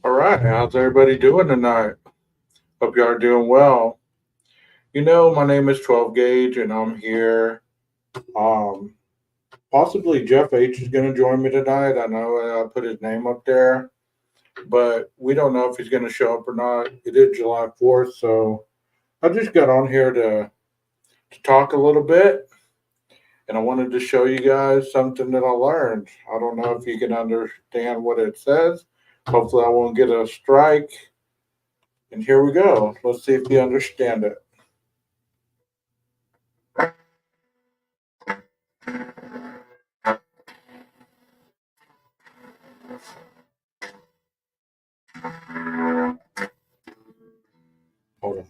All right, how's everybody doing tonight? Hope you are doing well. My name is 12 Gage, and I'm here. Um, Possibly Jeff H is going to join me tonight. I know I put his name up there, but we don't know if he's going to show up or not. It is July 4th, so I just got on here to talk a little bit, and I wanted to show you guys something that I learned. I don't know if you can understand what it says. Hopefully, I won't get a strike. And here we go. Let's see if you understand it. Hold on.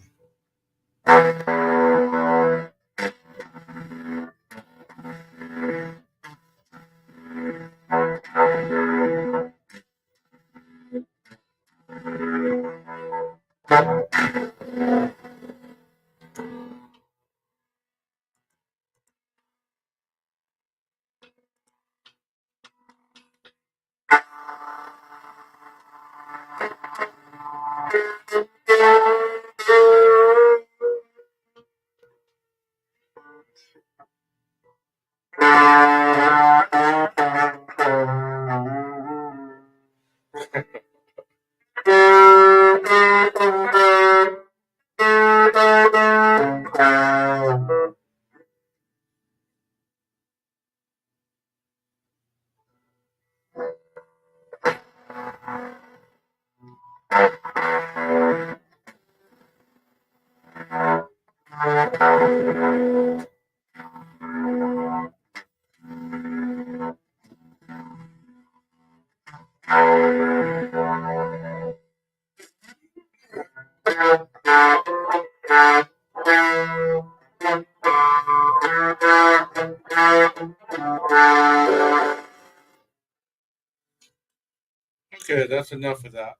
Okay, that's enough of that.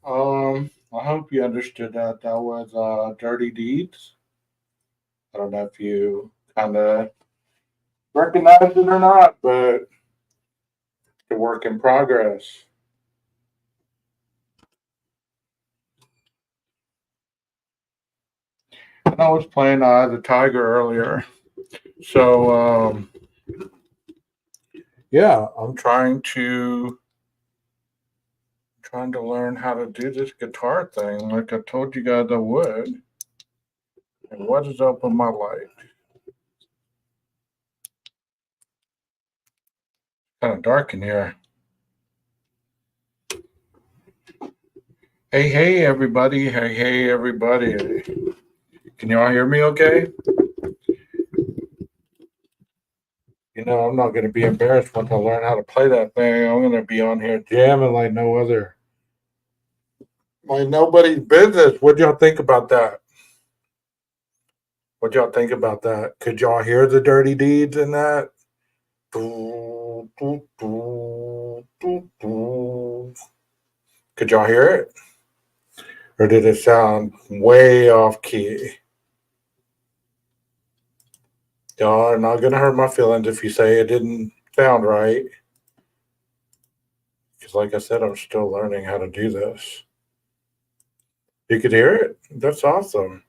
I hope you understood that. That was Dirty Deeds. I don't know if you kind of recognize it or not, but the work in progress. And I was playing the Tiger earlier. So, yeah, I'm trying to learn how to do this guitar thing like I told you guys I would. And what is up with my light? Kind of dark in here. Hey, everybody. Hey, everybody. Can y'all hear me okay? I'm not going to be embarrassed once I learn how to play that thing. I'm going to be on here jamming like nobody's business. What y'all think about that? What y'all think about that? Could y'all hear the dirty deeds in that? Could y'all hear it? Or did it sound way off key? Y'all are not going to hurt my feelings if you say it didn't sound right. Because, like I said, I'm still learning how to do this. You could hear it? That's awesome.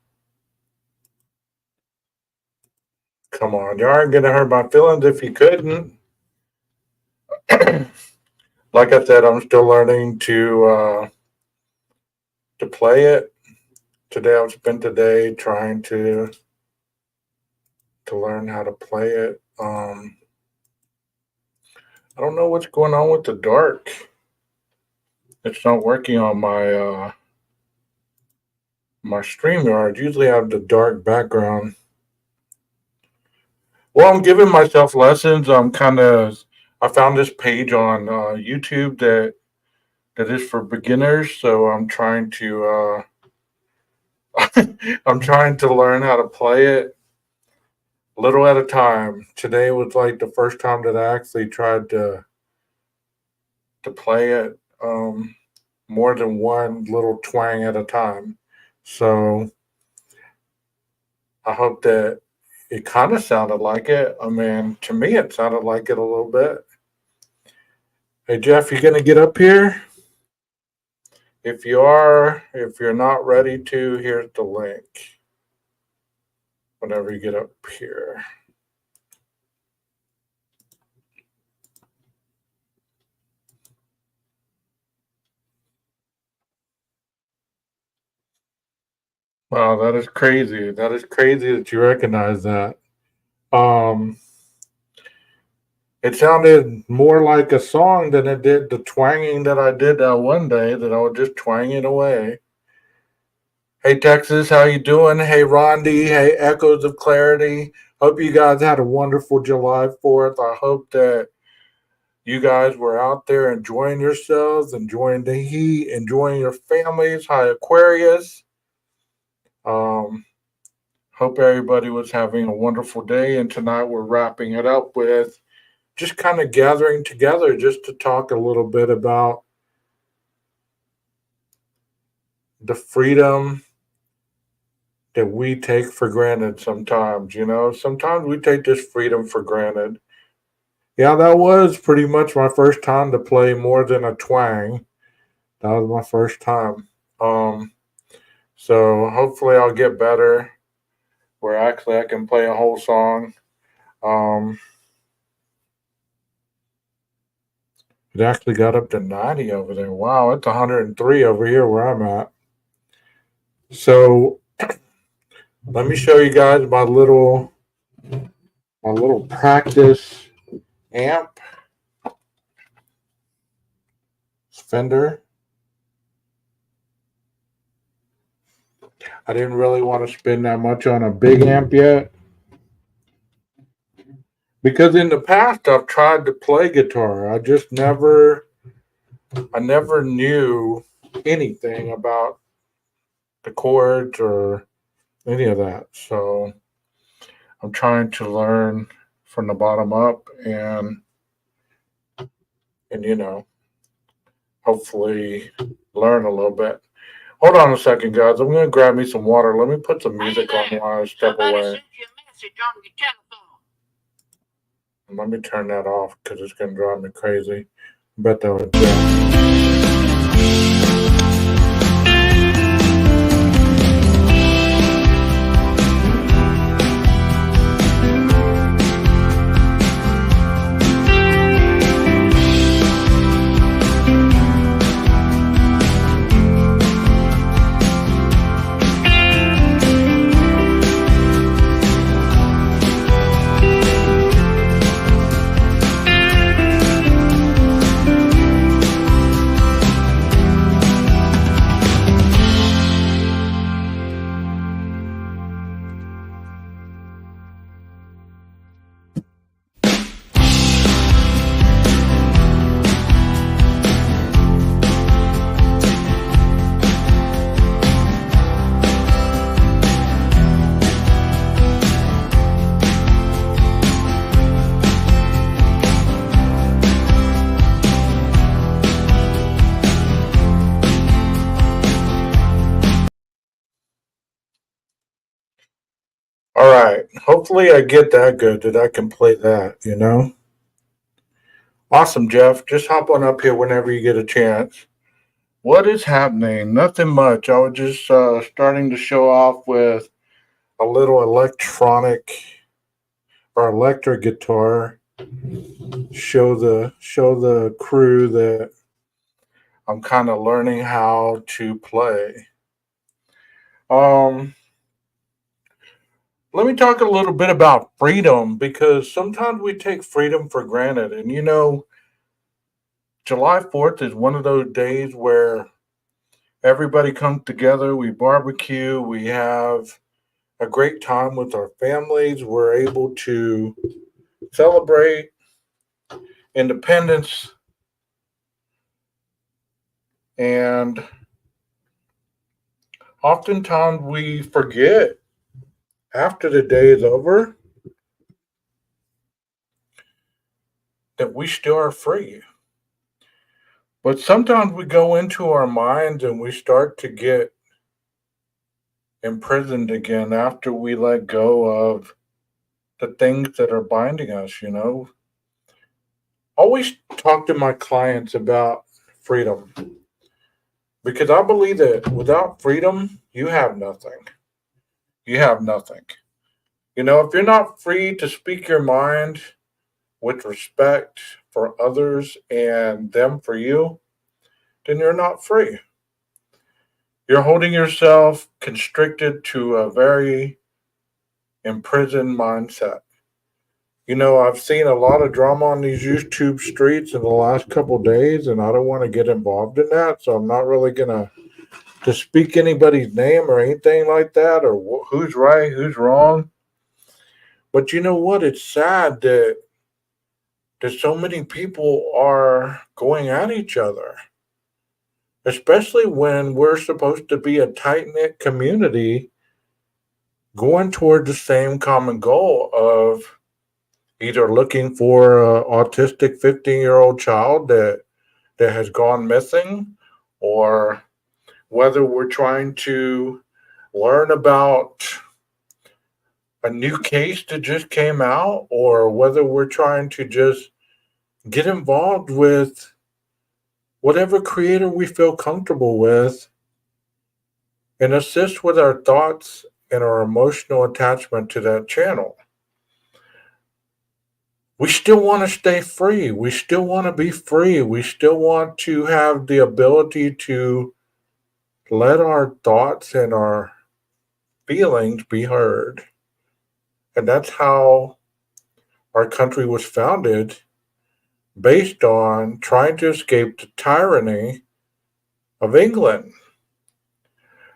Come on, you aren't going to hurt my feelings if you couldn't. Like I said, I'm still learning to play it. Today, I've spent the day trying to learn how to play it. I don't know what's going on with the dark. It's not working on my StreamYard. Usually, I have the dark background. Well, I'm giving myself lessons. I found this page on YouTube that is for beginners. So I'm trying to learn how to play it little at a time. Today was like the first time that I actually tried to play it more than one little twang at a time. So I hope that it kind of sounded like it. I mean, to me, it sounded like it a little bit. Hey, Jeff, you gonna get up here? If you're not ready to, here's the link. Whenever you get up here. Wow, that is crazy. That is crazy that you recognize that. Um, it sounded more like a song than it did the twanging that I did that one day that I was just twanging away. Hey Texas, how you doing? Hey Rondi, hey Echoes of Clarity. Hope you guys had a wonderful July 4th. I hope that you guys were out there enjoying yourselves, enjoying the heat, enjoying your families. Hi Aquarius. Um, Hope everybody was having a wonderful day. And tonight we're wrapping it up with just kind of gathering together just to talk a little bit about the freedom that we take for granted sometimes. Sometimes we take this freedom for granted. Yeah, that was pretty much my first time to play more than a twang. That was my first time. Um, so hopefully I'll get better where actually I can play a whole song. Um, it actually got up to 90 over there. Wow, it's 103 over here where I'm at. So let me show you guys my little practice amp Fender. I didn't really want to spend that much on a big amp yet because in the past I've tried to play guitar. I never knew anything about the chords or any of that. So I'm trying to learn from the bottom up and hopefully learn a little bit. Hold on a second, guys. I'm gonna grab me some water. Let me put some music on while I step away. And let me turn that off because it's gonna drive me crazy. Bet that was all right. Hopefully, I get that good that I can play that. Awesome, Jeff. Just hop on up here whenever you get a chance. What is happening? Nothing much. I was just starting to show off with a little electronic or electric guitar. Show the crew that I'm kind of learning how to play. Um, Let me talk a little bit about freedom because sometimes we take freedom for granted. And July 4th is one of those days where everybody comes together, we barbecue, we have a great time with our families, we're able to celebrate independence, and oftentimes we forget after the day is over that we still are free. But sometimes we go into our minds and we start to get imprisoned again after we let go of the things that are binding us. Always talk to my clients about freedom. Because I believe that without freedom, you have nothing. You have nothing. If you're not free to speak your mind with respect for others and them for you, then you're not free. You're holding yourself constricted to a very imprisoned mindset. I've seen a lot of drama on these YouTube streets in the last couple of days, and I don't want to get involved in that, so I'm not really gonna to speak anybody's name or anything like that, or who's right, who's wrong. But you know what? It's sad that so many people are going at each other, especially when we're supposed to be a tight knit community going toward the same common goal of either looking for an autistic 15-year-old child that has gone missing, or whether we're trying to learn about a new case that just came out, or whether we're trying to just get involved with whatever creator we feel comfortable with and assist with our thoughts and our emotional attachment to that channel. We still want to stay free. We still want to be free. We still want to have the ability to let our thoughts and our feelings be heard. And that's how our country was founded, based on trying to escape the tyranny of England.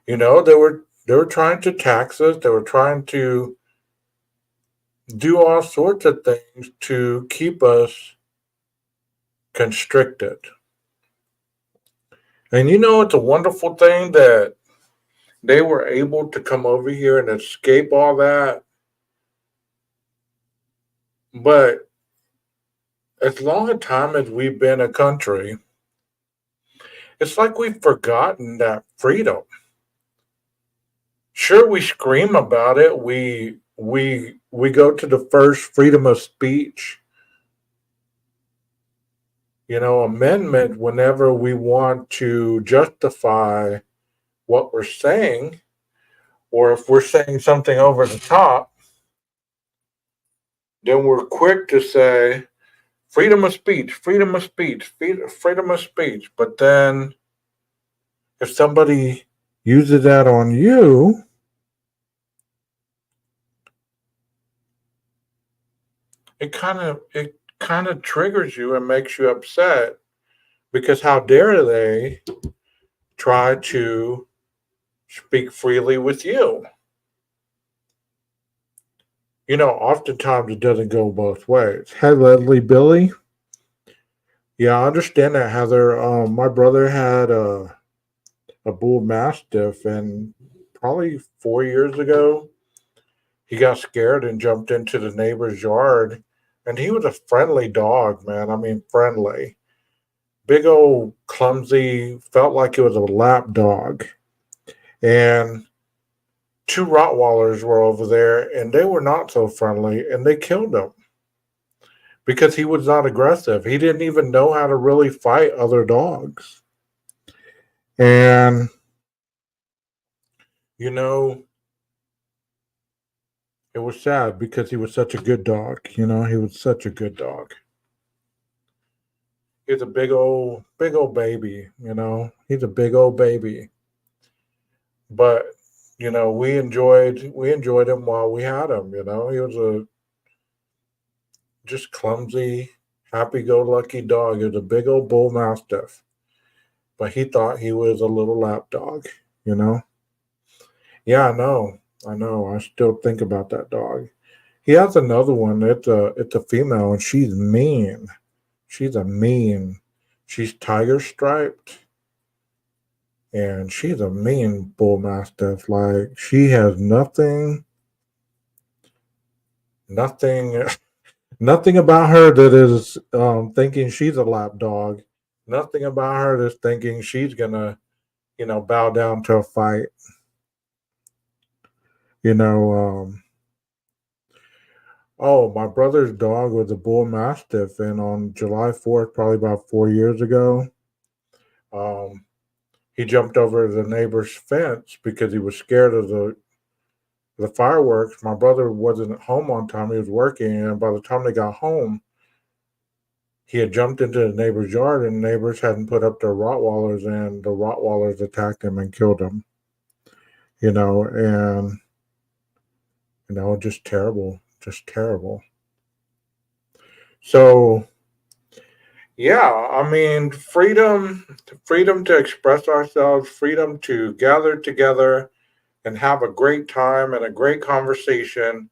They were trying to tax us, they were trying to do all sorts of things to keep us constricted. And it's a wonderful thing that they were able to come over here and escape all that. But as long a time as we've been a country, it's like we've forgotten that freedom. Sure, we scream about it. We go to the first freedom of speech, amendment whenever we want to justify what we're saying, or if we're saying something over the top, then we're quick to say freedom of speech, freedom of speech, freedom of speech. But then if somebody uses that on you, it kind of triggers you and makes you upset, because how dare they try to speak freely with you? Oftentimes it doesn't go both ways. Hey, Leslie, Billy. Yeah, I understand that, Heather. My brother had a bull mastiff, and probably 4 years ago, he got scared and jumped into the neighbor's yard. And he was a friendly dog, man. I mean, friendly. Big old clumsy, felt like it was a lap dog. And two Rottweilers were over there, and they were not so friendly, and they killed him because he was not aggressive. He didn't even know how to really fight other dogs. And, you know, it was sad because he was such a good dog. He was such a good dog. He's a big old baby. He's a big old baby. But we enjoyed him while we had him. He was a just clumsy, happy-go-lucky dog. He was a big old bull mastiff, but he thought he was a little lap dog. You know. Yeah, I know. I know. I still think about that dog. He has another one. It's a female, and she's mean. She's a mean. She's tiger striped, and she's a mean bull mastiff. Like, she has nothing, nothing about her that is thinking she's a lap dog. Nothing about her that's thinking she's gonna, bow down to a fight. You know. Oh, my brother's dog was a bull mastiff, and on July 4th, probably about 4 years ago, um, He jumped over the neighbor's fence because he was scared of the fireworks. My brother wasn't home on time; he was working, and by the time they got home, he had jumped into the neighbor's yard, and the neighbors hadn't put up their Rottweilers, and the Rottweilers attacked him and killed him. And just terrible, just terrible. So yeah, I mean, freedom to express ourselves, freedom to gather together and have a great time and a great conversation,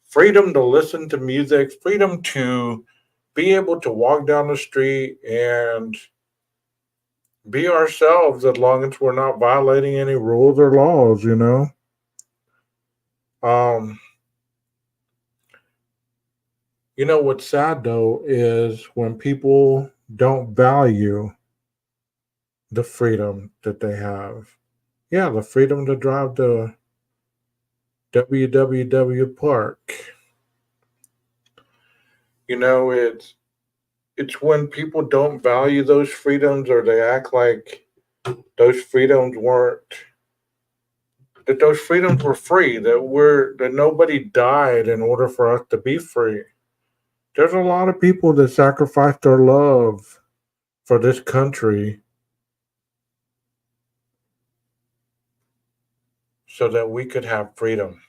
freedom to listen to music, freedom to be able to walk down the street and be ourselves as long as we're not violating any rules or laws. Um, what's sad though is when people don't value the freedom that they have. Yeah, the freedom to drive to WWW Park. It's when people don't value those freedoms or they act like those freedoms weren't that those freedoms were free, that nobody died in order for us to be free. There's a lot of people that sacrificed their love for this country so that we could have freedom.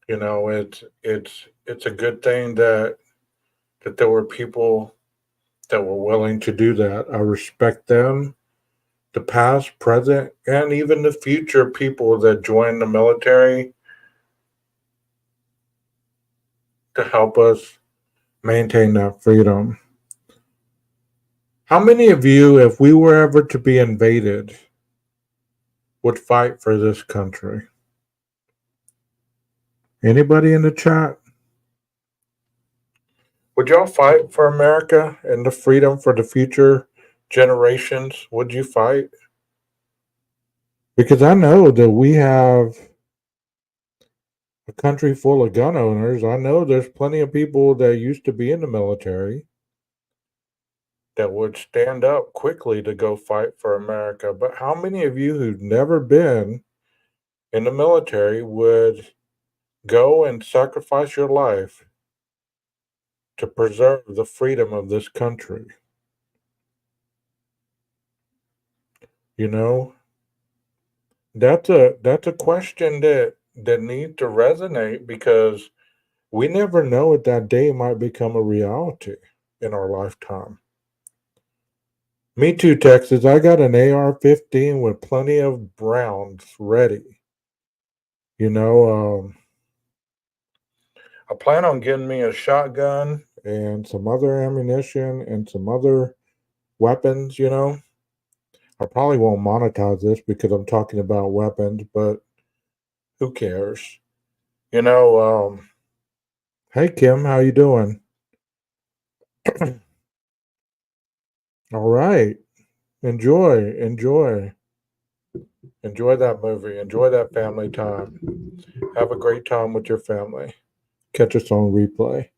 It's a good thing that there were people that were willing to do that. I respect them, the past, present, and even the future people that join the military to help us maintain that freedom. How many of you, if we were ever to be invaded, would fight for this country? Anybody in the chat? Would y'all fight for America and the freedom for the future generations? Would you fight? Because I know that we have a country full of gun owners. I know there's plenty of people that used to be in the military that would stand up quickly to go fight for America. But how many of you who've never been in the military would go and sacrifice your life to preserve the freedom of this country? You know, that's a question that needs to resonate because we never know if that day might become a reality in our lifetime. Me too, Texas. I got an AR-15 with plenty of rounds ready. You know, I plan on getting me a shotgun and some other ammunition and some other weapons. I probably won't monetize this because I'm talking about weapons, but who cares? You know, hey Kim, how you doing? All right. Enjoy. Enjoy that movie. Enjoy that family time. Have a great time with your family. Catch us on replay.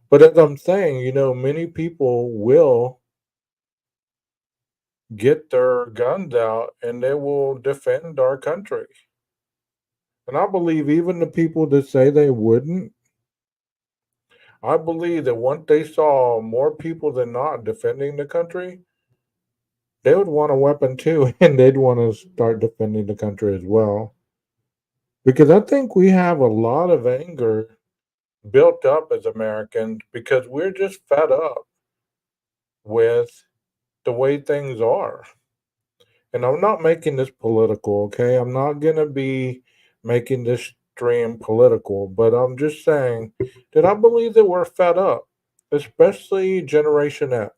But as I'm saying, many people will get their guns out and they will defend our country. And I believe even the people that say they wouldn't, I believe that once they saw more people than not defending the country, they would want a weapon too, and they'd want to start defending the country as well. Because I think we have a lot of anger built up as Americans because we're just fed up with the way things are. And I'm not making this political, okay? I'm not going to be making this stream political, but I'm just saying that I believe that we're fed up, especially Generation X.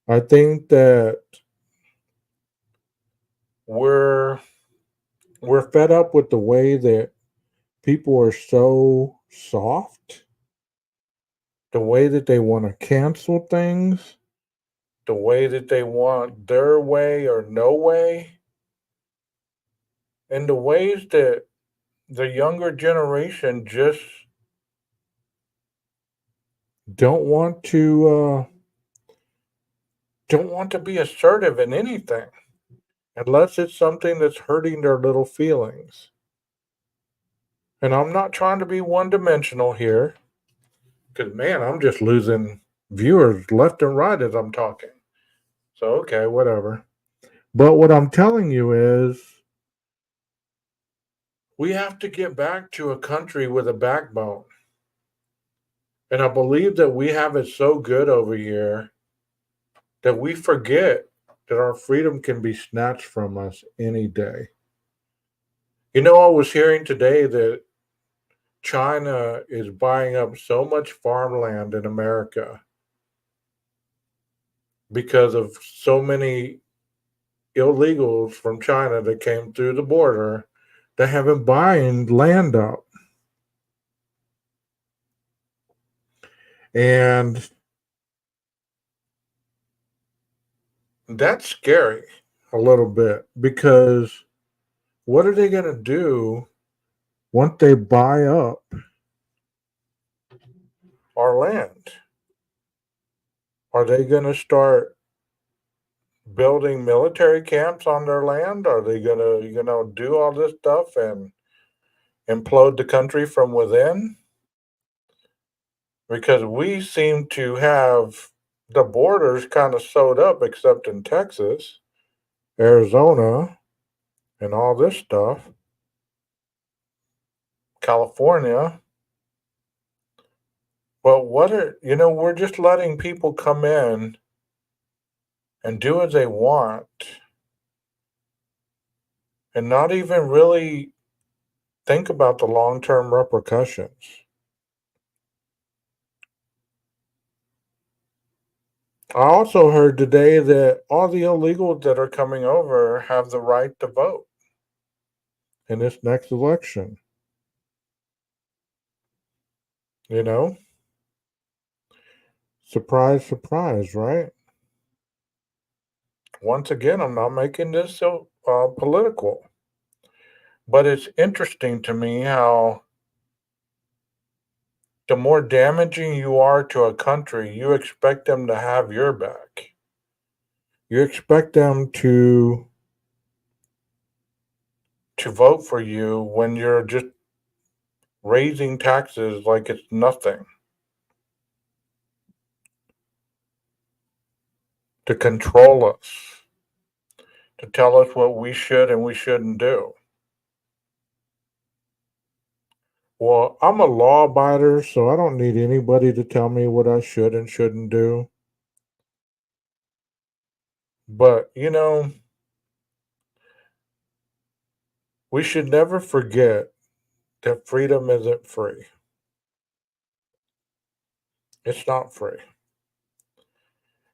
I think that we're we're fed up with the way that people are so soft, the way that they want to cancel things, the way that they want their way or no way, and the ways that the younger generation just don't want to don't want to be assertive in anything unless it's something that's hurting their little feelings. And I'm not trying to be one dimensional here because, man, I'm just losing viewers left and right as I'm talking. So, okay, whatever. But what I'm telling you is we have to get back to a country with a backbone. And I believe that we have it so good over here that we forget that our freedom can be snatched from us any day. You know, I was hearing today that China is buying up so much farmland in America because of so many illegals from China that came through the border that have been buying land up. And that's scary a little bit because what are they going to do once they buy up our land? Are they going to start building military camps on their land? Are they going to, do all this stuff and implode the country from within? Because we seem to have the borders kind of sewed up, except in Texas, Arizona, and all this stuff, California. Well, we're just letting people come in and do as they want and not even really think about the long term repercussions. I also heard today that all the illegals that are coming over have the right to vote in this next election. You know, surprise, surprise, right? Once again, I'm not making this so political, but it's interesting to me how the more damaging you are to a country, you expect them to have your back. You expect them to vote for you when you're just raising taxes like it's nothing, to control us, to tell us what we should and we shouldn't do. Well, I'm a law abider, so I don't need anybody to tell me what I should and shouldn't do. But, we should never forget that freedom isn't free. It's not free.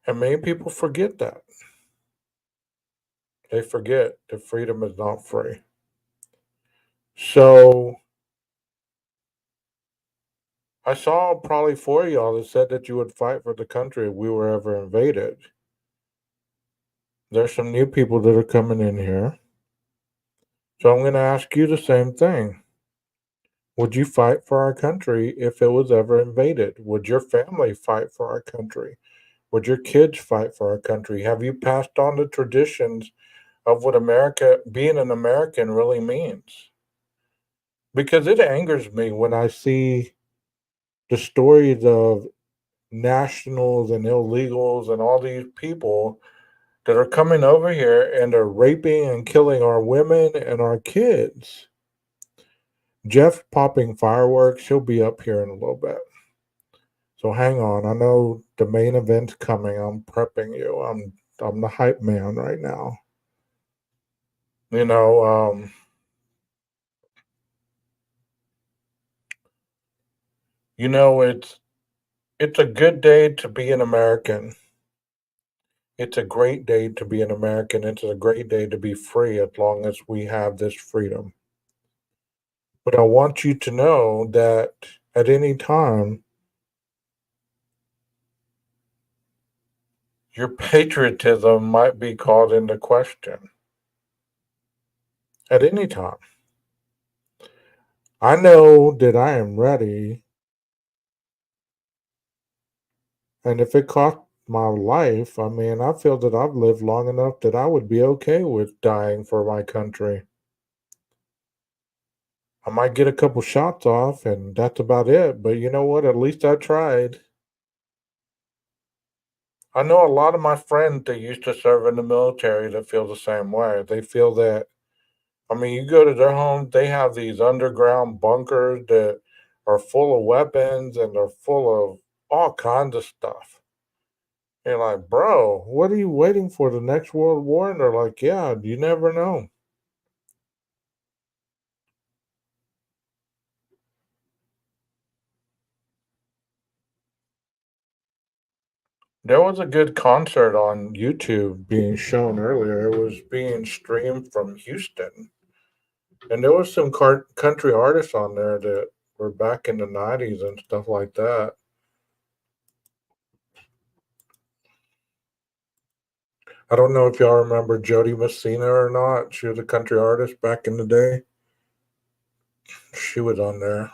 And many people forget that. They forget that freedom is not free. So I saw probably four of y'all that said that you would fight for the country if we were ever invaded. There's some new people that are coming in here. So I'm going to ask you the same thing. Would you fight for our country if it was ever invaded? Would your family fight for our country? Would your kids fight for our country? Have you passed on the traditions of what America, being an American, really means? Because it angers me when I see the stories of nationals and illegals and all these people that are coming over here and are raping and killing our women and our kids. Jeff popping fireworks, he'll be up here in a little bit. So hang on. I know the main event's coming. I'm prepping you. I'm the hype man right now. You know, it's a good day to be an American. It's a great day to be an American. It's a great day to be free as long as we have this freedom. But I want you to know that at any time, your patriotism might be called into question. At any time. I know that I am ready And if it cost my life, I mean, I feel that I've lived long enough that I would be okay with dying for my country. I might get a couple shots off, and that's about it. But you know what? At least I tried. I know a lot of my friends that used to serve in the military that feel the same way. They feel that, I mean, you go to their homes, they have these underground bunkers that are full of weapons and they're full of all kinds of stuff. You're like, bro, what are you waiting for? The next world war? And they're like, yeah, you never know. There was a good concert on YouTube being shown earlier. It was being streamed from Houston. And there was some country artists on there that were back in the 90s and stuff like that. I don't know if y'all remember Jody Messina or not. She was a country artist back in the day. She was on there.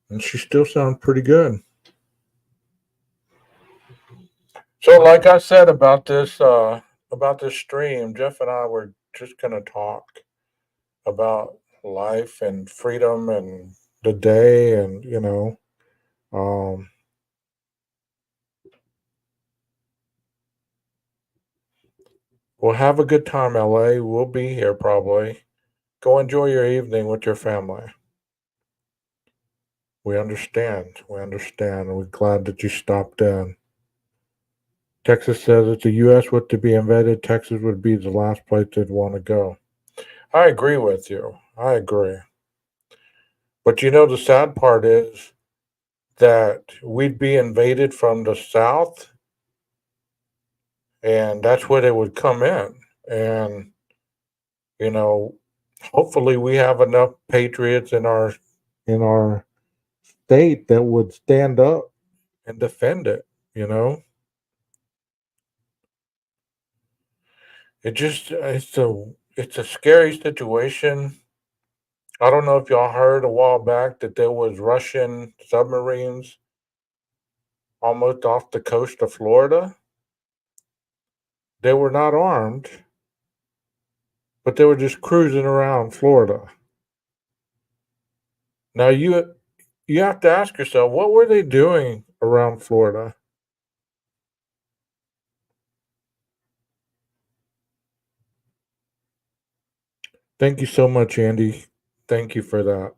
And she still sounds pretty good. So like I said about this stream, Jeff and I were just gonna talk about life and freedom and the day and um we'll have a good time, LA. We'll be here probably. Go enjoy your evening with your family. We understand. We understand. We're glad that you stopped in. Texas says if the U.S. were to be invaded, Texas would be the last place they'd want to go. I agree with you. I agree. But you know, the sad part is that we'd be invaded from the south, and that's where they would come in. And, you know, hopefully we have enough patriots in our state that would stand up and defend it, you know? It's a scary situation. I don't know if y'all heard a while back that there was Russian submarines almost off the coast of Florida. They were not armed, but they were just cruising around Florida. Now you have to ask yourself, what were they doing around Florida? Thank you so much, Andy. Thank you for that.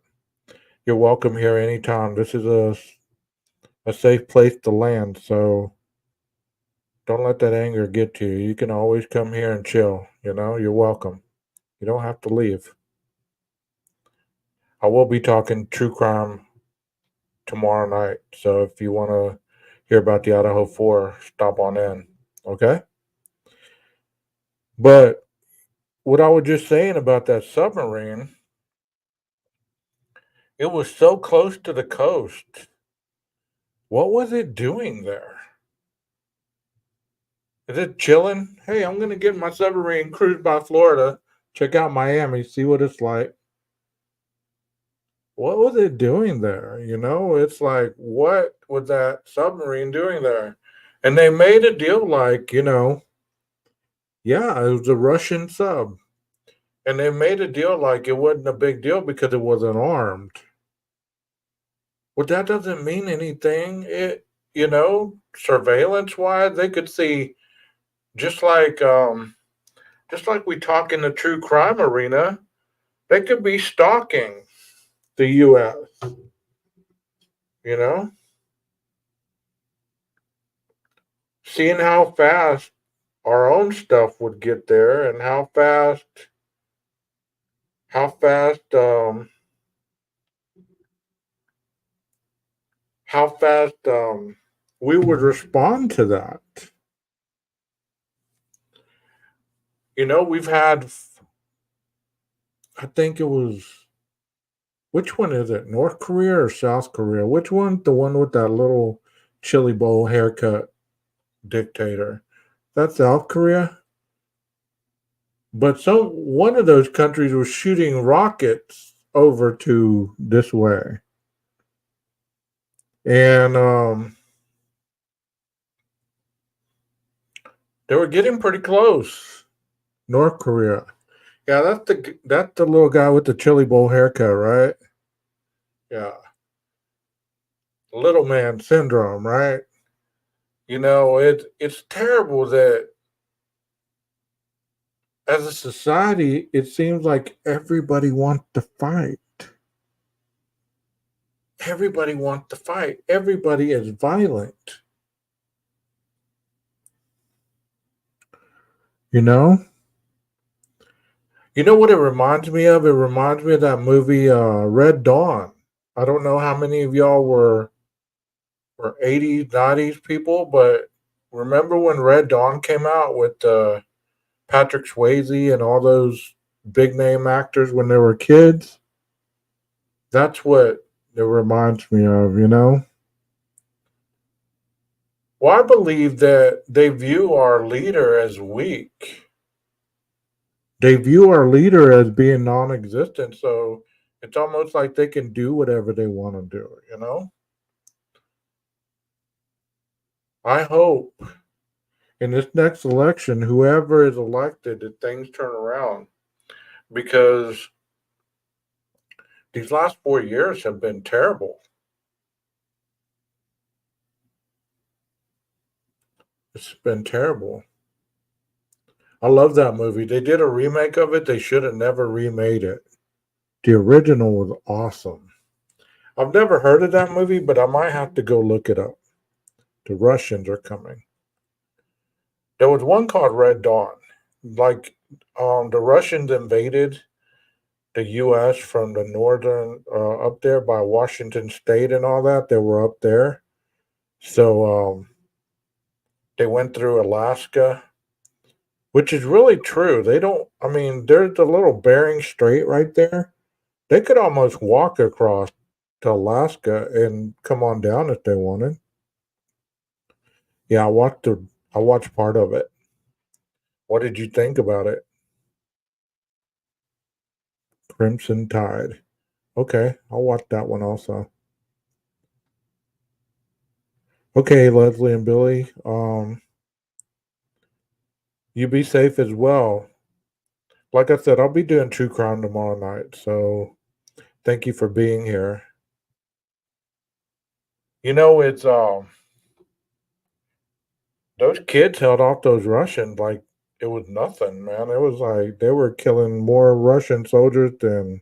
You're welcome here anytime. This is a safe place to land, so don't let that anger get to you. You can always come here and chill. You're welcome. You don't have to leave. I will be talking true crime tomorrow night. So if you want to hear about the Idaho 4, stop on in. Okay? But what I was just saying about that submarine, it was so close to the coast. What was it doing there? Is it chilling? Hey, I'm going to get my submarine, cruise by Florida, check out Miami, see what it's like. What was it doing there? It's like, what was that submarine doing there? And they made a deal like, yeah, it was a Russian sub. And they made a deal like it wasn't a big deal because it wasn't armed. Well, that doesn't mean anything. Surveillance wise, they could see just like just like we talk in the true crime arena, they could be stalking the US, you know, seeing how fast our own stuff would get there and how fast how fast we would respond to that. We've had, I think it was, which one is it? North Korea or South Korea? Which one? The one with that little chili bowl haircut dictator. That's South Korea. But one of those countries was shooting rockets over to this way. And They were getting pretty close. North Korea. Yeah, that's the little guy with the chili bowl haircut, right? Yeah, little man syndrome, right? It's terrible that as a society, it seems like everybody wants to fight. Everybody wants to fight. Everybody is violent. You know. You know what it reminds me of? It reminds me of that movie, Red Dawn. I don't know how many of y'all were 80s, 90s people, but remember when Red Dawn came out with Patrick Swayze and all those big name actors when they were kids? That's what it reminds me of, you know? Well, I believe that they view our leader as weak. They view our leader as being non existent, so it's almost like they can do whatever they want to do, you know? I hope in this next election, whoever is elected, that things turn around because these last 4 years have been terrible. It's been terrible. I love that movie. They did a remake of it. They should have never remade it. The original was awesome. I've never heard of that movie, but I might have to go look it up. The Russians are coming. There was one called Red Dawn. Like the Russians invaded the U.S. from the northern up there by Washington State and all that. They were up there, so they went through Alaska, which is really true. They don't. I mean, there's a little Bering Strait right there. They could almost walk across to Alaska and come on down if they wanted. Yeah, I watched part of it. What did you think about it? Crimson Tide. Okay, I'll watch that one also. Okay, Leslie and Billy. You be safe as well. Like I said, I'll be doing true crime tomorrow night. So thank you for being here. It's those kids held off those Russians like it was nothing, man. It was like they were killing more Russian soldiers than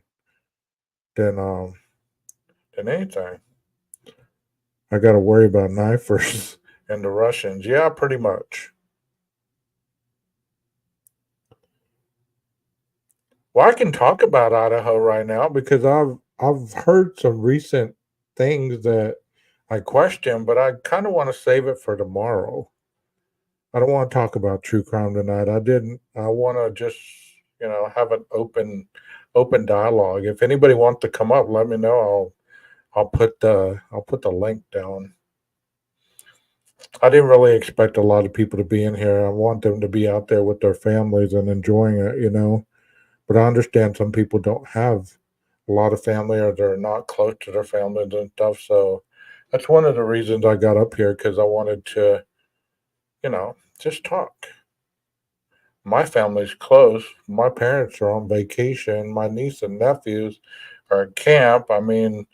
than anything. I got to worry about knifers and the Russians. Yeah, pretty much. Well, I can talk about Idaho right now because I've heard some recent things that I question, but I kind of want to save it for tomorrow. I don't want to talk about true crime tonight. I didn't. I want to just have an open dialogue. If anybody wants to come up, let me know. I'll put the link down. I didn't really expect a lot of people to be in here. I want them to be out there with their families and enjoying it. But I understand some people don't have a lot of family or they're not close to their families and stuff. So that's one of the reasons I got up here because I wanted to, just talk. My family's close. My parents are on vacation. My niece and nephews are at camp. I mean,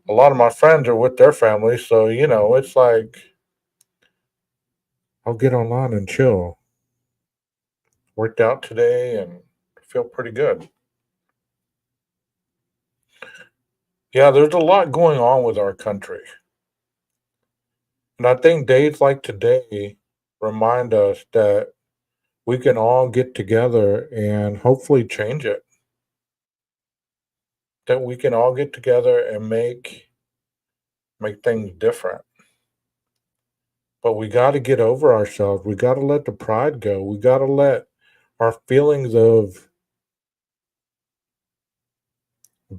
a lot of my friends are with their families. So, it's like I'll get online and chill. Worked out today and feel pretty good. Yeah, there's a lot going on with our country. And I think days like today remind us that we can all get together and hopefully change it. That we can all get together and make things different. But we got to get over ourselves. We got to let the pride go. We got to let our feelings of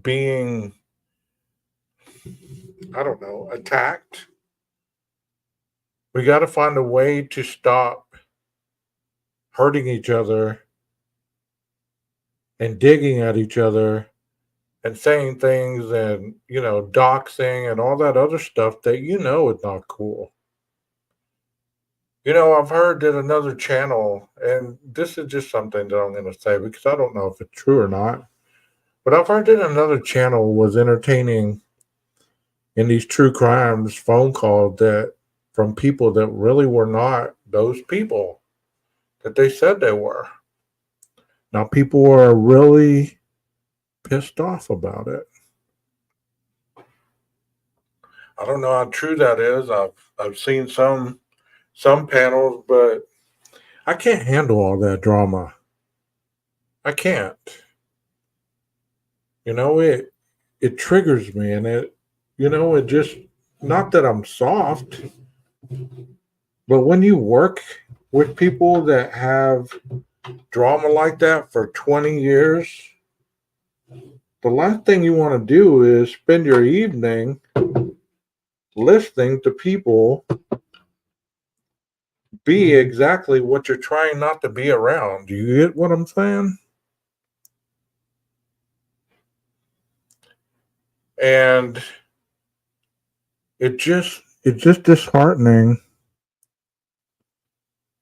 being, I don't know, attacked. We got to find a way to stop hurting each other and digging at each other and saying things and, doxing and all that other stuff that is not cool. I've heard that another channel, and this is just something that I'm going to say because I don't know if it's true or not, but I've heard that another channel was entertaining in these true crimes phone calls that from people that really were not those people that they said they were. Now, people are really pissed off about it. I don't know how true that is. I've seen some panels, but I can't handle all that drama. I can't. It triggers me, and it just, not that I'm soft, but when you work with people that have drama like that for 20 years, the last thing you want to do is spend your evening listening to people be exactly what you're trying not to be around. Do you get what I'm saying? And it's just disheartening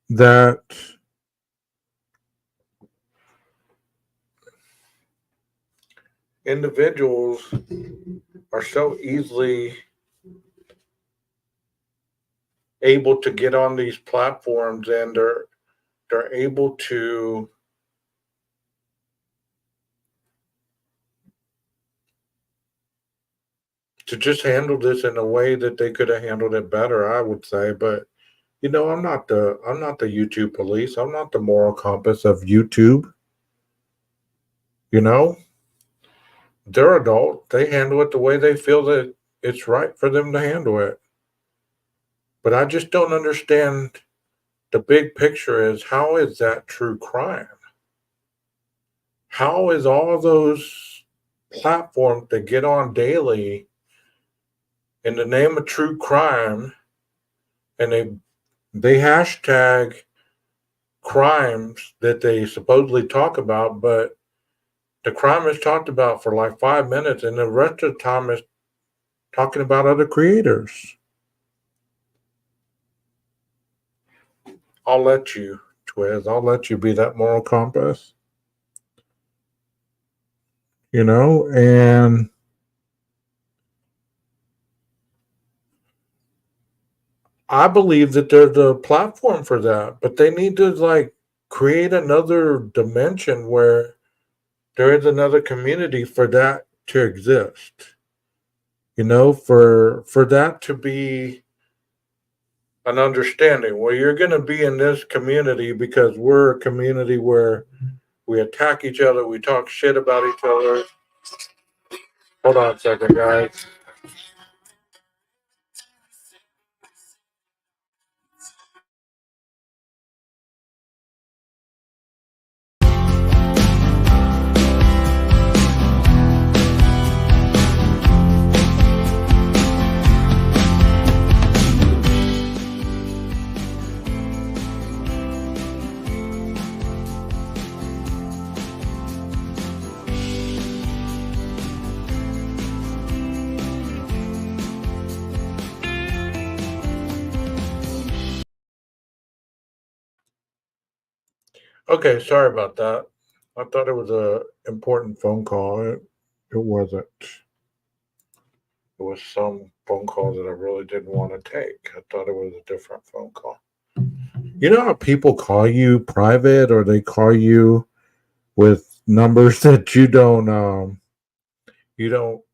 that individuals are so easily able to get on these platforms, and they're able to just handle this in a way that they could have handled it better, I would say. But I'm not the YouTube police. I'm not the moral compass of YouTube. You know, they're adult. They handle it the way they feel that it's right for them to handle it. But I just don't understand the big picture is, how is that true crime? How is all those platforms that get on daily in the name of true crime, and they hashtag crimes that they supposedly talk about, but the crime is talked about for like 5 minutes, and the rest of the time is talking about other creators. I'll let you, Twiz. I'll let you be that moral compass. And I believe that there's a platform for that, but they need to like create another dimension where there is another community for that to exist. For that to be an understanding where you're going to be in this community because we're a community where we attack each other, we talk shit about each other. Hold on a second, guys. Okay, sorry about that. I thought it was a important phone call. It wasn't. It was some phone call that I really didn't want to take. I thought it was a different phone call. You know how people call you private, or they call you with numbers that you don't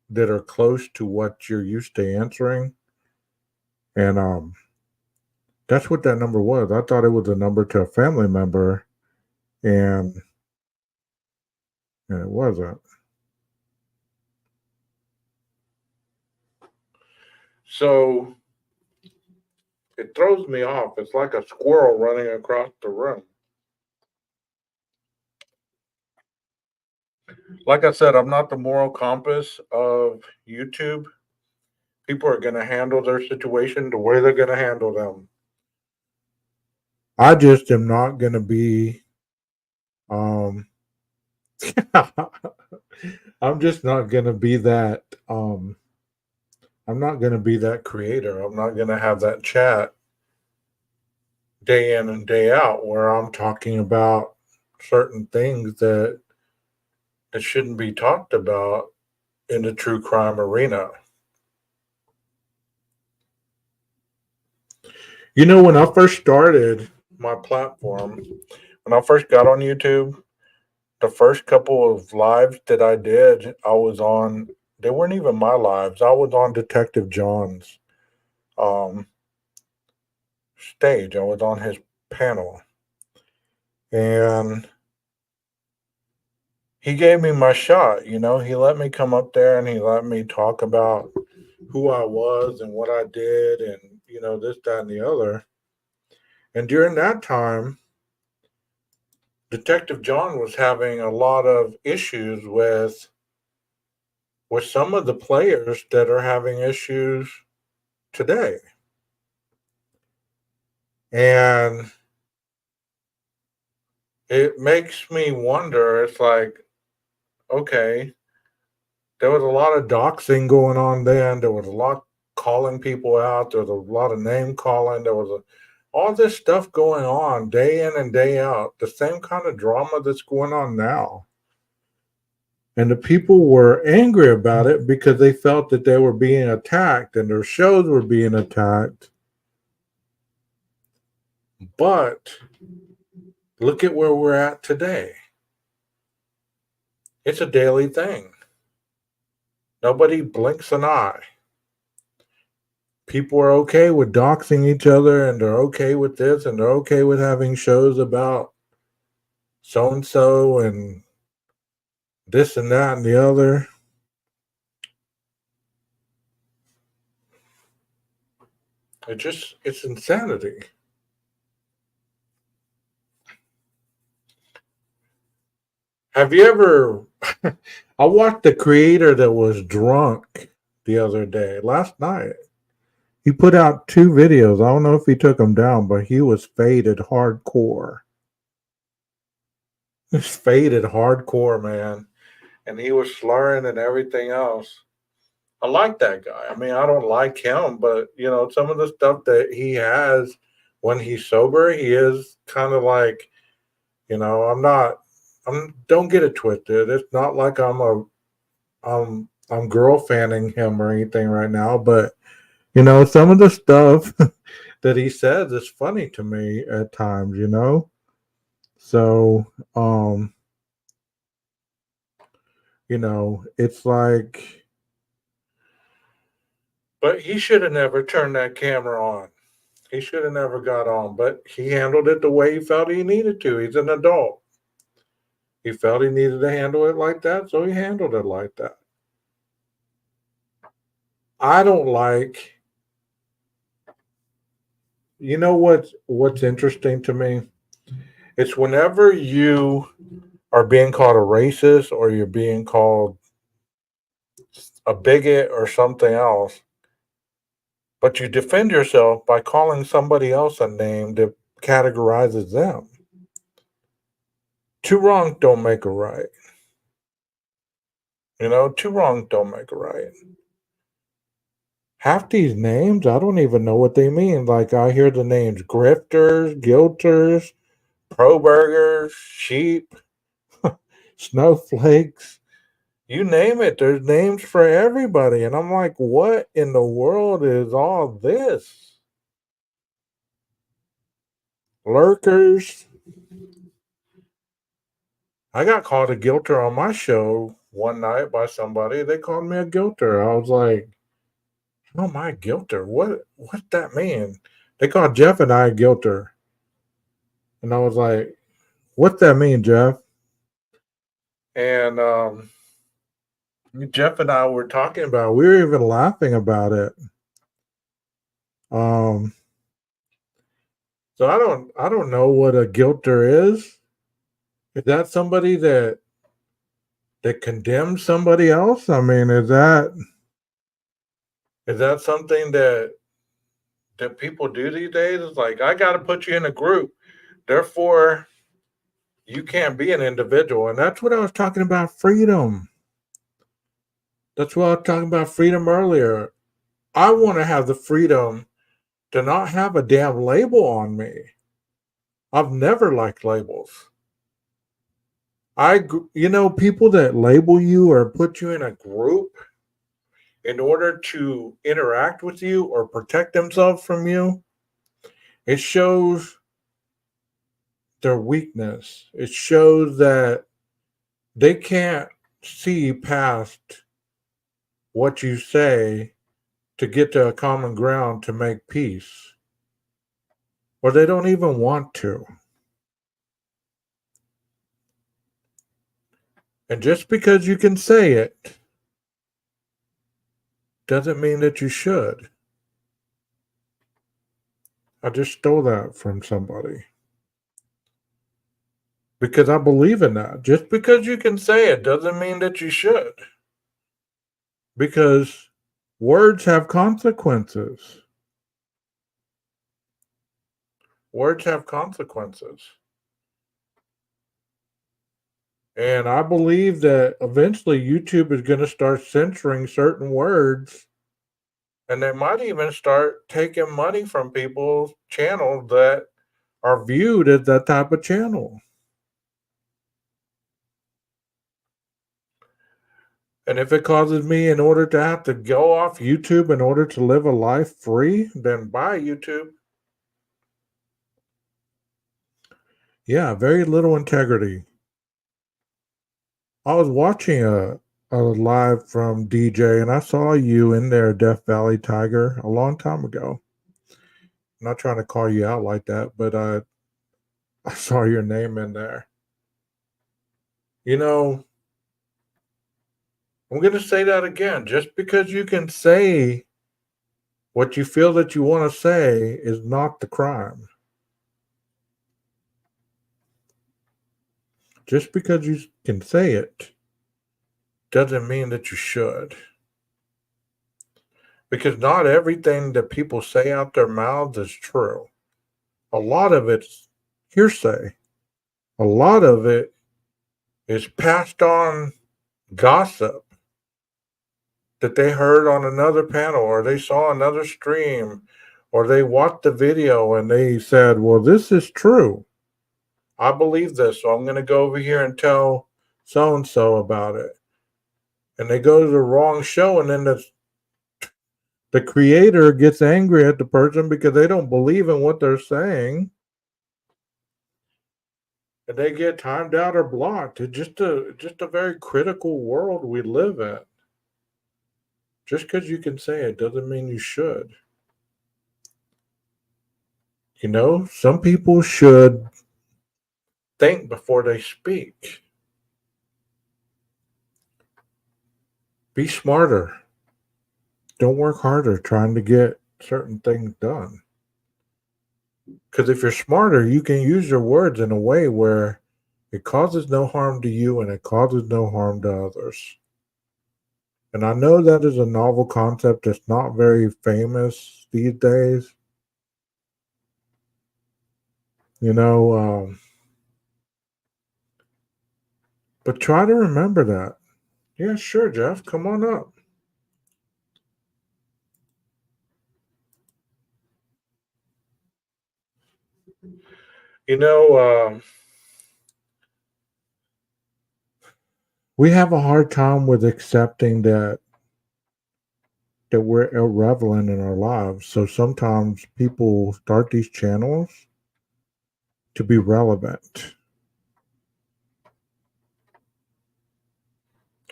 that are close to what you're used to answering, and that's what that number was. I thought it was a number to a family member, and, and it wasn't. So it throws me off. It's like a squirrel running across the room. Like I said, I'm not the moral compass of YouTube. People are going to handle their situation the way they're going to handle them. I just am not going to be. Um, I'm just not going to be that. I'm not going to be that creator. I'm not going to have that chat day in and day out where I'm talking about certain things that shouldn't be talked about in the true crime arena. When I first started my platform, when I first got on YouTube, the first couple of lives that I did, I was on, they weren't even my lives. I was on Detective John's um, stage, I was on his panel. And he gave me my shot. He let me come up there and he let me talk about who I was and what I did and, this, that, and the other. And during that time, Detective John was having a lot of issues with some of the players that are having issues today. And it makes me wonder, it's like, okay, there was a lot of doxing going on then. There was a lot calling people out. There was a lot of name calling. There was all this stuff going on day in and day out. The same kind of drama that's going on now. And the people were angry about it because they felt that they were being attacked and their shows were being attacked. But look at where we're at today. It's a daily thing. Nobody blinks an eye. People are okay with doxing each other and they're okay with this and they're okay with having shows about so and so and this and that and the other. It's insanity. Have you ever I watched the creator that was drunk the other day, last night. He put out two videos. I don't know if he took them down, but he was faded hardcore. He's faded hardcore, man. And he was slurring and everything else. I like that guy. I mean, I don't like him, but some of the stuff that he has when he's sober, he is kind of like, I'm not. Don't get it twisted. It's not like I'm girl fanning him or anything right now, but some of the stuff that he says is funny to me at times. So, it's like, but he should have never turned that camera on. He should have never got on, but he handled it the way he felt he needed to. He's an adult. He felt he needed to handle it like that, so he handled it like that. I don't like. What's interesting to me? It's whenever you are being called a racist or you're being called a bigot or something else, but you defend yourself by calling somebody else a name that categorizes them. Two wrongs don't make a right. Two wrongs don't make a right. Half these names, I don't even know what they mean. Like, I hear the names grifters, guilters, pro burgers, sheep, snowflakes. You name it, there's names for everybody. And I'm like, what in the world is all this? Lurkers. I got called a guilter on my show one night by somebody. They called me a guilter. I was like, oh, my guilter. What's that mean? They called Jeff and I a guilter. And I was like, what's that mean, Jeff? And Jeff and I were talking about, we were even laughing about it. Um, so I don't know what a guilter is. Is that somebody that condemns somebody else? I mean, is that something that people do these days? It's like, I got to put you in a group, therefore you can't be an individual. And that's what I was talking about, freedom. That's what I was talking about, freedom, earlier. I want to have the freedom to not have a damn label on me. I've never liked labels. People that label you or put you in a group in order to interact with you or protect themselves from you, it shows their weakness. It shows that they can't see past what you say to get to a common ground to make peace, or they don't even want to. And just because you can say it doesn't mean that you should. I just stole that from somebody because I believe in that. Just because you can say it doesn't mean that you should, because words have consequences. Words have consequences. And I believe that eventually YouTube is going to start censoring certain words, and they might even start taking money from people's channels that are viewed as that type of channel. And if it causes me in order to have to go off YouTube in order to live a life free, then bye YouTube. Yeah, very little integrity. I was watching a live from DJ and I saw you in there, Death Valley Tiger, a long time ago. I'm not trying to call you out like that, but I saw your name in there. You know, I'm going to say that again. Just because you can say what you feel that you want to say is not the crime. Just because you can say it doesn't mean that you should. Because not everything that people say out their mouths is true. A lot of it's hearsay. A lot of it is passed on gossip that they heard on another panel or they saw another stream or they watched the video and they said, well, this is true. I believe this, so I'm going to go over here and tell so and so about it. And they go to the wrong show, and then the creator gets angry at the person because they don't believe in what they're saying. And they get timed out or blocked. It's just a very critical world we live in. Just because you can say it doesn't mean you should. Some people should think before they speak. Be smarter. Don't work harder trying to get certain things done. Because if you're smarter, you can use your words in a way where it causes no harm to you and it causes no harm to others. And I know that is a novel concept that's not very famous these days. You know, but try to remember that. Yeah, sure, Jeff. Come on up. You know, we have a hard time with accepting that we're irrelevant in our lives. So sometimes people start these channels to be relevant.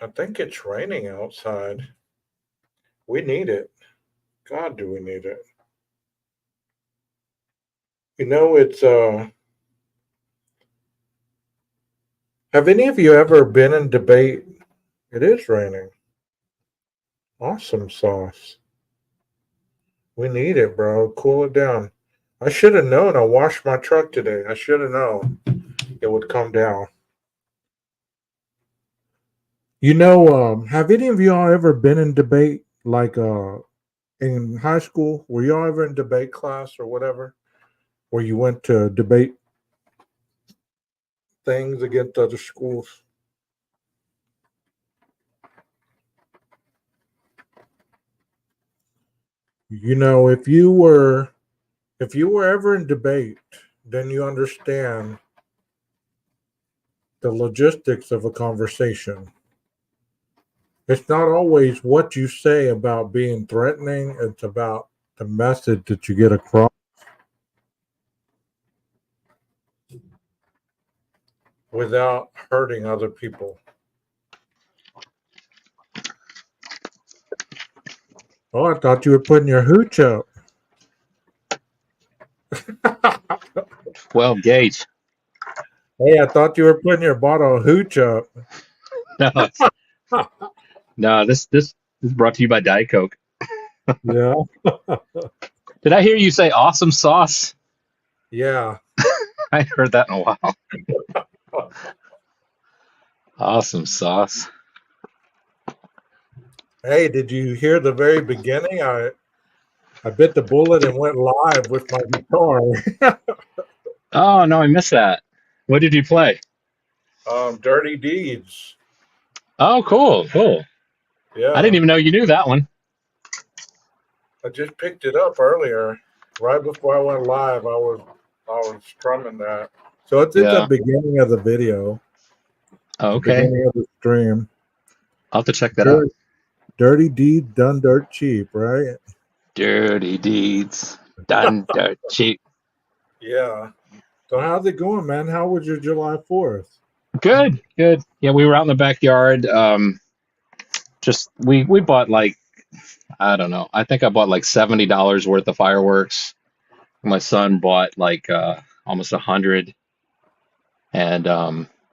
I think it's raining outside. We need it. God, do we need it? It's have any of you ever been in debate? It is raining. Awesome sauce. We need it, bro. Cool it down. I should have known. I washed my truck today. I should have known it would come down. Have any of y'all ever been in debate like in high school? Were y'all ever in debate class or whatever? Where you went to debate things against other schools? If you were ever in debate, then you understand the logistics of a conversation. It's not always what you say about being threatening, it's about the message that you get across without hurting other people. Oh, I thought you were putting your hooch up. Well, Gage. Hey, I thought you were putting your bottle of hooch up. No, no. This is brought to you by Diet Coke. Yeah. Did I hear you say awesome sauce? Yeah. I heard that in a while. Awesome sauce. Hey, did you hear the very beginning? I bit the bullet and went live with my guitar. Oh no, I missed that. What did you play? Dirty Deeds. Oh, cool, cool. I didn't Yeah. even know you knew that one. I just picked it up earlier. Right before I went live, I was strumming that. So it's the Yeah. beginning of the video. Oh, The okay. beginning of the stream. I'll have to check that out. Dirty, dirty Deeds done dirt cheap, right? Dirty deeds done dirt cheap. Yeah. So how's it going, man? How was your July 4th? Good, good. Yeah, we were out in the backyard. Just we bought like I don't know. I think I bought like $70 worth of fireworks. My son bought like almost 100, and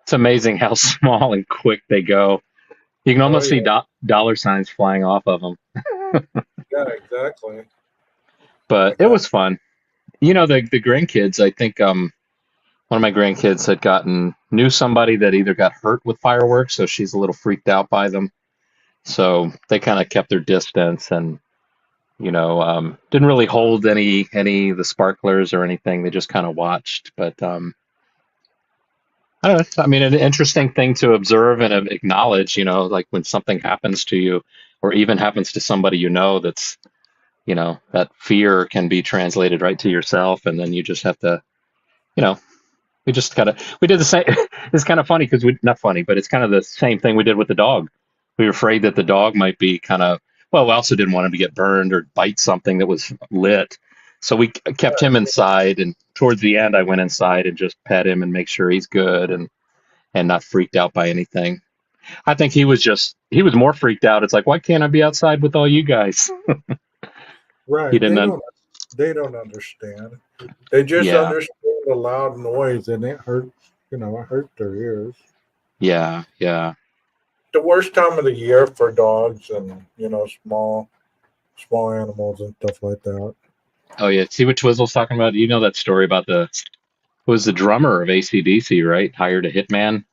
it's amazing how small and quick they go. You can Oh almost see yeah, dollar signs flying off of them. yeah, exactly. But it Exactly. was fun. The grandkids. I think one of my grandkids had knew somebody that either got hurt with fireworks, so she's a little freaked out by them. So they kind of kept their distance and didn't really hold any of the sparklers or anything. They just kind of watched. But I don't know. I mean, an interesting thing to observe and acknowledge. Like when something happens to you, or even happens to somebody that's that fear can be translated right to yourself, and then you just have to you know we did the same. It's kind of funny because we not funny, but it's kind of the same thing we did with the dog. We were afraid that the dog might be well, we also didn't want him to get burned or bite something that was lit, so we kept him inside, and towards the end I went inside and just pet him and make sure he's good and not freaked out by anything. I think he was more freaked out. It's like, why can't I be outside with all you guys? He Right. didn't They don't understand. They just yeah, understand the loud noise and it hurts, it hurts their ears. yeah. The worst time of the year for dogs and, small animals and stuff like that. Oh yeah, see what Twizzle's talking about? You know that story about was the drummer of AC/DC, right? Hired a hitman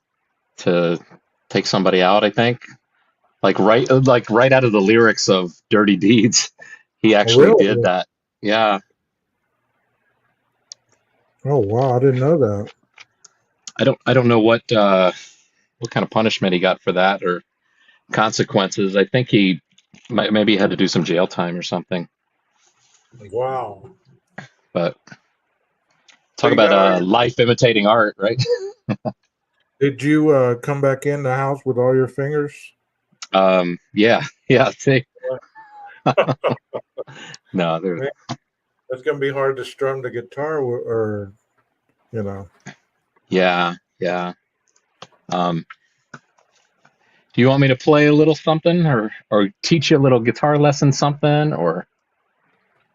to take somebody out, I think. Like right out of the lyrics of Dirty Deeds, he actually did Really? that. Yeah. Oh wow, I didn't know that. I don't know what kind of punishment he got for that or consequences. I think he maybe had to do some jail time or something. Wow. But So talk you about got all your life imitating art, right? did you come back in the house with all your fingers? Yeah, yeah. See, no, there. Man, it's gonna be hard to strum the guitar or you know. Yeah, yeah. Um, do you want me to play a little something, or teach you a little guitar lesson, something, or?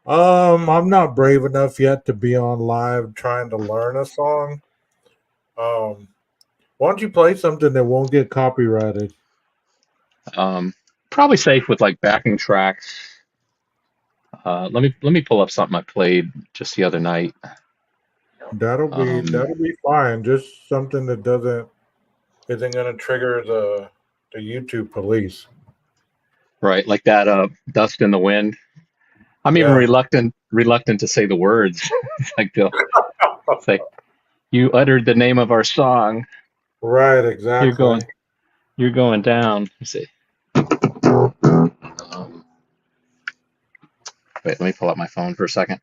I'm not brave enough yet to be on live trying to learn a song. Um, why don't you play something that won't get copyrighted? Um, Probably safe with like backing tracks. Let me pull up something I played just the other night. That'll be Um, that'll be fine. Just something that isn't gonna trigger the YouTube police. right, like that "Dust in the Wind." I'm even Yeah. reluctant to say the words. It's like they'll say, "You uttered the name of our song. Right, You're going exactly. you're going down." Let's see. Um, Wait, let me pull up my phone for a second.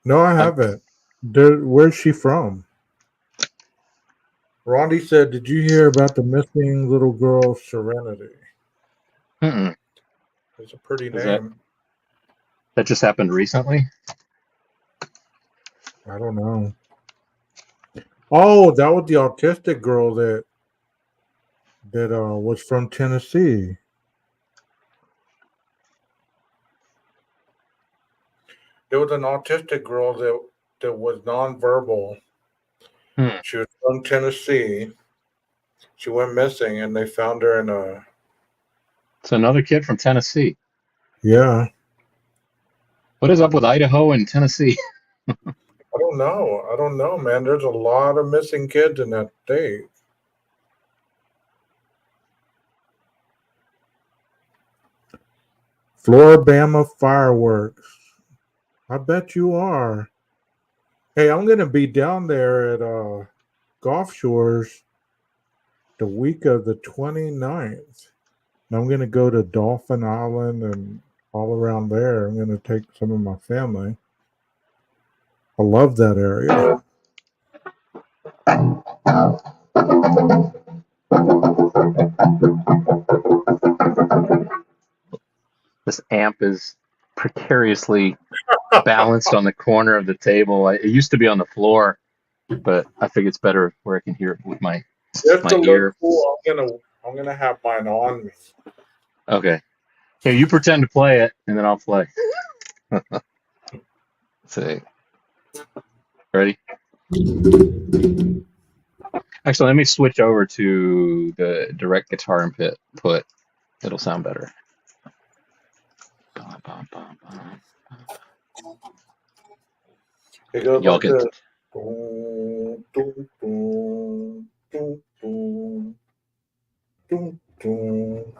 No, I Uh, haven't. Where's she from? Rondi said, "Did you hear about the missing little girl, Serenity?" Mm-mm. It's a pretty Is that name. that just happened recently? I don't know. Oh, that was the autistic girl that was from Tennessee. There was an autistic girl that was nonverbal. Hmm. She was from Tennessee. She went missing, and they found her in a. It's another kid from Tennessee. Yeah, What is up with Idaho and Tennessee? I don't know. I don't know, man. There's a lot of missing kids in that state. Floribama fireworks. I bet you are. Hey, I'm gonna be down there at Gulf Shores the week of the 29th. And I'm gonna go to Dolphin Island and all around there. I'm gonna take some of my family. I love that area. This amp is precariously balanced on the corner of the table. It used to be on the floor, but I think it's better where I can hear it with my Just to look ear. cool, I'm gonna have mine on me. Okay. Here, you pretend to play it, and then I'll play. Let's see. Ready? Actually, let me switch over to the direct guitar input. It'll sound better. It goes Y'all like get this. Boom, boom, boom, boom, boom, boom, boom.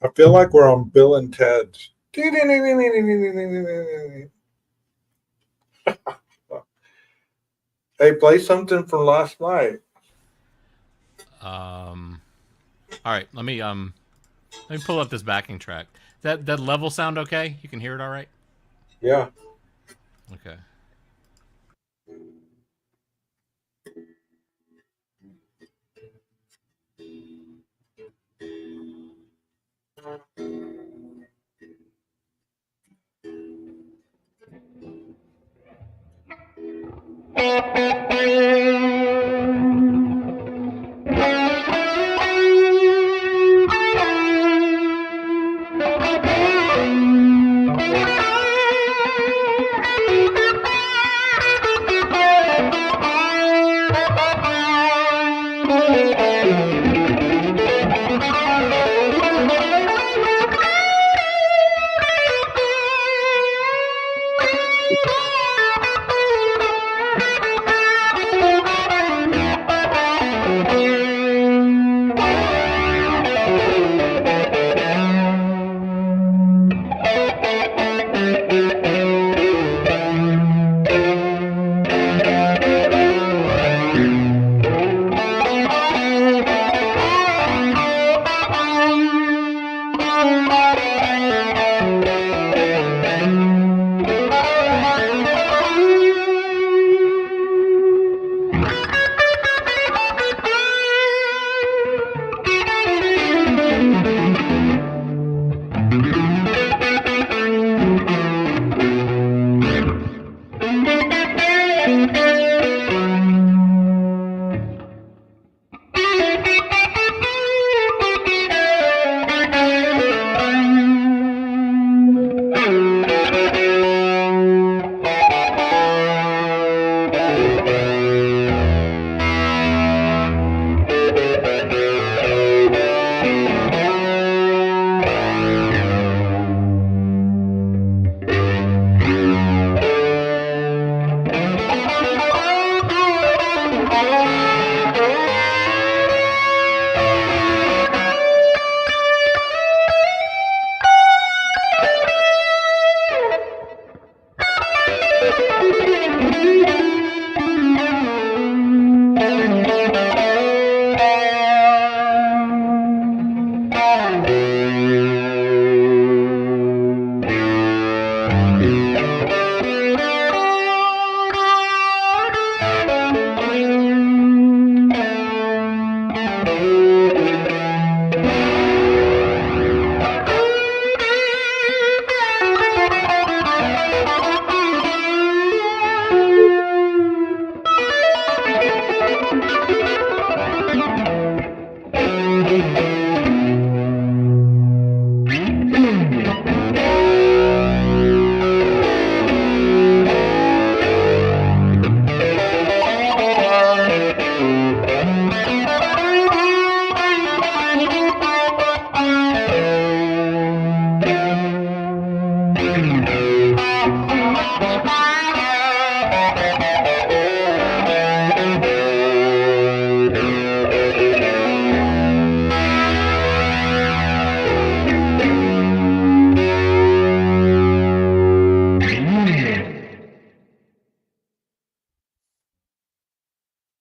I feel like we're on Bill and Ted's. Hey, play something from last night. All right, let me pull up this backing track. That level sound okay? You can hear it all right? Yeah. Okay.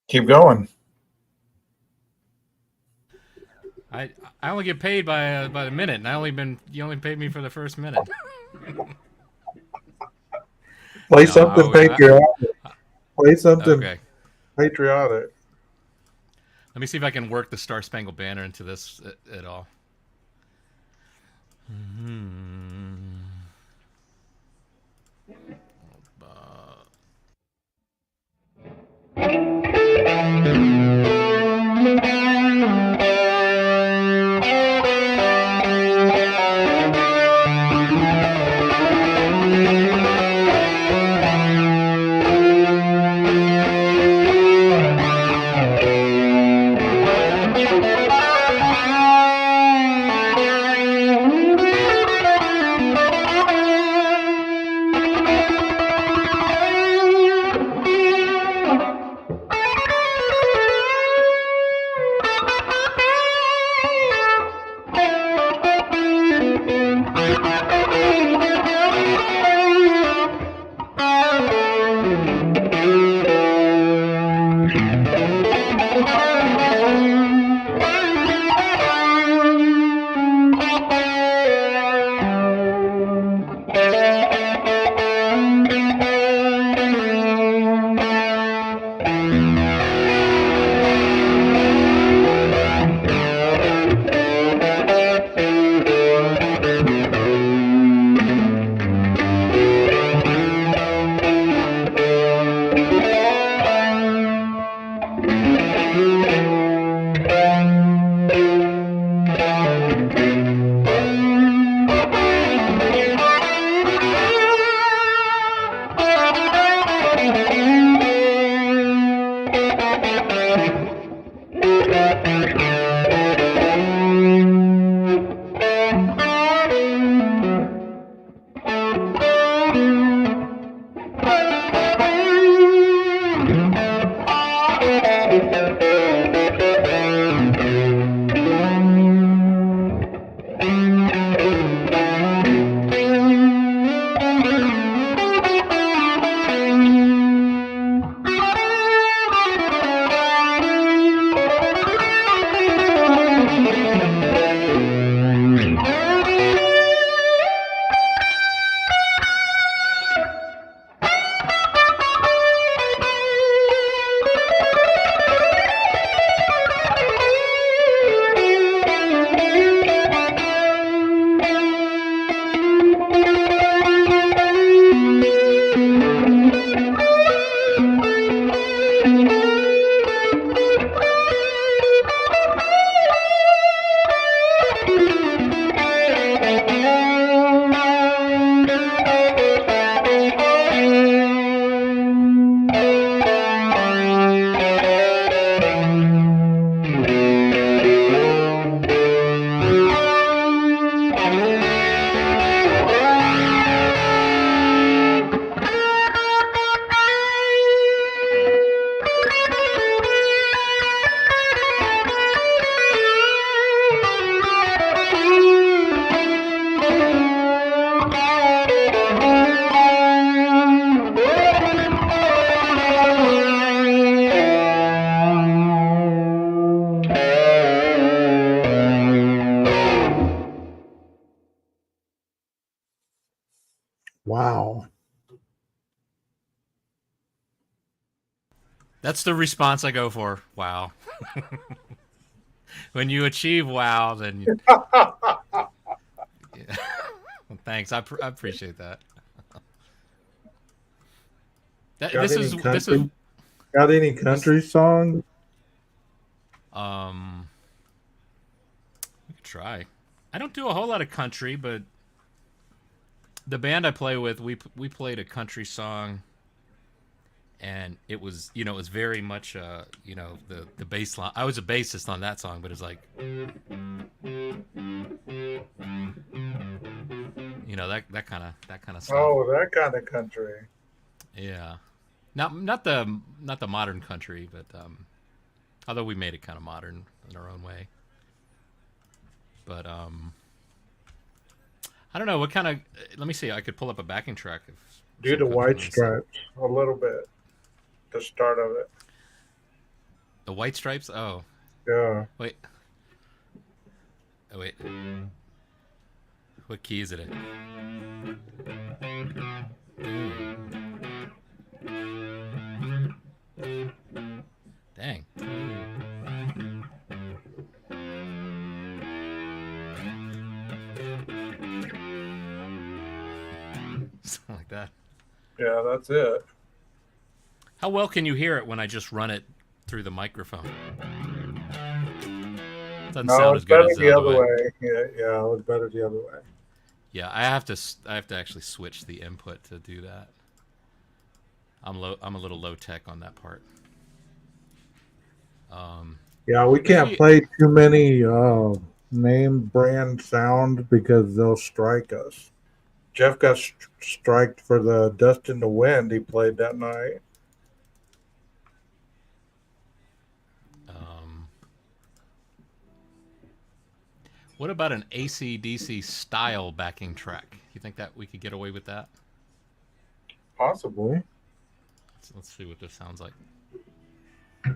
Keep going. I only get paid by the minute, and you only paid me for the first minute. Play No, something patriotic. Play something okay. patriotic. Let me see if I can work the Star Spangled Banner into this at all. Wow. That's the response I go for. Wow. When you achieve wow, then yeah. Thanks. I appreciate that. Got This any is country? Got any country songs? We could try. I don't do a whole lot of country, but the band I play with, we played a country song, and it was it was very much the bass line. I was a bassist on that song, but it's like that kind of stuff. Oh, that kind of country. Yeah, not the modern country, but although we made it kind of modern in our own way. But I don't know what kind of. Let me see. I could pull up a backing track. Do the White Stripes a little bit. The start of it. The White Stripes? Oh, Yeah. wait. Oh, wait. What key is it in? Dang. Something like that. Yeah, that's it. How well can you hear it when I just run it through the microphone? Doesn't No, sound it's as good better as the other way. Yeah, it was better the other way. Yeah, I have to actually switch the input to do that. I'm a little low tech on that part. Yeah, we can't play too many name brand sound because they'll strike us. Jeff got striked for the Dust in the Wind he played that night. What about an AC/DC style backing track? You think that we could get away with that? Possibly. Let's see what this sounds like. How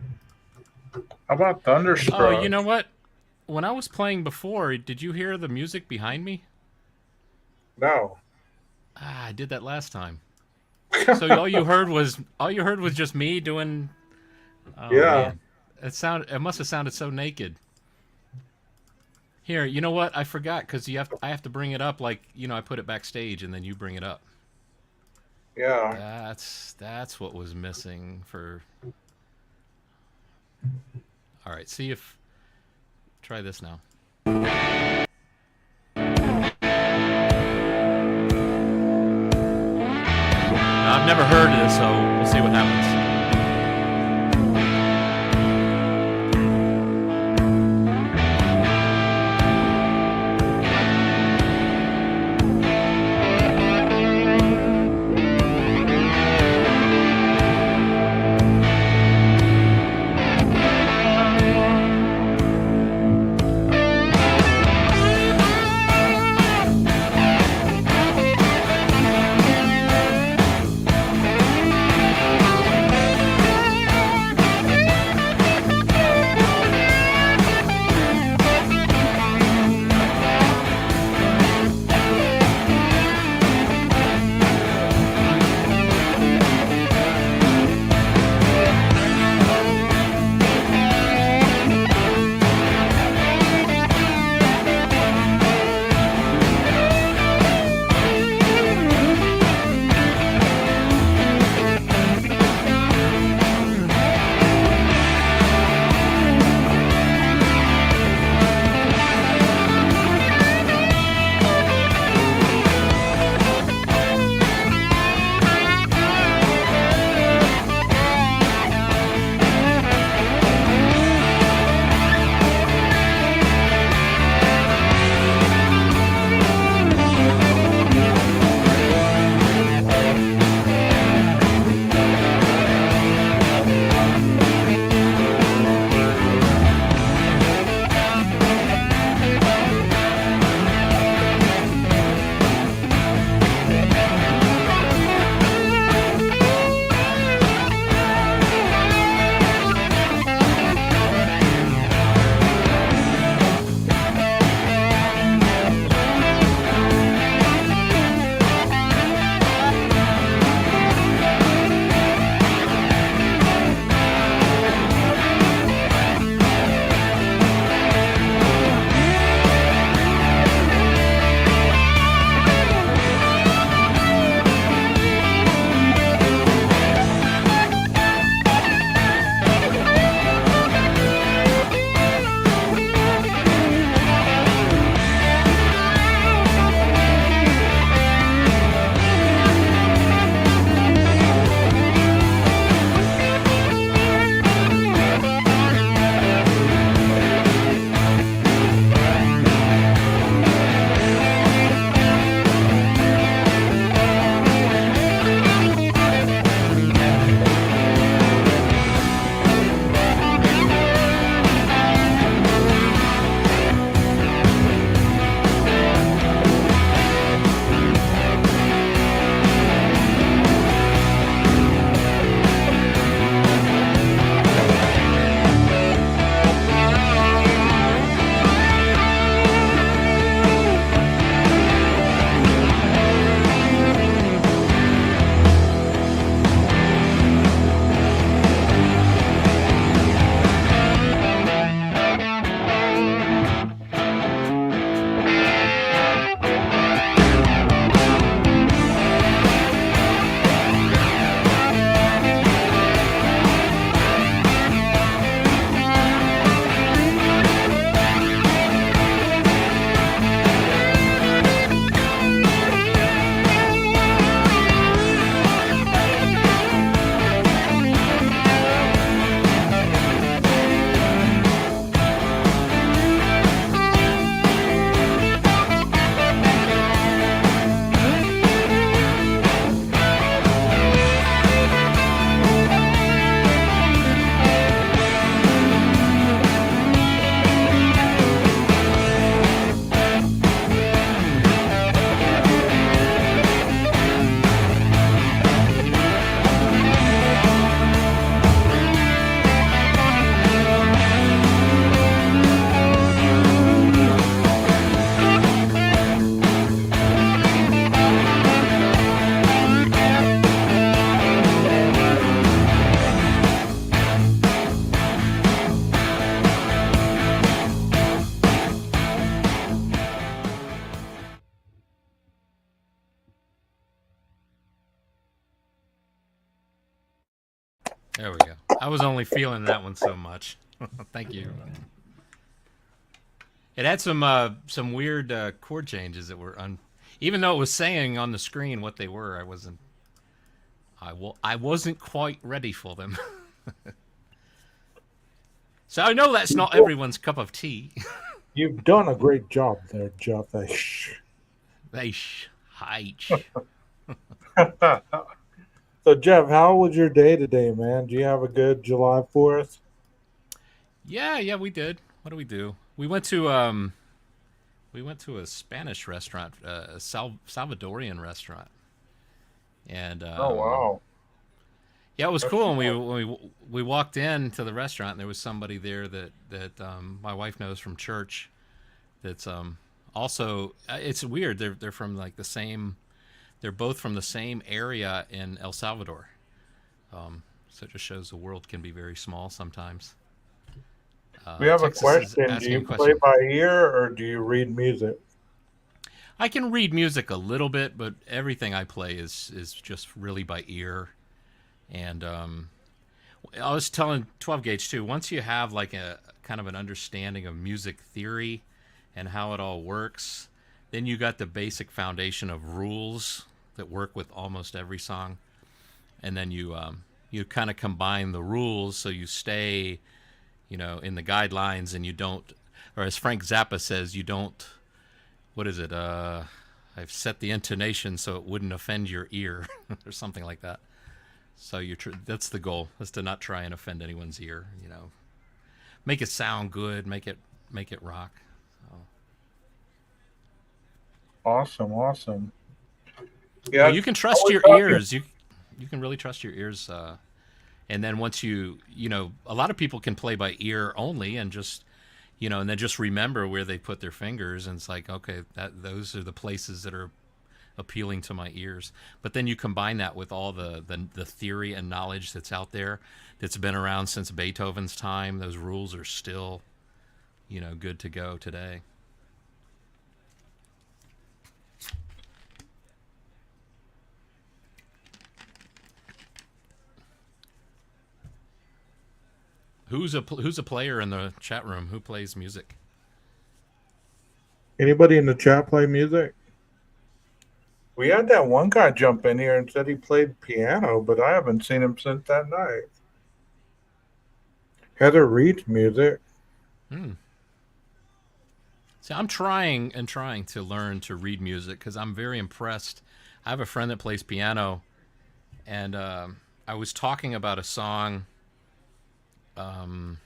about Thunderstruck? Oh, you know what? When I was playing before, did you hear the music behind me? No. Ah, I did that last time. So all you heard was just me doing. Oh, Yeah. man. It must have sounded so naked. Here, you know what? I forgot because I have to bring it up like I put it backstage and then you bring it up. Yeah. That's what was missing for. All right, try this now. Now, I've never heard this, so we'll see what happens. There we go. I was only feeling that one so much. Thank you. It had some weird chord changes that were even though it was saying on the screen what they were, I wasn't quite ready for them. So I know that's not everyone's cup of tea. You've done a great job there, Jeff. Aish, So, Jeff, how was your day today, man? Do you have a good July 4th? Yeah, we did. What do we do? We went to a Spanish restaurant, a Salvadorian restaurant, and Oh, wow. yeah, it was That's cool. And nice. we walked into the restaurant, and there was somebody there that my wife knows from church. That's also it's weird. They're from like the same. They're both from the same area in El Salvador. So it just shows the world can be very small sometimes. We have a Texas is question. Do asking a you play question. by ear or do you read music? I can read music a little bit, but everything I play is just really by ear. And I was telling 12 Gauge too. Once you have like a kind of an understanding of music theory and how it all works, then you got the basic foundation of rules that work with almost every song. And then you kind of combine the rules so you stay, in the guidelines, and you don't, or as Frank Zappa says, you don't. What is it? I've set the intonation so it wouldn't offend your ear, or something like that. So that's the goal, is to not try and offend anyone's ear. Make it sound good, make it rock. So, Awesome, awesome. well, Yeah, you can I trust was your talking. ears. You can really trust your ears. And then once a lot of people can play by ear only, and just and then just remember where they put their fingers, and it's like, okay, those are the places that are appealing to my ears. But then you combine that with all the theory and knowledge that's out there, that's been around since Beethoven's time. Those rules are still, good to go today. Who's a player in the chat room? Who plays music? Anybody in the chat play music? We had that one guy jump in here and said he played piano, but I haven't seen him since that night. Heather reads music. Hmm. See, I'm trying and trying to learn to read music because I'm very impressed. I have a friend that plays piano, and I was talking about a song, um,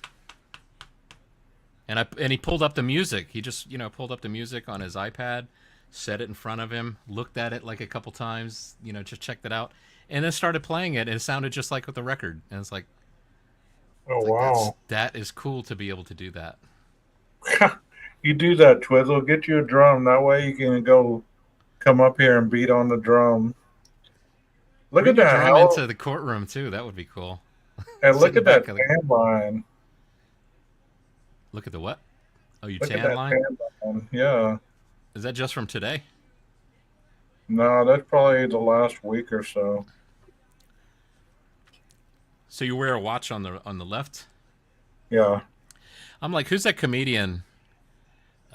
and he pulled up the music. He just pulled up the music on his iPad, set it in front of him, looked at it like a couple times, just checked it out, and then started playing it. And it sounded just like with the record, and Oh, it's like wow. that is cool to be able to do that. You do that, Twizzle. Get you a drum. That way you can go come up here and beat on the drum. Look at Bring a that. drum How into the courtroom too. That would be cool. and Sit look in the at that back of the. tan line. Look at the what? Oh, you Look at tan that line? tan line. Yeah. Is that just from today? No, that's probably the last week or so. So you wear a watch on the left? Yeah. I'm like, who's that comedian?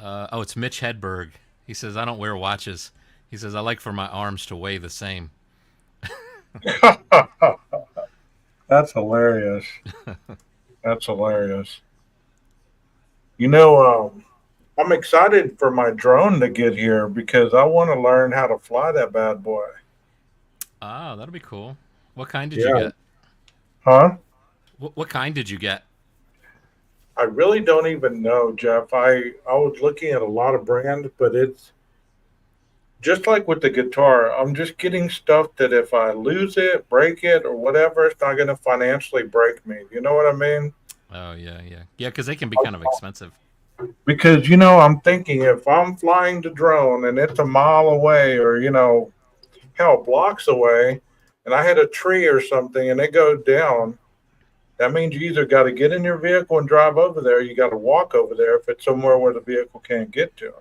Oh, it's Mitch Hedberg. He says I don't wear watches. He says I like for my arms to weigh the same. That's hilarious. That's hilarious. I'm excited for my drone to get here because I want to learn how to fly that bad boy. Ah, that'll be cool. What kind did you Yeah. get? Huh? What kind did you get? I really don't even know, Jeff. I was looking at a lot of brands, but it's just like with the guitar. I'm just getting stuff that if I lose it, break it, or whatever, it's not going to financially break me. You know what I mean? Oh yeah, because they can be kind of expensive. Because I'm thinking if I'm flying the drone and it's a mile away, or hell, blocks away, and I hit a tree or something and it goes down, that means you either got to get in your vehicle and drive over there, or you got to walk over there if it's somewhere where the vehicle can't get to.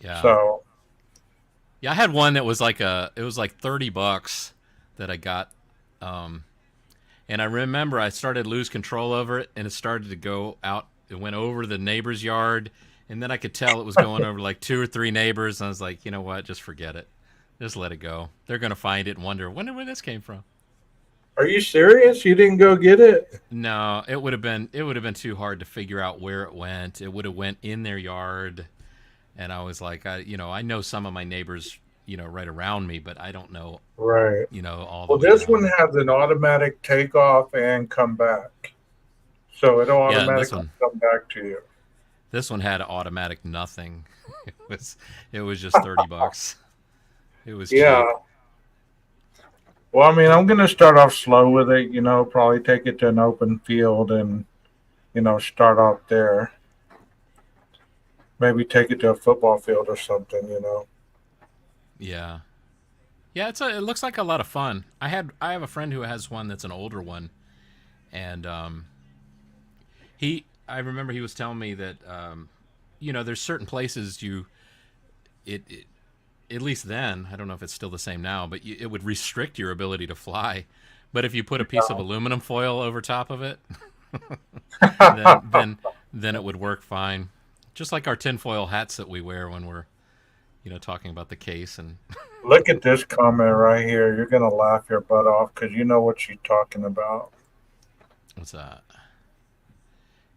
Yeah, So, yeah. I had one that was it was like $30 that I got, um, And I remember I started to lose control over it, and it started to go out. It went over the neighbor's yard, and then I could tell it was going over like 2 or 3 neighbors. And I was like, you know what? Just forget it. Just let it go. They're gonna find it and wonder where this came from. Are you serious? You didn't go get it? No, it would have been too hard to figure out where it went. It would have went in their yard, and I was like, I know some of my neighbors, right around me, but I don't know, Right. all the Well, way this one around. has an automatic takeoff and come back. So it'll Yeah, and this automatically one, come back to you. this one had automatic nothing. It was, it was just $30. It was Yeah. cheap. Well, I mean, I'm going to start off slow with it, probably take it to an open field and, start off there. Maybe take it to a football field or something. Yeah, yeah. It looks like a lot of fun. I have a friend who has one that's an older one, and I remember he was telling me that there's certain places it at least then, I don't know if it's still the same now, but it would restrict your ability to fly. But if you put a piece of aluminum foil over top of it, then then then it would work fine. Just like our tinfoil hats that we wear when we're talking about the case and Look at this comment right here. You're going to laugh your butt off because you know what she's talking about. what's that?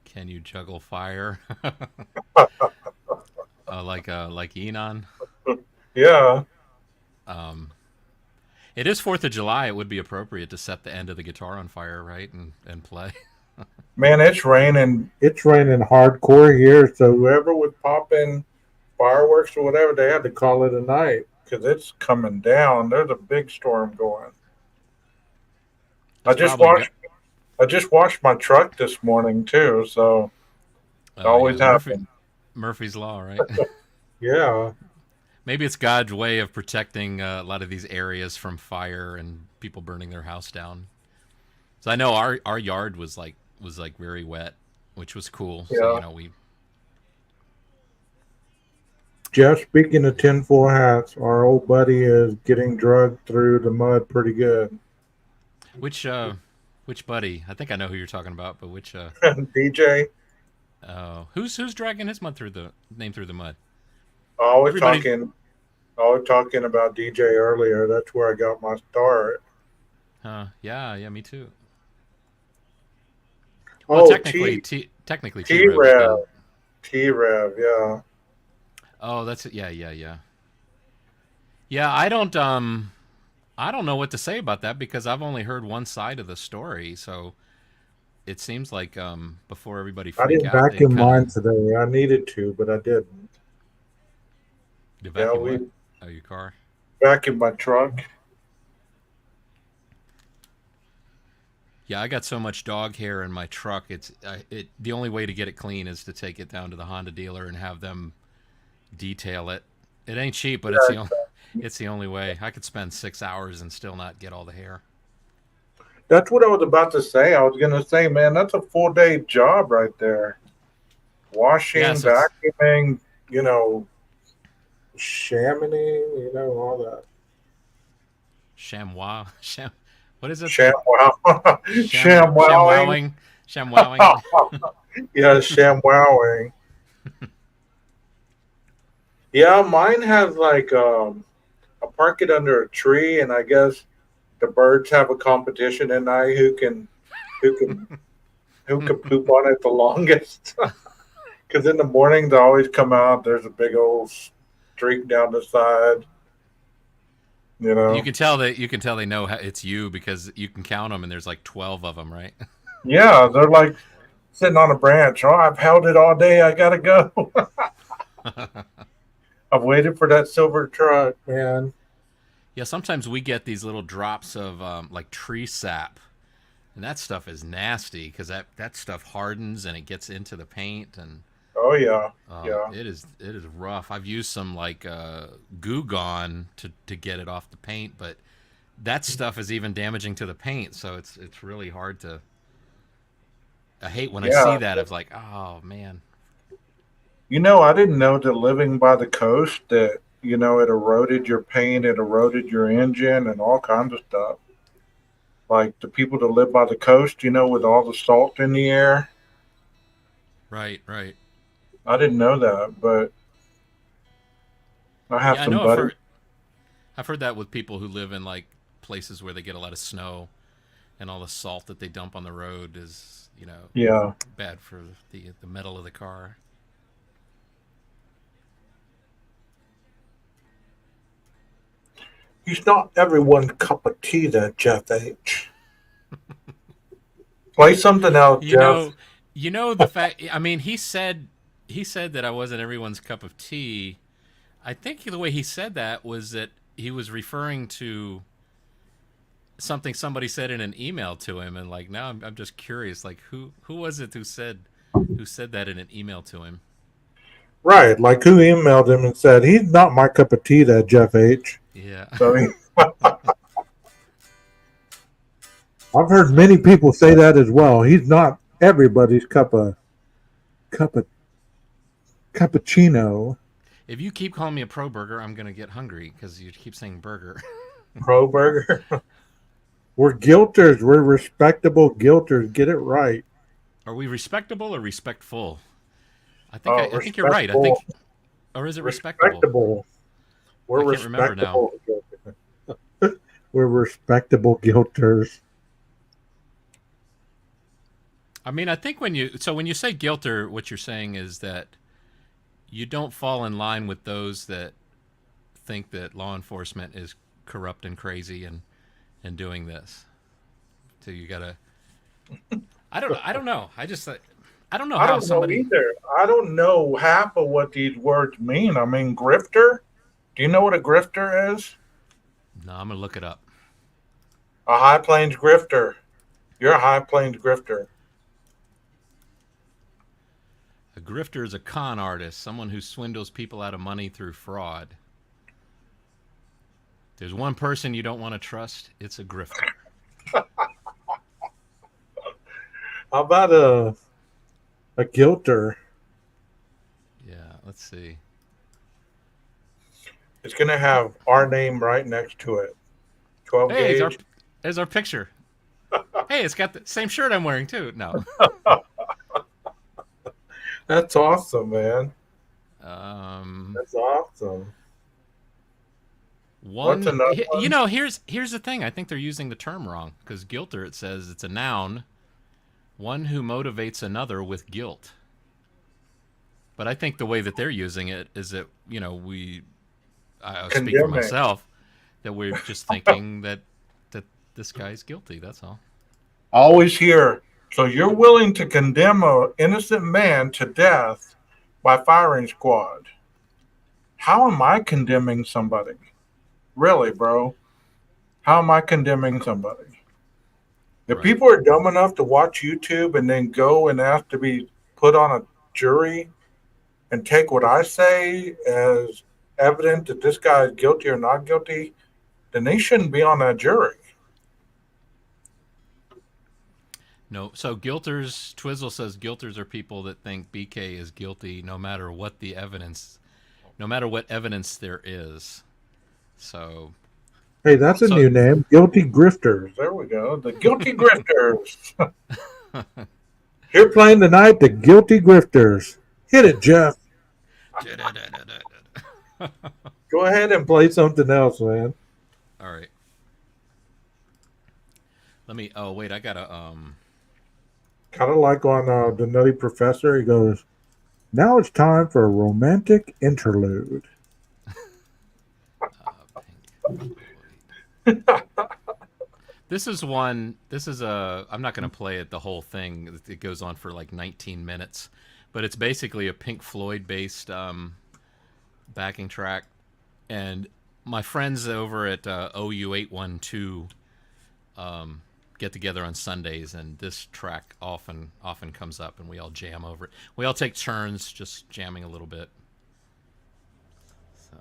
Can you juggle fire? Like Enon. Yeah. Um, it is 4th of July. It would be appropriate to set the end of the guitar on fire, right, and play. Man, it's raining. It's raining hardcore here. So whoever was popping fireworks or whatever, they had to call it a night because it's coming down. There's a big storm going. I It's just probably washed. I just washed my truck this morning too. So it oh yeah, always happens. Murphy's law, right? Yeah. Maybe it's God's way of protecting a lot of these areas from fire and people burning their house down. So I know our yard was like very wet, which was cool. So Yeah. we Jeff, speaking of tinfoil hats, our old buddy is getting drugged through the mud pretty good. which buddy? I think I know who you're talking about, but which DJ, who's dragging his mud through the name through the mud? always Everybody. talking, always talking about DJ earlier. That's where I got my start. Yeah, yeah, me too. Well, Oh, technically T T Rev's Rev, been. T Rev, yeah. Oh, that's it. Yeah, yeah, yeah. Yeah, I don't know what to say about that because I've only heard one side of the story. So it seems like before everybody I freak didn't out, they vacuum kind of mine today. I needed to, but I didn't. Yeah, vacuum what? we Oh, your car. vacuumed my truck. Yeah, I got so much dog hair in my truck. The only way to get it clean is to take it down to the Honda dealer and have them detail it. It ain't cheap, but it's Yeah, the only way. I could spend 6 hours and still not get all the hair. that's what I was about to say. I was gonna say, man, that's a full day job right there. Washing, Yes, it's vacuuming, you know, shamining, all that. chamois. What is it? ShamWow, ShamWowing. Shamwowing. Shamwowing it. Yeah, ShamWowing. Yeah, mine has like I park it under a tree, and I guess the birds have a competition tonight who can who can poop on it the longest. Because in the morning they always come out. There's a big old streak down the side. You You know. can tell they know it's you because you can count them and there's like 12 of them, right? Yeah, they're like sitting on a branch. Oh, I've held it all day. I gotta go. I've waited for that silver truck, man. Yeah, sometimes we get these little drops of like tree sap, and that stuff is nasty because that stuff hardens and it gets into the paint, and Oh yeah, yeah, it is rough. I've used some like Goo Gone to get it off the paint, but that stuff is even damaging to the paint, so it's really hard to. I hate when I see yeah. that. It's like, oh man. I didn't know that living by the coast that it eroded your paint, it eroded your engine, and all kinds of stuff. like the people that live by the coast, with all the salt in the air. Right, right. I didn't know that, but I have Yeah, I some know. buddies. I've heard that with people who live in like places where they get a lot of snow, and all the salt that they dump on the road is, Yeah, bad for the metal of the car. he's not everyone's cup of tea, that Jeff H. Play something else, You Jeff. know, the fact. I mean, he said that I wasn't everyone's cup of tea. I think the way he said that was that he was referring to something somebody said in an email to him, and like now I'm just curious, like who was it who said that in an email to him? Right, like who emailed him and said he's not my cup of tea, that Jeff H. Yeah. So I've heard many people say that as well. He's not everybody's cup of cappuccino. If you keep calling me a pro burger, I'm gonna get hungry because you keep saying burger. Pro burger. We're guilters. We're respectable guilters. Get it right. Are we respectable or respectful? I think you're right. I Respectable. think, or is it respectable? Respectable. We're I can't remember now. respectable. We're respectable guilters. I mean, I think when you say guilter, what you're saying is that you don't fall in line with those that think that law enforcement is corrupt and crazy and doing this. So you gotta. I don't know. I don't know I how don't know somebody. either. I don't know half of what these words mean. I mean, grifter. Do you know what a grifter is? No, I'm gonna look it up. A high plains grifter. You're a high plains grifter. A grifter is a con artist, someone who swindles people out of money through fraud. There's one person you don't want to trust. It's a grifter. How about a guilter? Yeah, let's see. It's gonna have our name right next to it. 12 Hey, gauge. there's our picture. Hey, it's got the same shirt I'm wearing too. No. That's awesome, man. Um, That's awesome. What's one. another one? Here's the thing. I think they're using the term wrong because guilter. It says it's a noun, one who motivates another with guilt. But I think the way that they're using it is that I speak for Condemning. myself, that we're just thinking that this guy's guilty. That's all. Always here. So you're willing to condemn an innocent man to death by firing squad. How am I condemning somebody? Really, bro? How am I condemning somebody? If Right. people are dumb enough to watch YouTube and then go and ask to be put on a jury and take what I say as evident that this guy is guilty or not guilty, then they shouldn't be on that jury. No. So guilters. Twizzle says guilters are people that think BK is guilty no matter what the evidence, no matter what evidence there is. So Hey, that's a so new name. Guilty grifters. There we go. The guilty grifters. Here playing tonight, the guilty grifters. Hit it, Jeff. Go ahead and play something else, man. All right. Let me. Oh wait, I gotta. Kind of like on the Nutty Professor. He goes, "Now it's time for a romantic interlude." This is one. This is a. I'm not gonna play it the whole thing. It goes on for like 19 minutes, but it's basically a Pink Floyd based backing track. And my friends over at OU812 get together on Sundays, and this track often comes up, and we all jam over it. We all take turns just jamming a little bit. So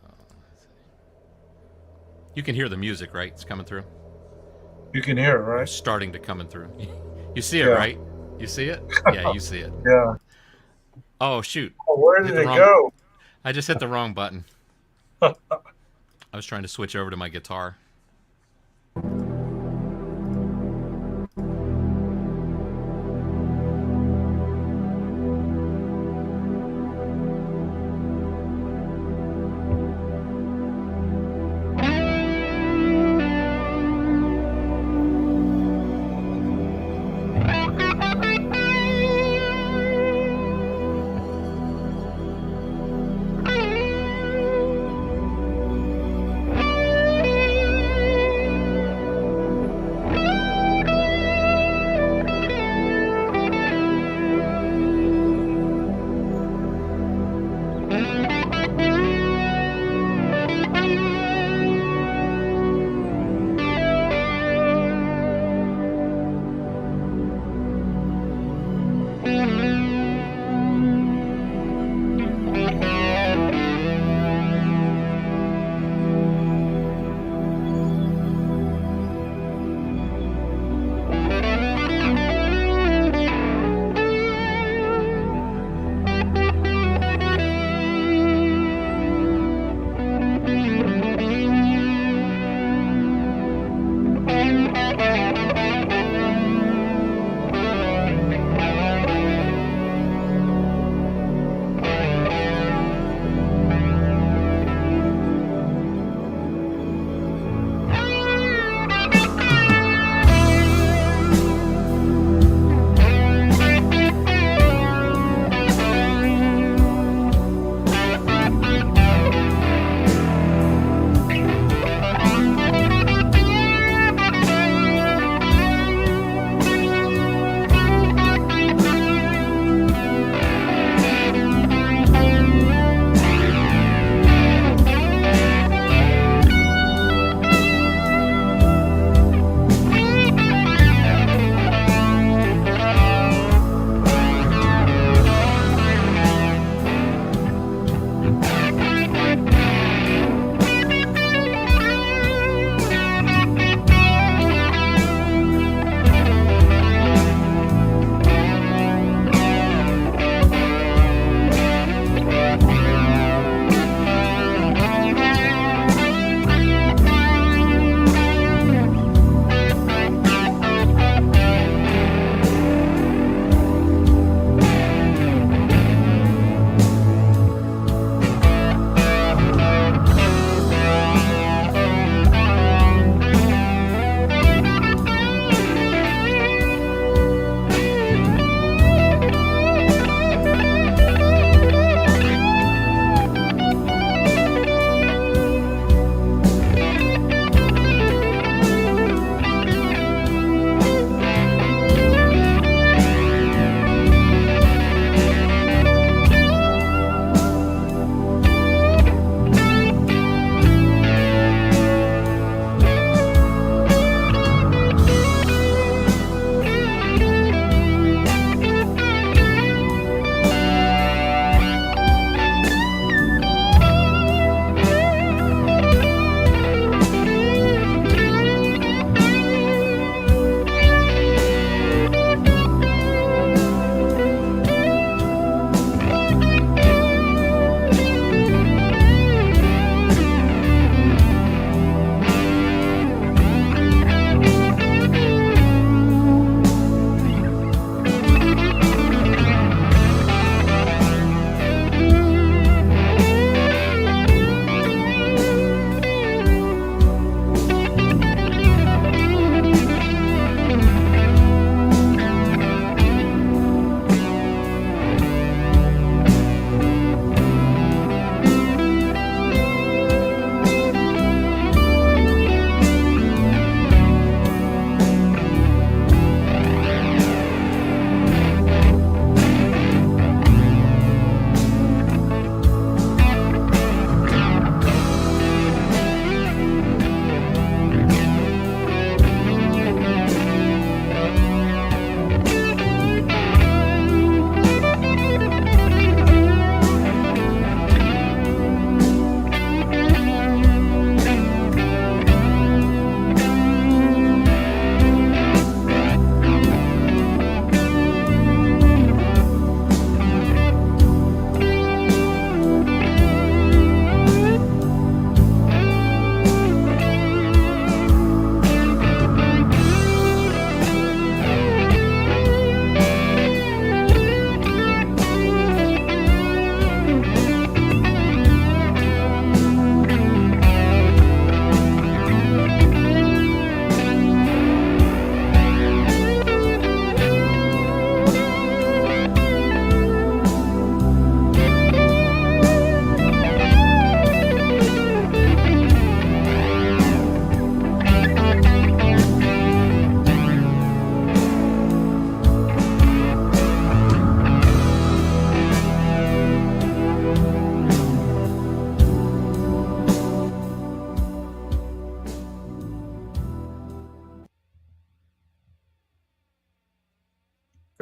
you can hear the music, right? It's coming through. You can hear it, It's right? starting to coming through. You see it, Yeah. right? You see it? Yeah, you see it. Yeah. Oh shoot! Oh, where Hit did the it wrong- go? I just hit the wrong button. I was trying to switch over to my guitar.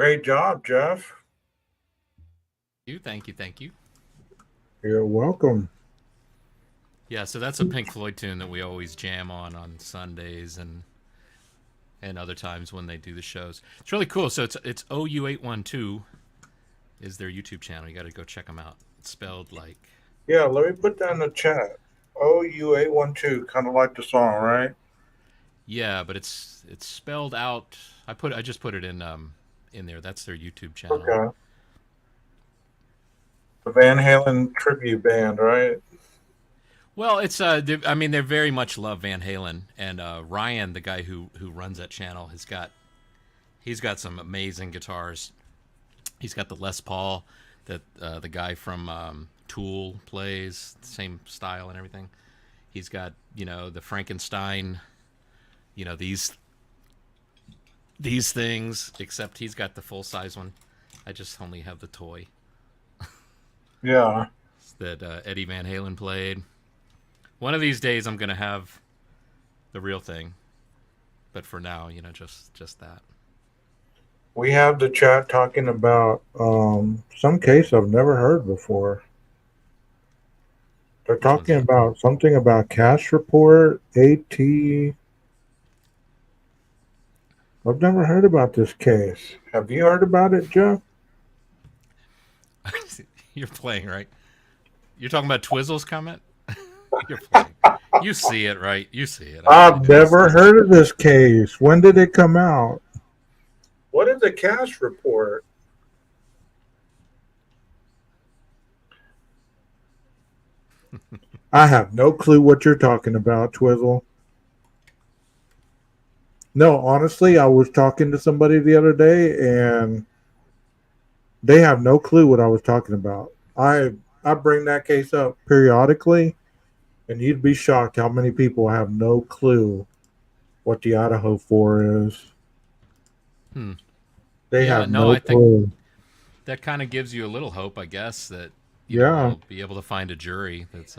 Great job, Jeff. Thank you, thank you. You're welcome. Yeah, so that's a Pink Floyd tune that we always jam on Sundays and other times when they do the shows. It's really cool. So it's OU812 is their YouTube channel. You got to go check them out. It's spelled like Yeah, let me put that in the chat. OU812, kind of like the song, right? yeah, but it's spelled out. I just put it in there. That's their YouTube channel. Okay. The Van Halen tribute band, right? Well, it's I mean they very much love Van Halen, and Ryan, the guy who runs that channel, he's got some amazing guitars. He's got the Les Paul that the guy from Tool plays, same style and everything. He's got the Frankenstein, these things, except he's got the full size one. I just only have the toy Yeah. that Eddie Van Halen played. One of these days, I'm gonna have the real thing, but for now, just that. We have the chat talking about some case I've never heard before. They're Which one's talking that? about something about cash report, AT. I've never heard about this case. Have you heard about it, Jeff? You're playing, right? You're talking about Twizzle's comment? You're playing. You see it, right? You see it. I've never heard of this case. When did it come out? What is a cash report? I have no clue what you're talking about, Twizzle. No, honestly, I was talking to somebody the other day and they have no clue what I was talking about. I bring that case up periodically, and you'd be shocked how many people have no clue what the Idaho 4 is. They Yeah, have no, no I think clue. that kind of gives you a little hope, I guess, that Yeah. we'll be able to find a jury that's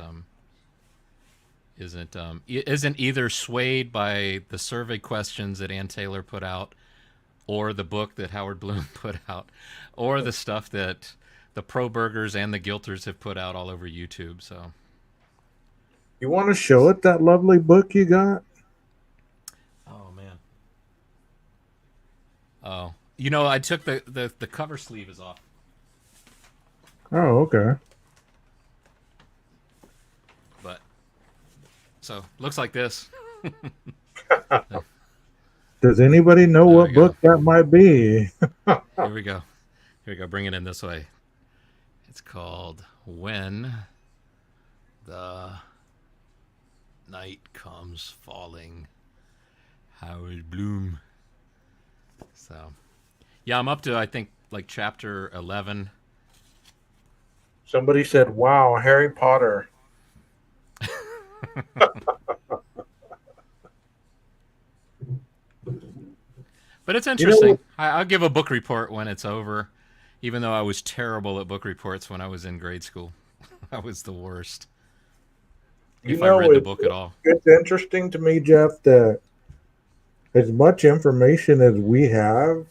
isn't either swayed by the survey questions that Ann Taylor put out, or the book that Howard Bloom put out, or the stuff that the pro burgers and the guilters have put out all over YouTube. So You want to show it, that lovely book you got? oh man. Oh, I took the cover sleeve is off. Oh, okay. But so looks like this. Does anybody know There what we book go. that might be? Here we go. Here we go. Bring it in this way. It's called When the Night Comes Falling. Howard Bloom. So, yeah, I'm up to, I think, like chapter 11. Somebody said, wow, Harry Potter. But it's You know interesting. what? I'll give a book report when it's over, even though I was terrible at book reports when I was in grade school. I was the worst. You If I know, read the book at all. it's interesting to me, Jeff, that as much information as we have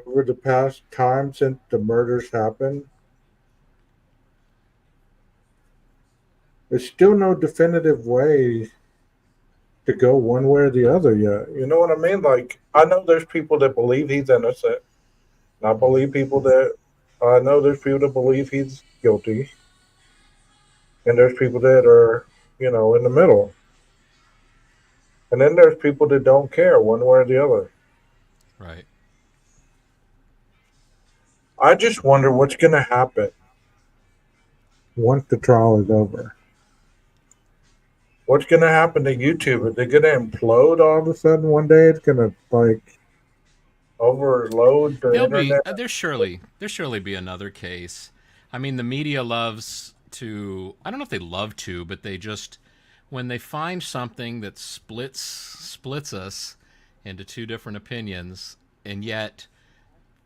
over the past time since the murders happened, there's still no definitive way to go one way or the other yet. You know what I mean? Like, I know there's people that believe he's innocent. I know there's people that believe he's guilty. And there's people that are, in the middle. And then there's people that don't care one way or the other. Right. I just wonder what's going to happen once the trial is over. What's going to happen to YouTube? Is it going to implode all of a sudden one day? It's going to overload the internet? There'll surely be another case. I mean, the media loves to, I don't know if they love to, but they just, when they find something that splits us into two different opinions, and yet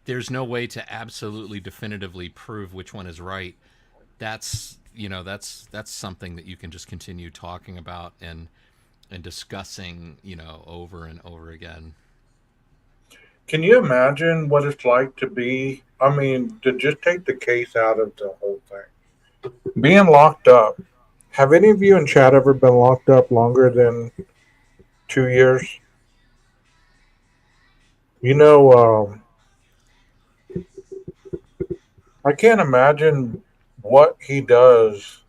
there's no way to absolutely definitively prove which one is right, that's something that you can just continue talking about and discussing over and over again. Can you imagine what it's like to be? I mean, to just take the case out of the whole thing, being locked up. Have any of you in chat ever been locked up longer than 2 years? You know, I can't imagine what he does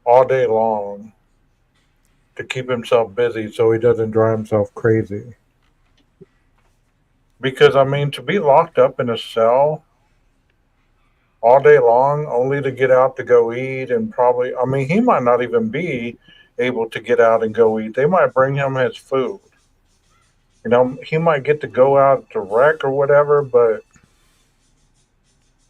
all day long to keep himself busy so he doesn't drive himself crazy. Because, I mean, to be locked up in a cell all day long only to get out to go eat and probably, I mean, he might not even be able to get out and go eat. They might bring him his food. You know, he might get to go out to rec or whatever, but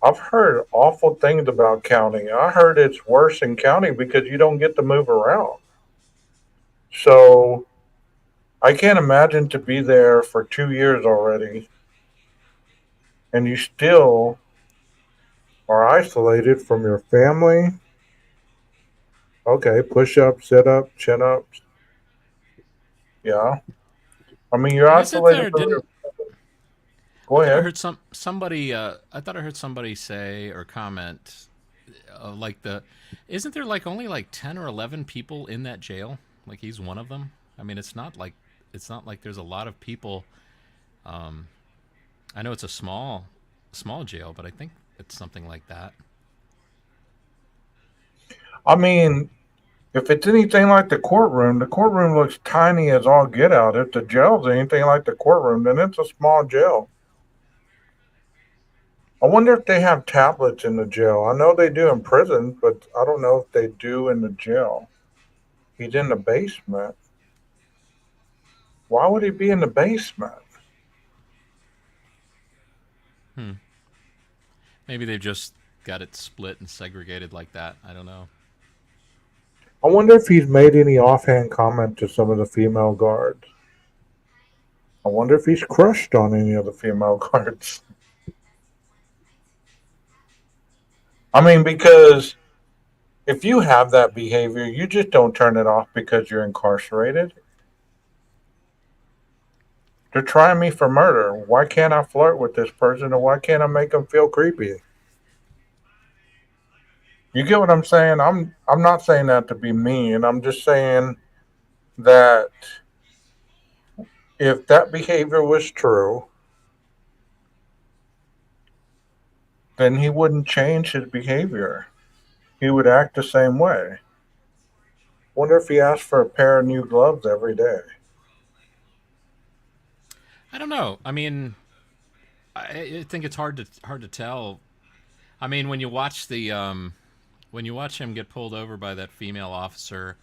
I've heard awful things about county. I heard it's worse in county because you don't get to move around. So I can't imagine to be there for 2 years already and you still are isolated from your family. Okay, push up, sit up, chin ups. Yeah. I mean, you're And isn't isolated there from your. didn't I Go thought I ahead. heard somebody I thought I heard somebody say or comment like the isn't there like only like 10 or 11 people in that jail? Like he's one of them. I mean, it's not like there's a lot of people. um I know it's a small jail, but I think it's something like that. I mean, if it's anything like the courtroom looks tiny as all get out. If the jail's anything like the courtroom, then it's a small jail. I wonder if they have tablets in the jail. I know they do in prison, but I don't know if they do in the jail. He's in the basement. Why would he be in the basement? Hmm. Maybe they've just got it split and segregated like that. I don't know. I wonder if he's made any offhand comment to some of the female guards. I wonder if he's crushed on any of the female guards. I mean, because if you have that behavior, you just don't turn it off because you're incarcerated. They're trying me for murder. Why can't I flirt with this person or why can't I make them feel creepy? You get what I'm saying? I'm not saying that to be mean. I'm just saying that if that behavior was true, then he wouldn't change his behavior. He would act the same way. Wonder if he asked for a pair of new gloves every day. I don't know. I mean, I think it's hard to tell. I mean, when you watch him get pulled over by that female officer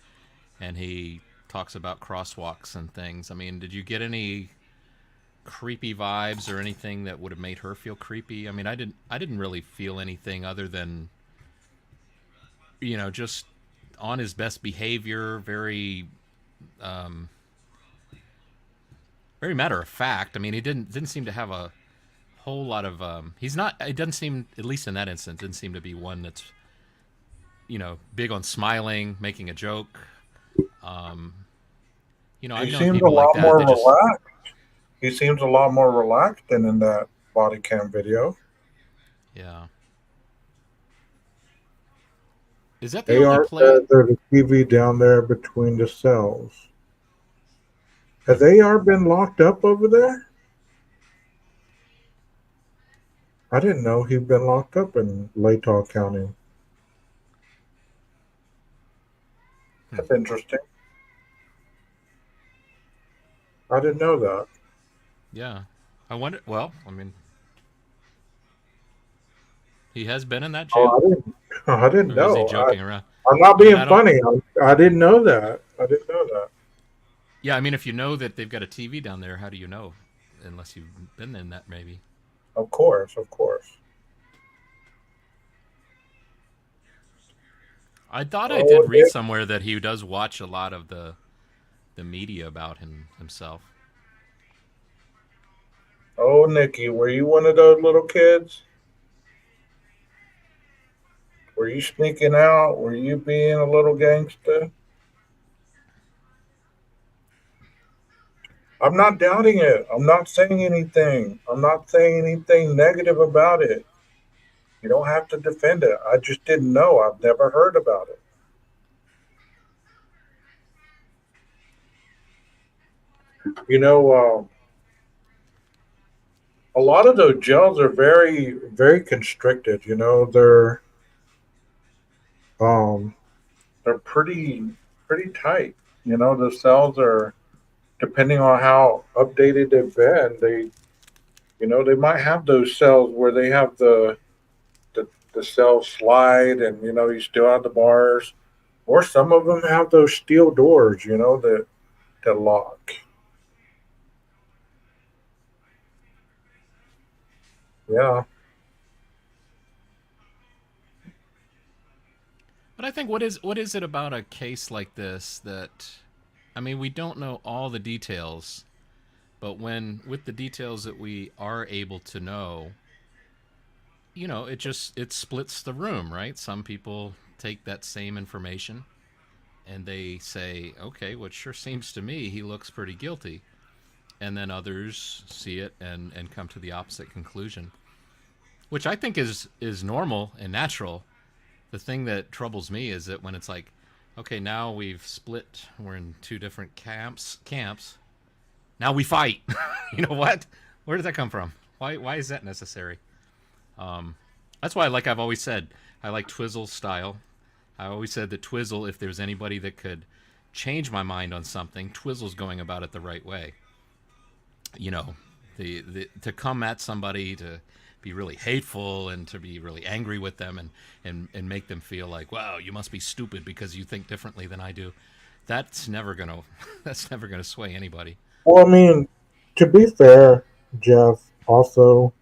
and he talks about crosswalks and things. I mean, did you get any creepy vibes or anything that would have made her feel creepy? I mean, I didn't really feel anything other than, just on his best behavior, um very matter of fact. I mean, he didn't seem to have a whole lot of he's not it doesn't seem, at least in that instance, didn't seem to be one that's, big on smiling, making a joke. um I've He known seems a people like lot that. more They just, relaxed. He seems a lot more relaxed than in that body cam video. yeah. Is that the only AR play? said there's a TV down there between the cells. Hmm. Has AR been locked up over there? I didn't know he'd been locked up in Latah County. Hmm. That's interesting. I didn't know that. Yeah. I wonder. Well, I mean, he has been in that Oh, jail, I didn't. I didn't or is he know. joking around? I'm not I mean, being I don't. funny. I didn't know that. I didn't know that. Yeah, I mean, if you know that they've got a TV down there, how do you know? Unless you've been in that, maybe. Of course, of course. I thought I did Oh, read somewhere that he does watch a lot of the media about himself. Nikki, were you one of those little kids? Were you sneaking out? Were you being a little gangster? I'm not doubting it. I'm not saying anything. I'm not saying anything negative about it. You don't have to defend it. I just didn't know. I've never heard about it. You know, a lot of those jails are very, very constricted. Um, they're pretty tight. The cells are, depending on how updated they've been. They might have those cells where they have the cells slide, and you still have the bars, or some of them have those steel doors. That lock. Yeah. But I think what is it about a case like this that, I mean, we don't know all the details, but when with the details that we are able to know, it splits the room, right? Some people take that same information and they say, okay, well, it sure seems to me he looks pretty guilty. And then others see it and come to the opposite conclusion, which I think is normal and natural. The thing that troubles me is that when it's like, okay, now we've split, we're in two different camps. Now we fight. You know what? Where did that come from? Why is that necessary? That's why, like I've always said, I like Twizzle's style. I always said that Twizzle, if there's anybody that could change my mind on something, Twizzle's going about it the right way. You know, the to come at somebody to be really hateful and to be really angry with them and make them feel like, wow, you must be stupid because you think differently than I do. That's never gonna that's never gonna sway anybody. Well, I mean, to be fair, Jeff, also,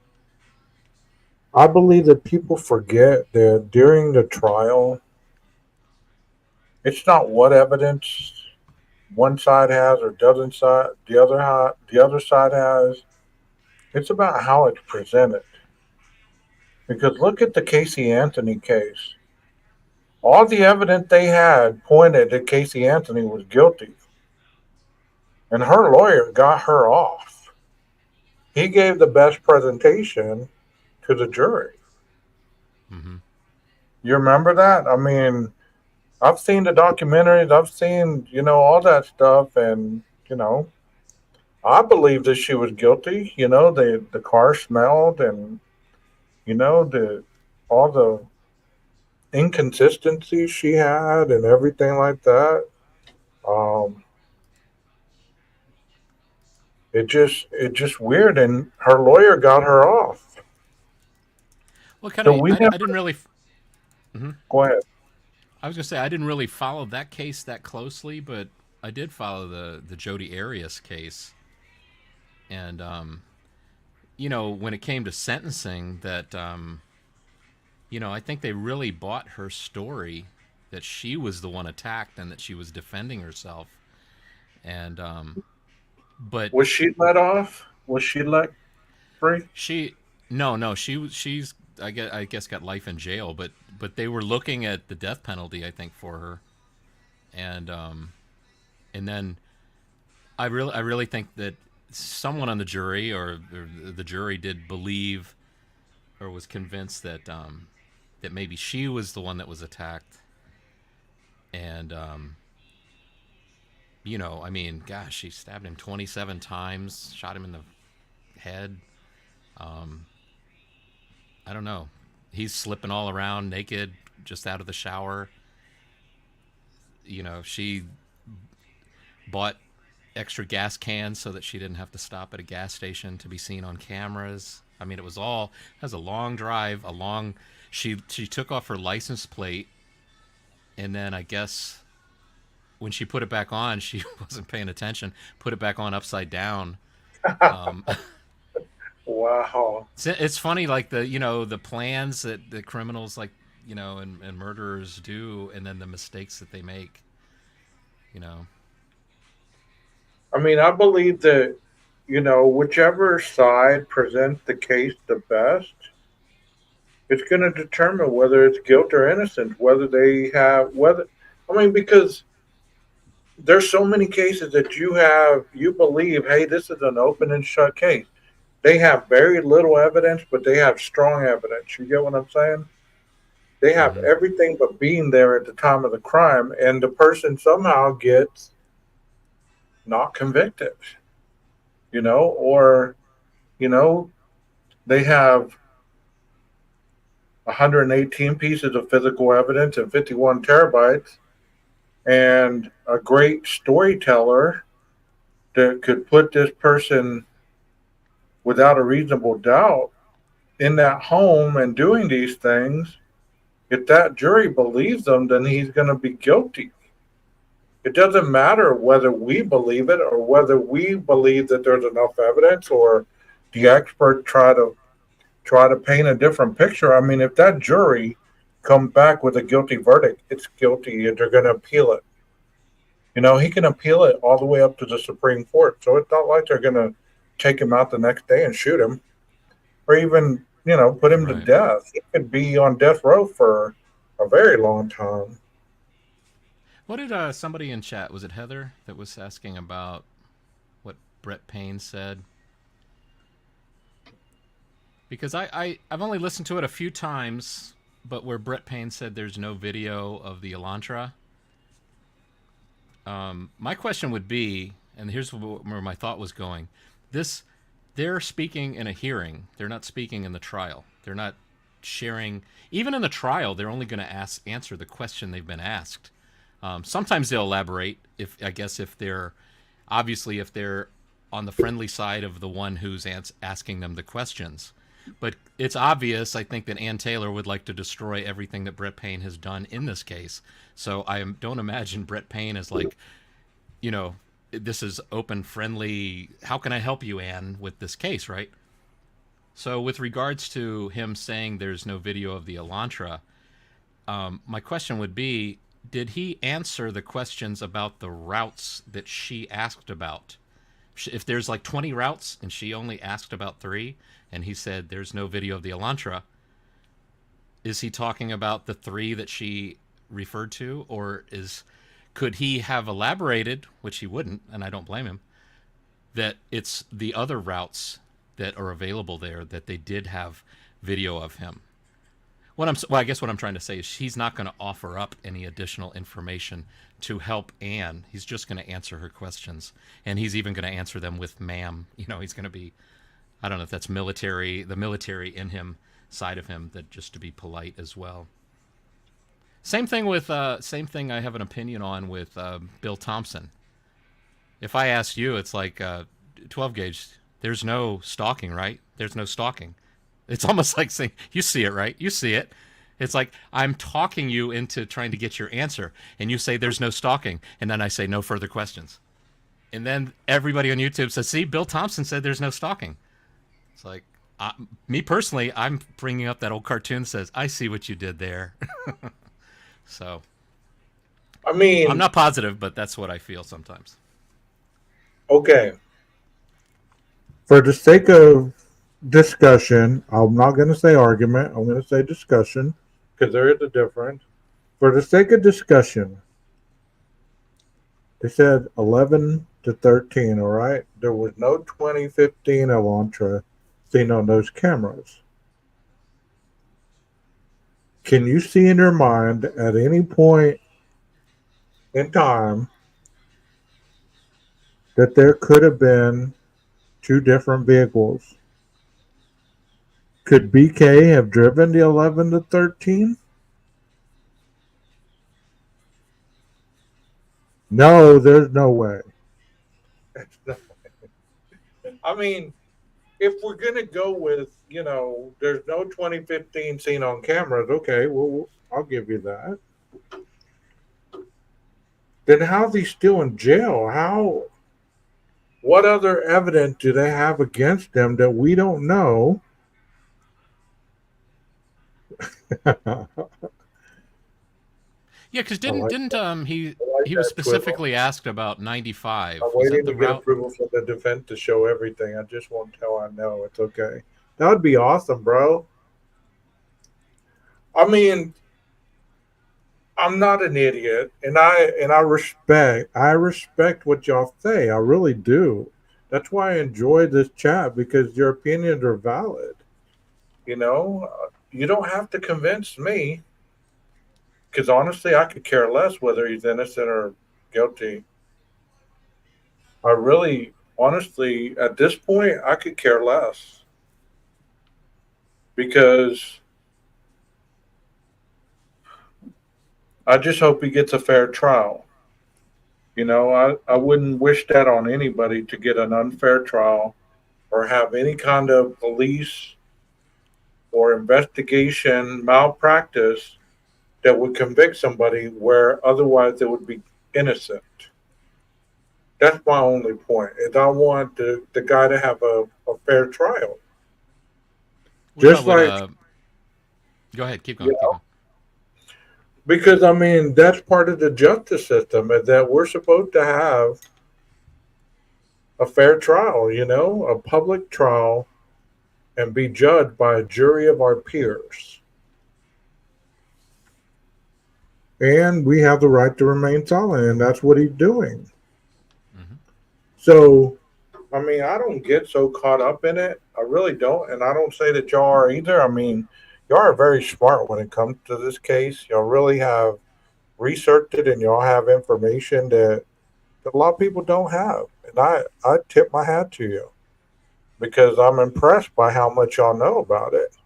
I believe that people forget that during the trial, it's not what evidence one side has or doesn't side the other side has. It's about how it's presented. Because look at the Casey Anthony case. All the evidence they had pointed that Casey Anthony was guilty, and her lawyer got her off. He gave the best presentation to the jury. Hmm. You remember that? I mean, I've seen the documentaries, I've seen, all that stuff, and, I believe that she was guilty. The car smelled, and, the all the inconsistencies she had and everything like that. Um, it just weird, and her lawyer got her off. Well, kind So of. we I never didn't really. Hmm. go ahead. I was gonna say I didn't really follow that case that closely, but I did follow the Jodi Arias case, and when it came to sentencing, that I think they really bought her story that she was the one attacked and that she was defending herself, and but Was she let off? Was she let free? she no, she's I guess got life in jail, but they were looking at the death penalty, I think, for her, and and then I really think that someone on the jury or the jury did believe or was convinced that maybe she was the one that was attacked, and I mean, gosh, she stabbed him 27 times, shot him in the head. um I don't know. He's slipping all around naked, just out of the shower. She bought extra gas cans so that she didn't have to stop at a gas station to be seen on cameras. I mean, it was a long drive, a long. She took off her license plate, and then I guess when she put it back on, she wasn't paying attention. Put it back on upside down. Um, Wow. it's funny, like the plans that the criminals like and murderers do, and then the mistakes that they make. You know. I mean, I believe that, whichever side presents the case the best, it's going to determine whether it's guilt or innocence, whether they have, whether, I mean, because there's so many cases that you believe, hey, this is an open and shut case. They have very little evidence, but they have strong evidence. You get what I'm saying? They have Hmm. everything but being there at the time of the crime, and the person somehow gets not convicted, or, you know, they have 118 pieces of physical evidence and 51 terabytes, and a great storyteller that could put this person without a reasonable doubt in that home and doing these things. If that jury believes them, then he's going to be guilty. It doesn't matter whether we believe it or whether we believe that there's enough evidence or the expert try to paint a different picture. I mean, if that jury comes back with a guilty verdict, it's guilty and they're going to appeal it. He can appeal it all the way up to the Supreme Court. So it's not like they're going to take him out the next day and shoot him or even, put him to Right. death. He could be on death row for a very long time. What did somebody in chat, was it Heather, that was asking about what Brett Payne said? Because I've only listened to it a few times, but where Brett Payne said there's no video of the Elantra. My question would be, and here's where my thought was going: this, they're speaking in a hearing. They're not speaking in the trial. They're not sharing. Even in the trial, they're only going to answer the question they've been asked. Sometimes they'll elaborate. If they're obviously if they're on the friendly side of the one who's asking them the questions. But it's obvious, I think, that Ann Taylor would like to destroy everything that Brett Payne has done in this case. So I don't imagine Brett Payne is like, this is open, friendly. How can I help you, Ann, with this case, right? So with regards to him saying there's no video of the Elantra, my question would be, did he answer the questions about the routes that she asked about? If there's like 20 routes and she only asked about 3, and he said there's no video of the Elantra, is he talking about the 3 that she referred to, or could he have elaborated, which he wouldn't, and I don't blame him, that it's the other routes that are available there that they did have video of him? I guess what I'm trying to say is he's not going to offer up any additional information to help Anne. He's just going to answer her questions, and he's even going to answer them with "ma'am." He's going to be, I don't know if that's the military in him side of him, that just to be polite as well. Same thing I have an opinion on with Bill Thompson. If I asked you, it's like 12 gauge. There's no stalking, right? There's no stalking. It's almost like saying, you see it, right? You see it. It's like I'm talking you into trying to get your answer, and you say there's no stalking, and then I say no further questions. And then everybody on YouTube says, see, Bill Thompson said there's no stalking. It's like, me personally, I'm bringing up that old cartoon that says, I see what you did there. So, I I'm mean, not positive, but that's what I feel sometimes. okay. For the sake of discussion, I'm not going to say argument, I'm going to say discussion because there is a difference. For the sake of discussion, they said 11 to 13, all right? There was no 2015 Elantra seen on those cameras. Can you see in your mind at any point in time that there could have been 2 different vehicles? Could BK have driven the 11 to 13? No, there's no way. I mean, if we're going to go with, there's no 2015 seen on cameras, okay, well, I'll give you that. Then how's he still in jail? What other evidence do they have against him that we don't know? Yeah, because I like didn't he was that twiddle. specifically asked about 95? I'm Was that waiting the to get route? approval from the defense to show everything. I just won't tell I know. It's okay. That would be awesome, bro. I mean, I'm not an idiot, and I respect what y'all say. I really do. That's why I enjoy this chat because your opinions are valid. You don't have to convince me because honestly, I could care less whether he's innocent or guilty. I really, honestly, at this point, I could care less because I just hope he gets a fair trial. I wouldn't wish that on anybody to get an unfair trial or have any kind of police or investigation malpractice that would convict somebody where otherwise they would be innocent. That's my only point. Is I want the guy to have a fair trial. What about Just what? like, Go ahead. Keep you going. Keep know, going. because I mean, that's part of the justice system is that we're supposed to have a fair trial, a public trial and be judged by a jury of our peers. And we have the right to remain silent, and that's what he's doing. Hmm. So, I mean, I don't get so caught up in it. I really don't. And I don't say that y'all are either. I mean, y'all are very smart when it comes to this case. Y'all really have researched it and y'all have information that a lot of people don't have. And I tip my hat to you because I'm impressed by how much y'all know about it.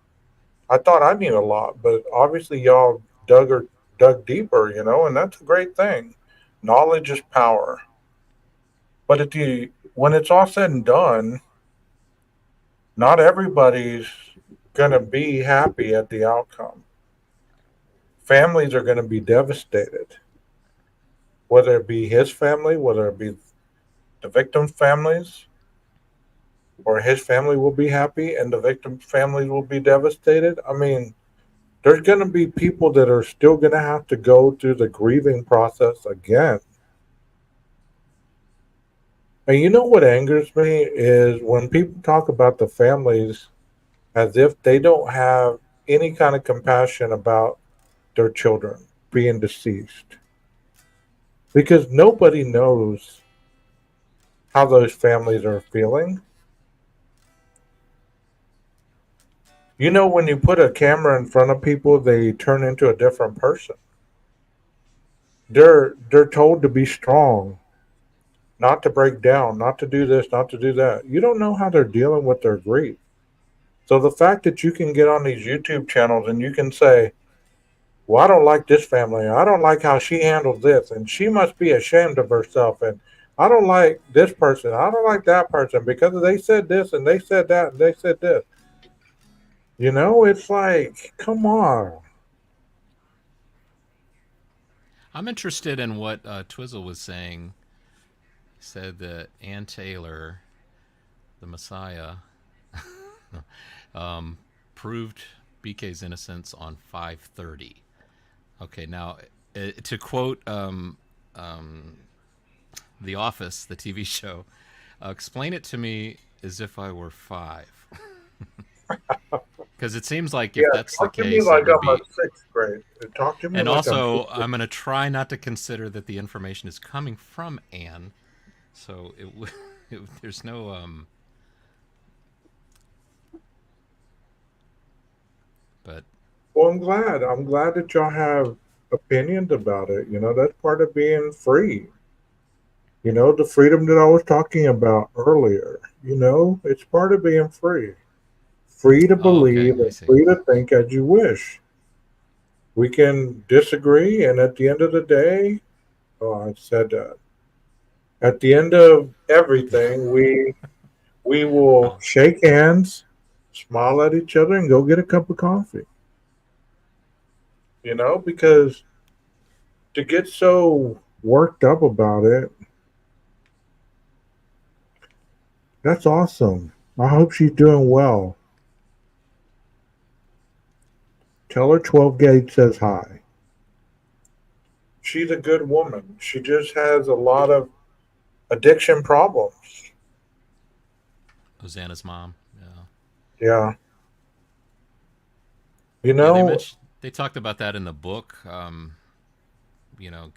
I thought I knew a lot, but obviously y'all dug deeper, and that's a great thing. Knowledge is power. But when it's all said and done, not everybody's gonna be happy at the outcome. Families are gonna be devastated, whether it be his family, whether it be the victim's families, or his family will be happy and the victim's family will be devastated. I mean, there's going to be people that are still going to have to go through the grieving process again. And you know what angers me is when people talk about the families as if they don't have any kind of compassion about their children being deceased. Because nobody knows how those families are feeling. When you put a camera in front of people, they turn into a different person. They're told to be strong, not to break down, not to do this, not to do that. You don't know how they're dealing with their grief. So the fact that you can get on these YouTube channels and you can say, "Well, I don't like this family. I don't like how she handles this, and she must be ashamed of herself." And I don't like this person. I don't like that person because they said this and they said that and they said this. It's like, come on. I'm interested in what Twizzle was saying. He said that Ann Taylor, the Messiah, um, proved BK's innocence on 5:30. Okay, now to quote The Office, the TV show, explain it to me as if I were five. Because it seems like Yeah, if that's the talk to me case, it like would I'm a be. sixth grade. Talk to me And like I'm also, sixth grade. I'm going to try not to consider that the information is coming from Anne. So there's no. But Well, I'm glad. I'm glad that y'all have opinions about it. That's part of being free. The freedom that I was talking about earlier. It's part of being free. Free to oh, okay, believe I and see. free to think as you wish. We can disagree, and at the end of the day, oh, I said that. At the end of everything, we will shake hands, smile at each other, and go get a cup of coffee. Because to get so worked up about it, that's awesome. I hope she's doing well. Tell her 12 Gage says hi. She's a good woman. She just has a lot of addiction problems. Hosanna's mom. Yeah. Yeah. You Yeah, know, they talked about that in the book.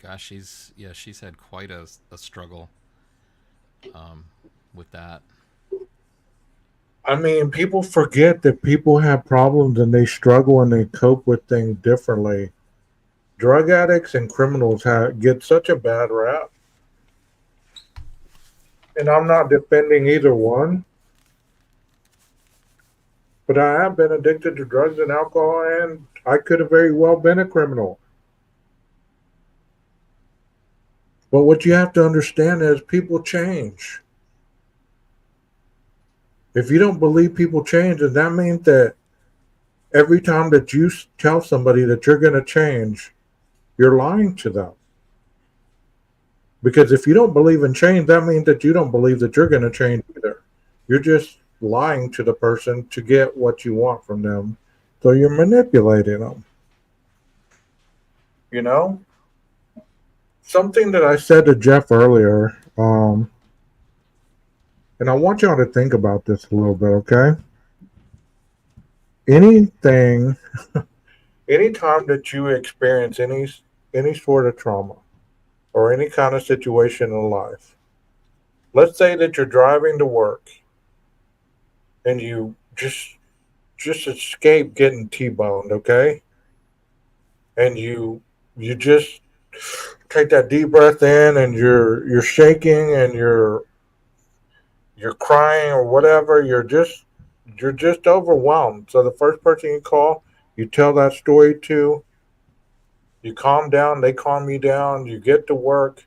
gosh, she's had quite a struggle with that. I mean, people forget that people have problems and they struggle and they cope with things differently. Drug addicts and criminals get such a bad rap, and I'm not defending either one, but I have been addicted to drugs and alcohol, and I could have very well been a criminal. But what you have to understand is people change. If you don't believe people change, then that means that every time that you tell somebody that you're going to change, you're lying to them. Because if you don't believe in change, that means that you don't believe that you're going to change either. You're just lying to the person to get what you want from them. So you're manipulating them. You know? Something that I said to Jeff earlier, and I want y'all to think about this a little bit, okay? Anything, anytime that you experience any sort of trauma or any kind of situation in life, let's say that you're driving to work and you just escape getting T-boned, okay? And you just take that deep breath in and you're shaking and you're crying or whatever, you're just overwhelmed. So the first person you call, you tell that story to, you calm down, they calm you down, you get to work.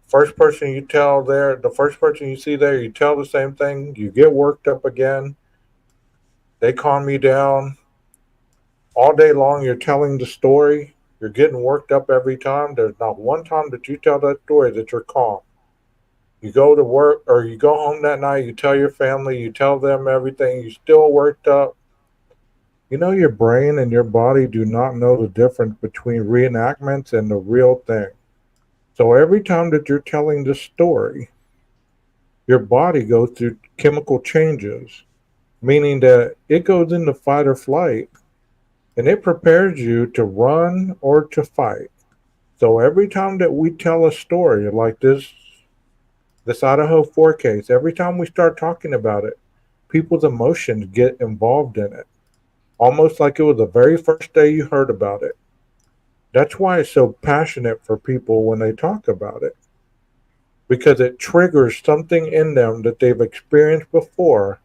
First person you tell there, the first person you see there, you tell the same thing, you get worked up again, they calm you down. All day long you're telling the story, you're getting worked up every time. There's not one time that you tell that story that you're calm. You go to work or you go home that night, you tell your family, you tell them everything, you still worked up. You know, your brain and your body do not know the difference between reenactments and the real thing. So every time that you're telling this story, your body goes through chemical changes, meaning that it goes into fight or flight and it prepares you to run or to fight. So every time that we tell a story like this Idaho 4 case, every time we start talking about it, people's emotions get involved in it, almost like it was the very first day you heard about it. That's why it's so passionate for people when they talk about it, because it triggers something in them that they've experienced before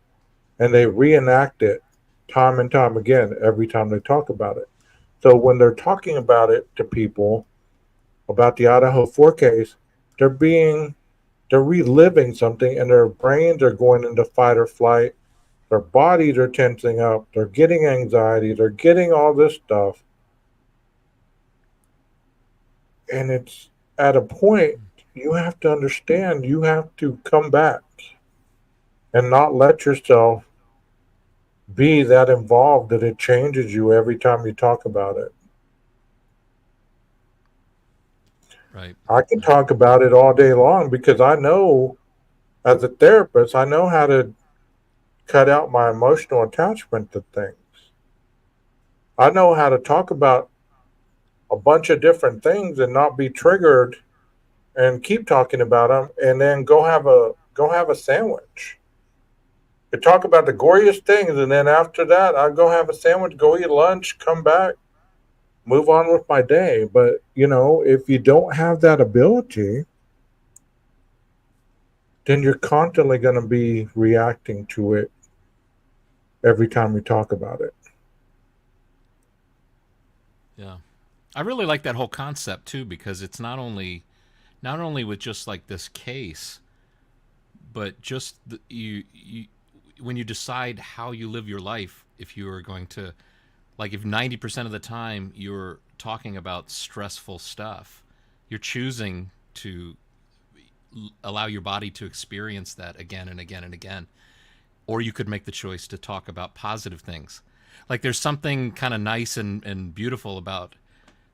and they reenact it time and time again every time they talk about it. So when they're talking about it to people about the Idaho 4 case, they're being they're reliving something and their brains are going into fight or flight. Their bodies are tensing up. They're getting anxiety. They're getting all this stuff. And it's at a point you have to understand you have to come back and not let yourself be that involved that it changes you every time you talk about it. Right. I can Right. talk about it all day long because I know, as a therapist, I know how to cut out my emotional attachment to things. I know how to talk about a bunch of different things and not be triggered and keep talking about them and then go have a sandwich. I talk about the goriest things and then after that I go have a sandwich, go eat lunch, come back, move on with my day. But if you don't have that ability, then you're constantly going to be reacting to it every time we talk about it. Yeah. I really like that whole concept too because it's not only with just like this case, but just you when you decide how you live your life, if you are going to, like, if 90% of the time you're talking about stressful stuff, you're choosing to allow your body to experience that again and again and again. Or you could make the choice to talk about positive things. Like there's something kind of nice and beautiful about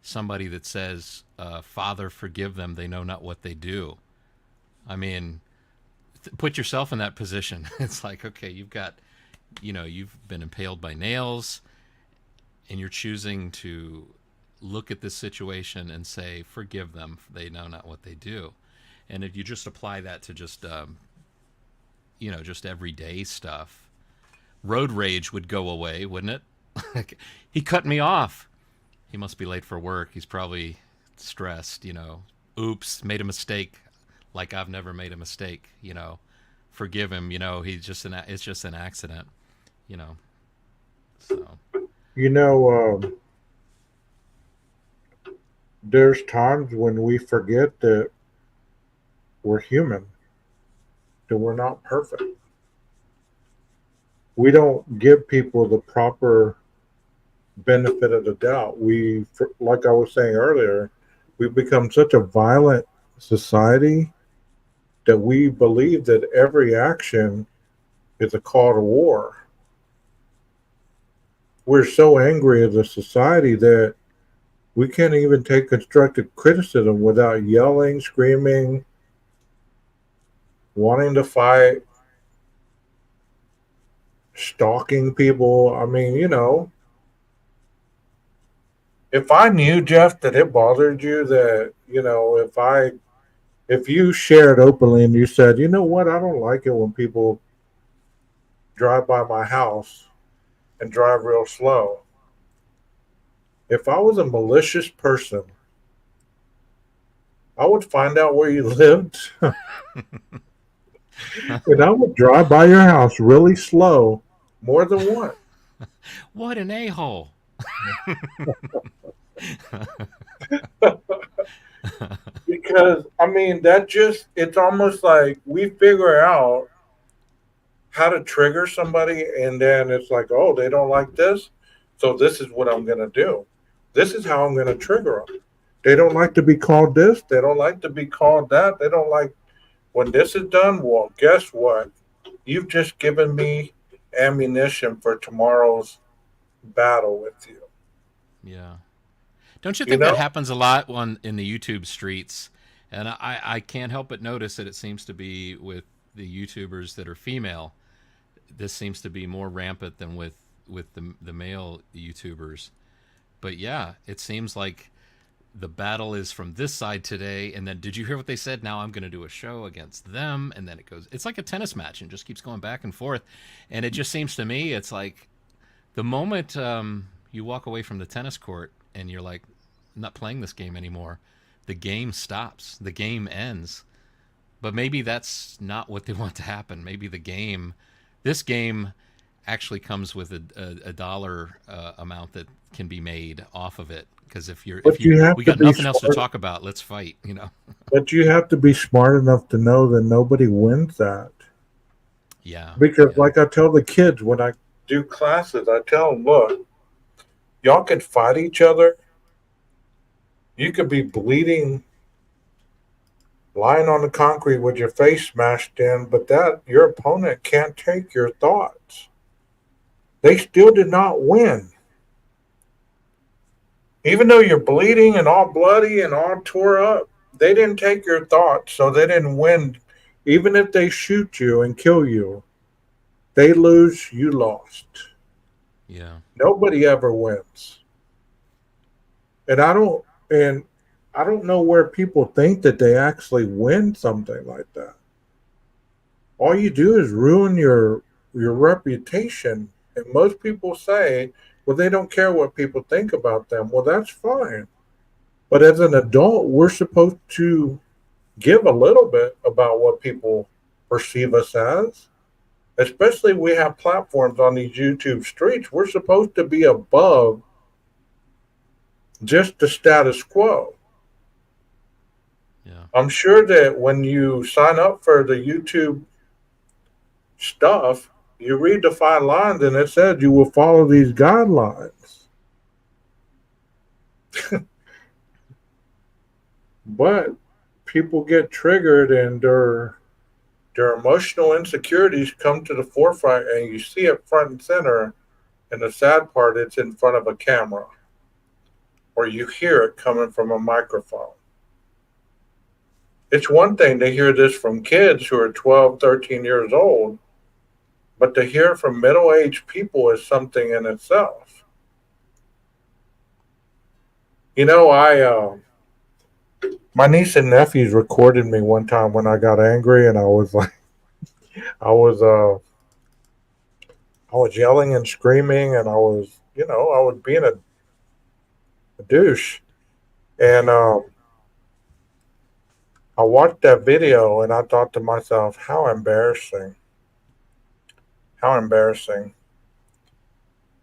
somebody that says, Father, forgive them, they know not what they do. I mean, put yourself in that position. It's like, okay, you've been impaled by nails and you're choosing to look at this situation and say, forgive them, they know not what they do. And if you just apply that to just just everyday stuff, road rage would go away, wouldn't it? He cut me off. He must be late for work. He's probably stressed. Oops, made a mistake. Like I've never made a mistake. Forgive him. It's just an accident. You know. So. You know, there's times when we forget that we're human, that we're not perfect. We don't give people the proper benefit of the doubt. Like I was saying earlier, we've become such a violent society that we believe that every action is a call to war. We're so angry as a society that we can't even take constructive criticism without yelling, screaming, wanting to fight, stalking people. I mean, if I knew, Jeff, that it bothered you, that, if you shared openly and you said, you know what, I don't like it when people drive by my house and drive real slow. If I was a malicious person, I would find out where you lived and I would drive by your house really slow more than once. What an a-hole. Because, I mean, it's almost like we figure out how to trigger somebody, and then it's like, oh, they don't like this. So this is what I'm going to do. This is how I'm going to trigger them. They don't like to be called this. They don't like to be called that. They don't like when this is done. Well, guess what? You've just given me ammunition for tomorrow's battle with you. Yeah. Don't you You think know? that happens a lot in the YouTube streets? And I can't help but notice that it seems to be with the YouTubers that are female. This seems to be more rampant than with the male YouTubers. But yeah, it seems like the battle is from this side today, and then did you hear what they said? Now I'm going to do a show against them, and then it's like a tennis match and just keeps going back and forth. And it just seems to me it's like the moment you walk away from the tennis court and you're like, I'm not playing this game anymore, the game stops, the game ends. But maybe that's not what they want to happen. Maybe this game actually comes with a dollar amount that can be made off of it. Because But you have we to got be nothing else to smart. talk about, let's fight. But you have to be smart enough to know that nobody wins that. Yeah, Because, yeah, like I tell the kids when I do classes, I tell them, look, y'all could fight each other. You could be bleeding, lying on the concrete with your face smashed in, but that your opponent can't take your thoughts. They still did not win. Even though you're bleeding and all bloody and all tore up, they didn't take your thoughts, so they didn't win. Even if they shoot you and kill you, they lose, you lost. yeah, Nobody ever wins. And I don't know where people think that they actually win something like that. All you do is ruin your reputation. And most people say, well, they don't care what people think about them. Well, that's fine. But as an adult, we're supposed to give a little bit about what people perceive us as. Especially we have platforms on these YouTube streets. We're supposed to be above just the status quo. yeah. I'm sure that when you sign up for the YouTube stuff, you read the fine lines and it says you will follow these guidelines. But people get triggered and their emotional insecurities come to the forefront and you see it front and center. And the sad part, it's in front of a camera or you hear it coming from a microphone. It's one thing to hear this from kids who are 12, 13 years old, but to hear from middle-aged people is something in itself. I my niece and nephews recorded me one time when I got angry, and I was like, I was I was yelling and screaming, and I was being a douche. And I watched that video, and I thought to myself, how embarrassing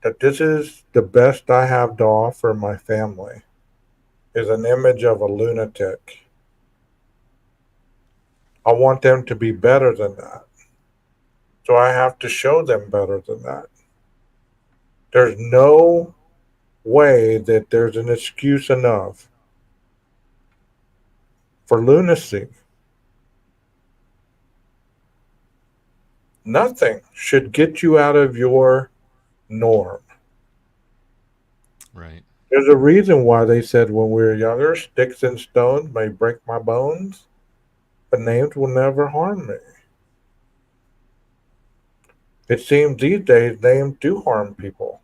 that this is the best I have to offer my family is an image of a lunatic. I want them to be better than that. So I have to show them better than that. There's no way that there's an excuse enough for lunacy. Nothing should get you out of your norm. Right. There's a reason why they said when we were younger, sticks and stones may break my bones, but names will never harm me. It seems these days names do harm people,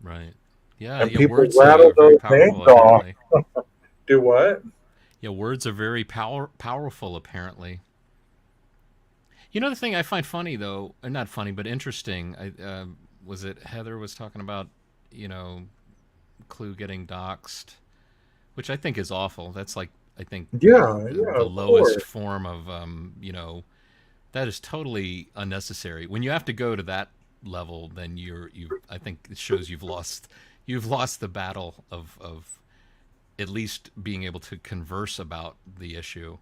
Right. Yeah. and Yeah. people Words rattle are very those powerful. names off. Apparently. Do what? Yeah. Words are very powerful. Apparently. You know the thing I find funny though, not funny but interesting. I was it Heather was talking about, you know, Clue getting doxxed, which I think is awful. That's like I think Yeah, yeah, the of lowest course. form of that is totally unnecessary. When you have to go to that level, then you I think it shows you've lost the battle of at least being able to converse about the issue.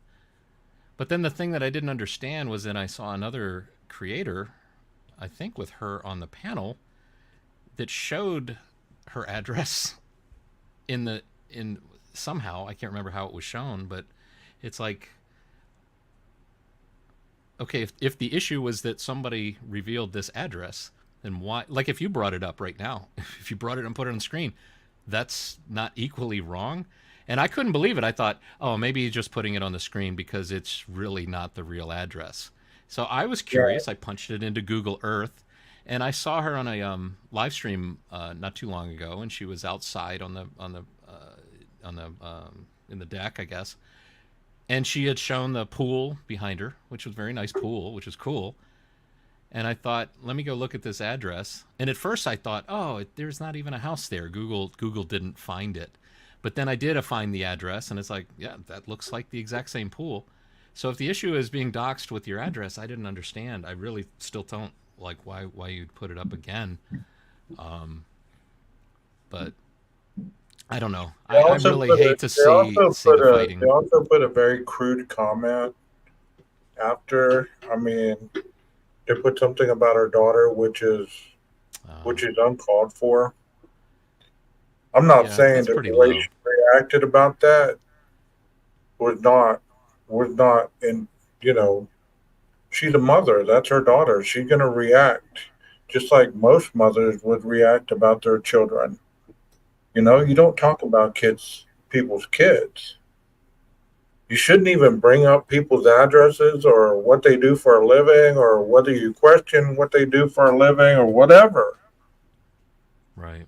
But then the thing that I didn't understand was then I saw another creator, I think with her on the panel, that showed her address in the in somehow I can't remember how it was shown, but it's like okay, if the issue was that somebody revealed this address, then why? Like if you brought it up right now, if you brought it and put it on the screen, that's not equally wrong. And I couldn't believe it. I thought, oh, maybe he's just putting it on the screen because it's really not the real address. So I was Yeah, curious. I punched it into Google Earth, and I saw her on a live stream not too long ago, and she was outside on the in the deck, I guess, and she had shown the pool behind her, which was a very nice pool, which was cool. And I thought, let me go look at this address. And at first I thought, oh, there's not even a house there. Google didn't find it. But then I did find the address, and it's like, yeah, that looks like the exact same pool. So if the issue is being doxxed with your address, I didn't understand. I really still don't like why you'd put it up again. Um, but I don't know. I really hate to see the they fighting. also put a very crude comment after. I mean, they put something about her daughter, Uh, which is uncalled for. I'm not yeah, saying that's that pretty the way low. she reacted about that was not in you know she's a mother. That's her daughter. She's going to react just like most mothers would react about their children. You don't talk about people's kids. You shouldn't even bring up people's addresses or what they do for a living or whether you question what they do for a living or whatever. Right.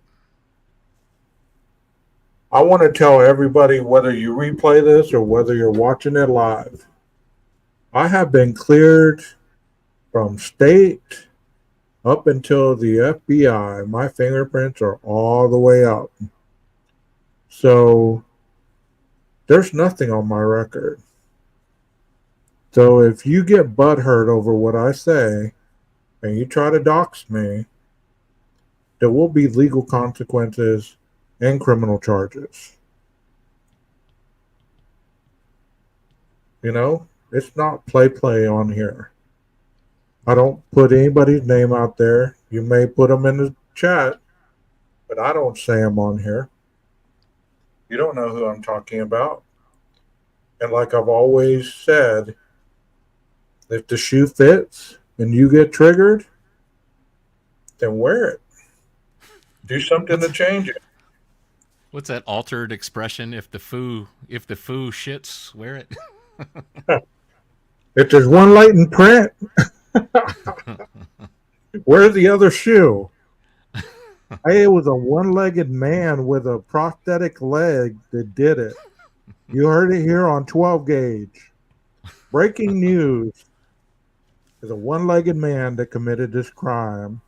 I want to tell everybody whether you replay this or whether you're watching it live. I have been cleared from state up until the FBI. My fingerprints are all the way up. So there's nothing on my record. So if you get butthurt over what I say and you try to dox me, there will be legal consequences and criminal charges. It's not play on here. I don't put anybody's name out there. You may put them in the chat, but I don't say them on here. You don't know who I'm talking about. And like I've always said, if the shoe fits and you get triggered, then wear it. Do something to What's change it. what's that altered expression? If the foo shits, wear it. If there's one light in print, where's the other shoe? Hey, it was a one-legged man with a prosthetic leg that did it. You heard it here on 12 Gauge. Breaking news is a one-legged man that committed this crime.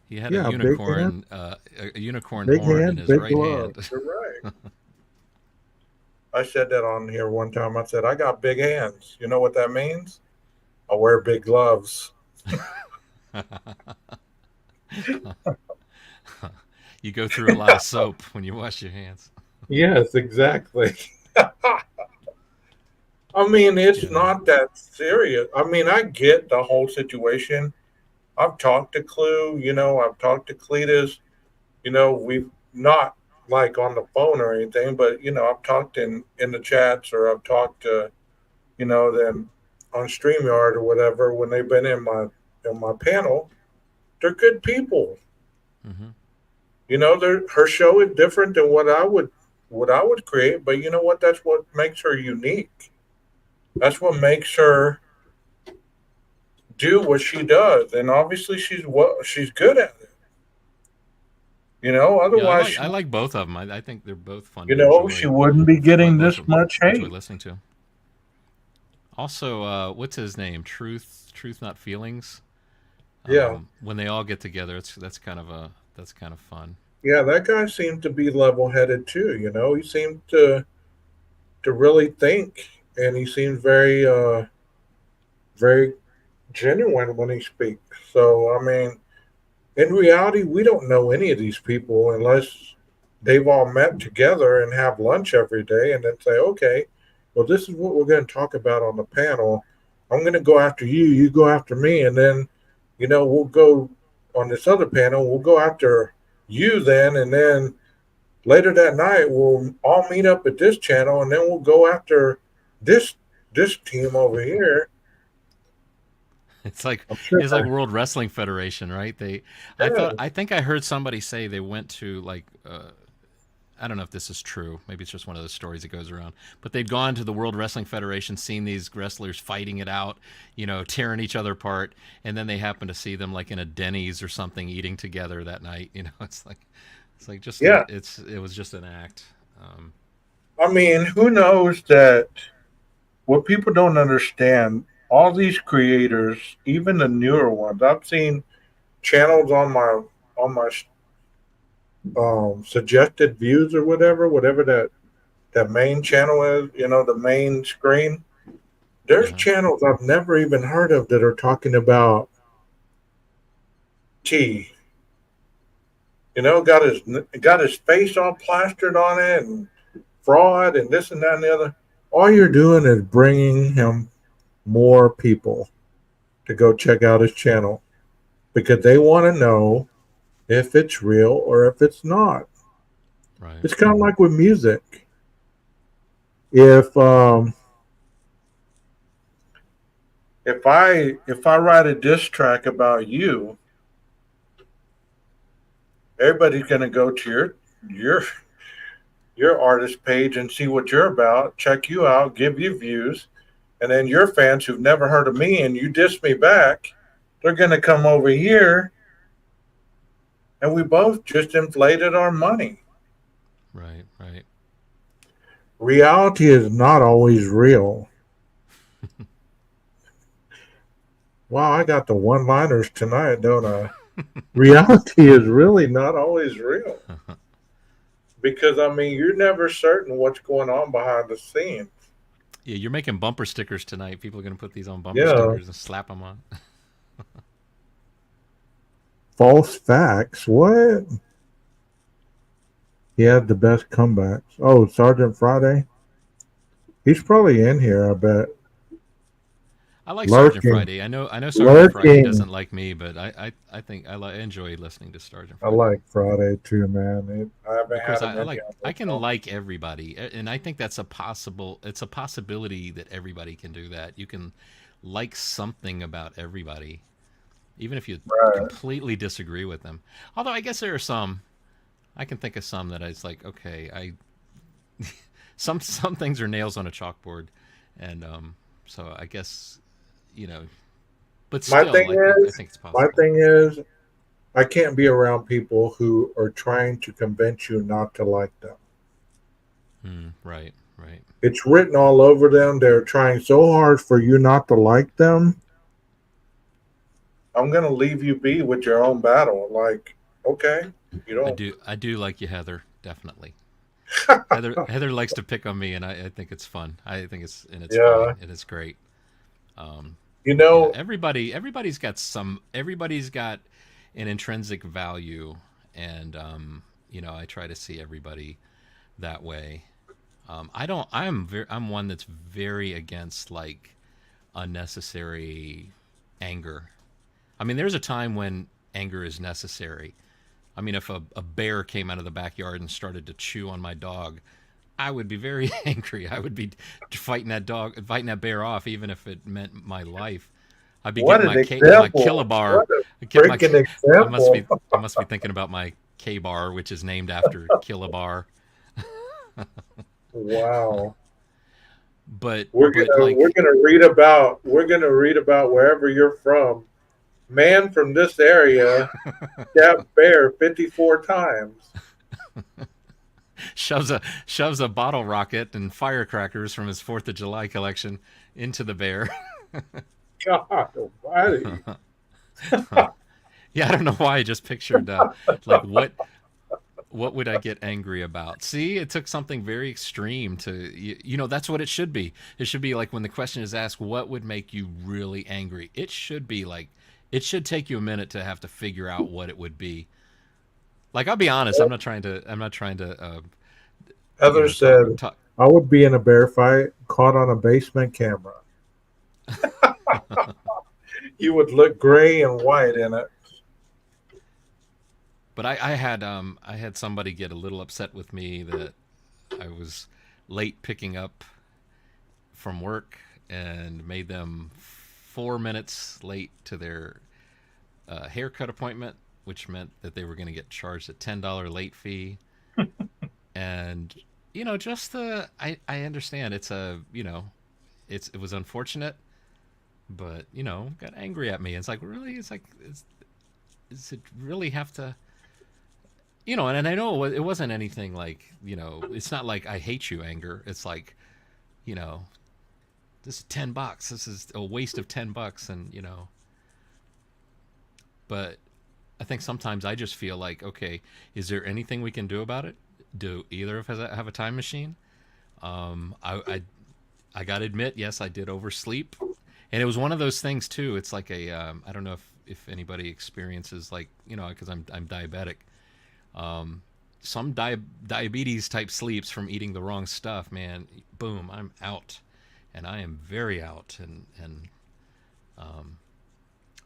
He had Yeah, big hand, a unicorn horn in his big right glove. hand. You're right. I said that on here one time. I said, I got big hands. You know what that means? I wear big gloves. You go through a lot of soap when you wash your hands. Yes, exactly. I mean, it's Yeah. not that serious. I mean, I get the whole situation. I've talked to Clue, I've talked to Cletus, we've not like on the phone or anything, but I've talked in the chats or I've talked to, them on StreamYard or whatever when they've been in my panel. They're good people. Hmm. Her show is different than what I would create, but you know what? That's what makes her unique. That's what makes her do what she does, and obviously she's good at it. Yeah, Otherwise, I like both of them. I think they're both fun to she enjoy. wouldn't be getting Both this of them much enjoy hate. listening to. Also, what's his name? Truth, not feelings. Yeah, When they all get together, that's kind of fun. yeah, that guy seemed to be level-headed too. He seemed to really think, and he seemed very genuine when he speaks. So, I mean, in reality, we don't know any of these people unless they've all met together and have lunch every day and then say, okay, well, this is what we're going to talk about on the panel. I'm going to go after you, you go after me, and then, we'll go on this other panel, we'll go after you then, and then later that night, we'll all meet up at this channel, and then we'll go after this this team over here. It's like I'm sure. it's like World Wrestling Federation, right? Yeah, I think I heard somebody say they went to like I don't know if this is true. Maybe it's just one of those stories that goes around. But they'd gone to the World Wrestling Federation, seen these wrestlers fighting it out, tearing each other apart, and then they happened to see them like in a Denny's or something eating together that night. It's like just yeah. it was just an act. Um, I mean, who knows that what people don't understand, all these creators, even the newer ones, I've seen channels on my suggested views or whatever that main channel is, the main screen. There's uh-huh. channels I've never even heard of that are talking about tea. Got his face all plastered on it and fraud and this and that and the other. All you're doing is bringing him more people to go check out his channel because they want to know if it's real or if it's not. Right. It's kind of like with music. If I write a diss track about you, everybody's going to go to your your artist page and see what you're about, check you out, give you views, and then your fans who've never heard of me and you diss me back, they're going to come over here, and we both just inflated our money. Right. Right. Reality is not always real. Wow, I got the one-liners tonight, don't I? Reality is really not always real because I mean you're never certain what's going on behind the scenes. Yeah, you're making bumper stickers tonight. People are going to put these on bumper Yeah, stickers and slap them on. false facts. What? He had the best comebacks. Oh, Sergeant Friday. He's probably in here. I bet. I like Sergeant Lurking, Friday. I know Sergeant Friday lurking. doesn't like me, but I think I enjoy listening to Sergeant I Friday. like Friday too, man. I haven't Of course, had him in I yet. can like everybody, and I think it's a possibility that everybody can do that. You can like something about everybody, even if you Right. completely disagree with them. Although I guess there are some. I can think of some that it's like, okay, I some things are nails on a chalkboard, and so I guess, you know, but My still, thing I is, think it's my possible. thing is, I can't be around people who are trying to convince you not to like them. Right, right. It's written all over them. They're trying so hard for you not to like them. I'm gonna leave you be with your own battle. Like, okay, you don't. I do like you, Heather. Definitely. Heather likes to pick on me, and I think it's fun. I think it's Yeah, fine and it's great. Um, you yeah, know everybody's got an intrinsic value, and I try to see everybody that way. I don't. I'm one that's very against like unnecessary anger. I mean, there's a time when anger is necessary. I mean, if a bear came out of the backyard and started to chew on my dog, I would be very angry. I would be fighting that bear off, even if it meant my life. I'd be what getting an my example! kilobar. What a Get my. freaking I must example! be. I must be thinking about my K bar, which is named after kilobar. Wow. But like, We're gonna read about wherever you're from. Man from this area stabbed bear 54 times. shoves a bottle rocket and firecrackers from his Fourth of July collection into the bear. God almighty. Yeah, I don't know why I just pictured like what would I get angry about? See, it took something very extreme to that's what it should be. It should be like when the question is asked, what would make you really angry? It should be like it should take you a minute to have to figure out what it would be. Like I'll be honest, I'm not trying to Heather said, talk. I would be in a bear fight caught on a basement camera. You would look gray and white in it. But I had somebody get a little upset with me that I was late picking up from work and made them 4 minutes late to their haircut appointment, which meant that they were going to get charged a $10 late fee. And just I understand it's it was unfortunate, but got angry at me. It's like really, does it really have to? And I know it wasn't anything like, it's not like I hate you anger. It's like, you know, this is $10. This is a waste of $10, and but I think sometimes I just feel like, okay, is there anything we can do about it? Do either of us have a time machine? I gotta admit, yes, I did oversleep, and it was one of those things too. It's like I don't know if anybody experiences like because I'm diabetic. Some diabetes type sleeps from eating the wrong stuff, man. Boom, I'm out, and I am very out, and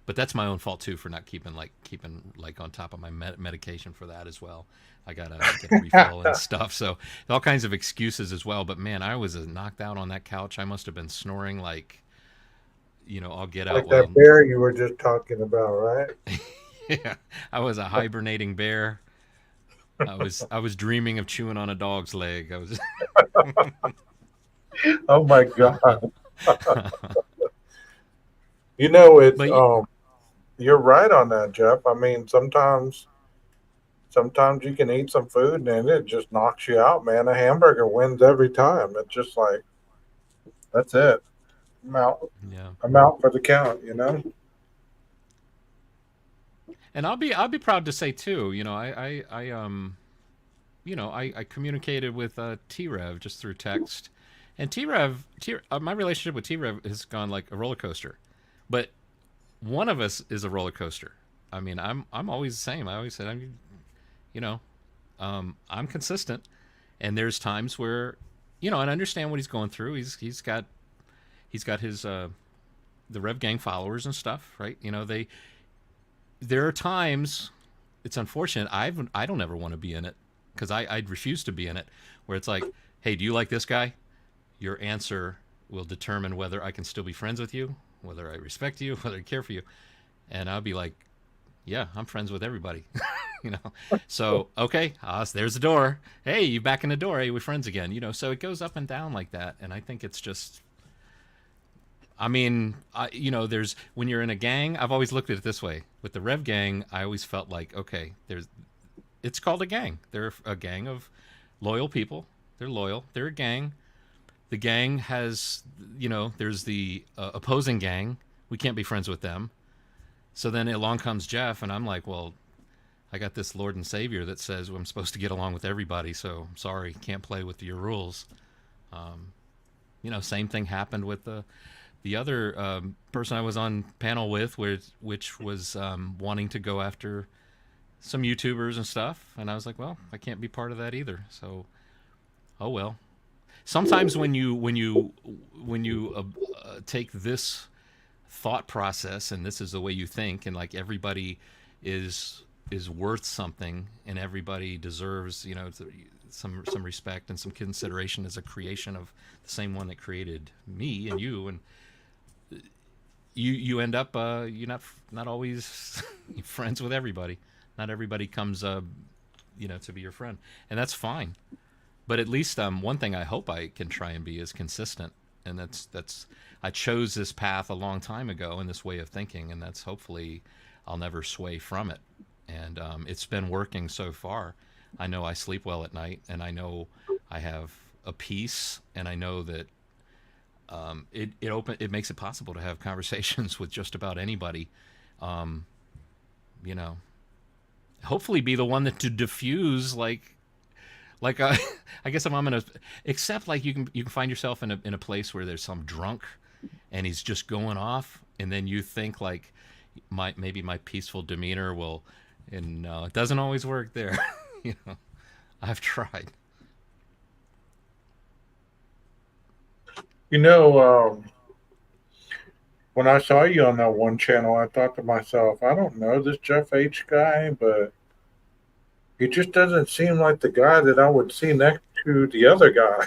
but that's my own fault too for not keeping on top of my medication for that as well. I gotta get a refill and stuff, so all kinds of excuses as well. But man, I was knocked out on that couch. I must have been snoring like I'll get out Like while that bear you were just talking about, right? yeah, I was a hibernating bear. I was dreaming of chewing on a dog's leg. I was Oh my God. It's but you're right on that, Jeff. I mean, sometimes you can eat some food and it just knocks you out, man. A hamburger wins every time. It's just like that's it. I'm out. yeah. I'm out for the count. And I'll be proud to say too, I communicated with T-Rev just through text, and my relationship with T-Rev has gone like a roller coaster, but one of us is a roller coaster. I mean, I'm always the same. I always said you know, I'm consistent, and there's times where, and I understand what he's going through. He's got his the Rev Gang followers and stuff, right? There are times, it's unfortunate. I don't ever want to be in it because I'd refuse to be in it. Where it's like, hey, do you like this guy? Your answer will determine whether I can still be friends with you, whether I respect you, whether I care for you. And I'll be like, yeah, I'm friends with everybody. So okay, there's the door. Hey, you back in the door. Hey, we're friends again. So it goes up and down like that. And I think it's just, I mean, there's when you're in a gang. I've always looked at it this way. With the Rev Gang, I always felt like, okay, it's called a gang. They're a gang of loyal people. They're loyal. They're a gang. The gang has, there's the opposing gang. We can't be friends with them. So then along comes Jeff, and I'm like, well, I got this Lord and Savior that says I'm supposed to get along with everybody. So I'm sorry, can't play with your rules. Same thing happened with the other person I was on panel with, which was wanting to go after some YouTubers and stuff, and I was like, well, I can't be part of that either. So, oh well. Sometimes when you take this thought process and this is the way you think, and like everybody is worth something, and everybody deserves some respect and some consideration as a creation of the same one that created me and you, and you end up you're not always friends with everybody. Not everybody comes to be your friend, and that's fine. But at least one thing I hope I can try and be is consistent, and that's I chose this path a long time ago and this way of thinking, and that's hopefully I'll never sway from it. And it's been working so far. I know I sleep well at night, and I know I have a peace, and I know that it makes it possible to have conversations with just about anybody. Um, you know, hopefully be the one that to diffuse like I guess if I'm gonna except like you can find yourself in a place where there's some drunk and he's just going off, and then you think like maybe my peaceful demeanor will, and no, it doesn't always work there. you know I've tried. You know, when I saw you on that one channel, I thought to myself, I don't know this Jeff H guy, but he just doesn't seem like the guy that I would see next to the other guy.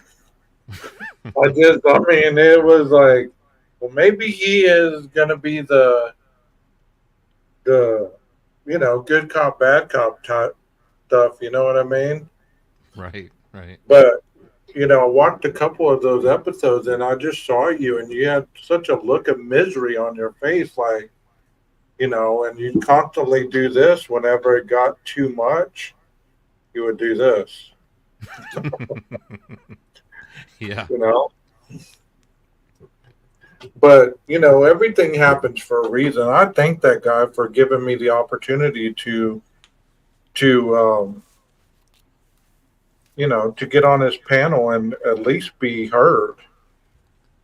I mean, it was like, well, maybe he is going to be the, good cop, bad cop type stuff. You know what I mean? Right, right. But, I watched a couple of those episodes and I just saw you and you had such a look of misery on your face, like, and you constantly do this whenever it got too much, you would do this, Yeah, you know? But, everything happens for a reason. I thank that guy for giving me the opportunity to to get on his panel and at least be heard.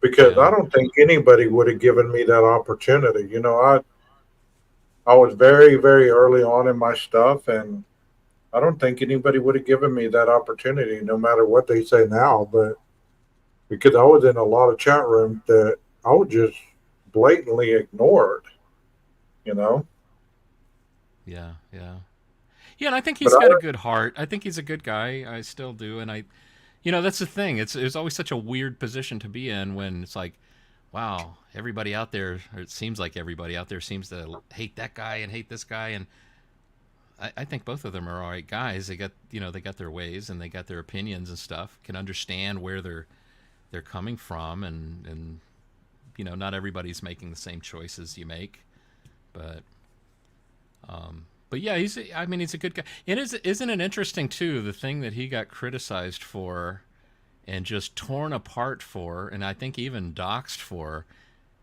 Because yeah, I don't think anybody would have given me that opportunity. I was very, very early on in my stuff, and I don't think anybody would have given me that opportunity, no matter what they say now. But because I was in a lot of chat rooms that I was just blatantly ignored, you know. yeah, yeah. Yeah, and I think But he's got a good heart. I think he's a good guy. I still do, and that's the thing. It's always such a weird position to be in when it's like, wow, everybody out there, or it seems like everybody out there seems to hate that guy and hate this guy, and I think both of them are all right guys. They got their ways and they got their opinions and stuff. Can understand where they're coming from, and not everybody's making the same choices you make, but but yeah, he's a good guy. And isn't it interesting too, the thing that he got criticized for and just torn apart for, and I think even doxxed for,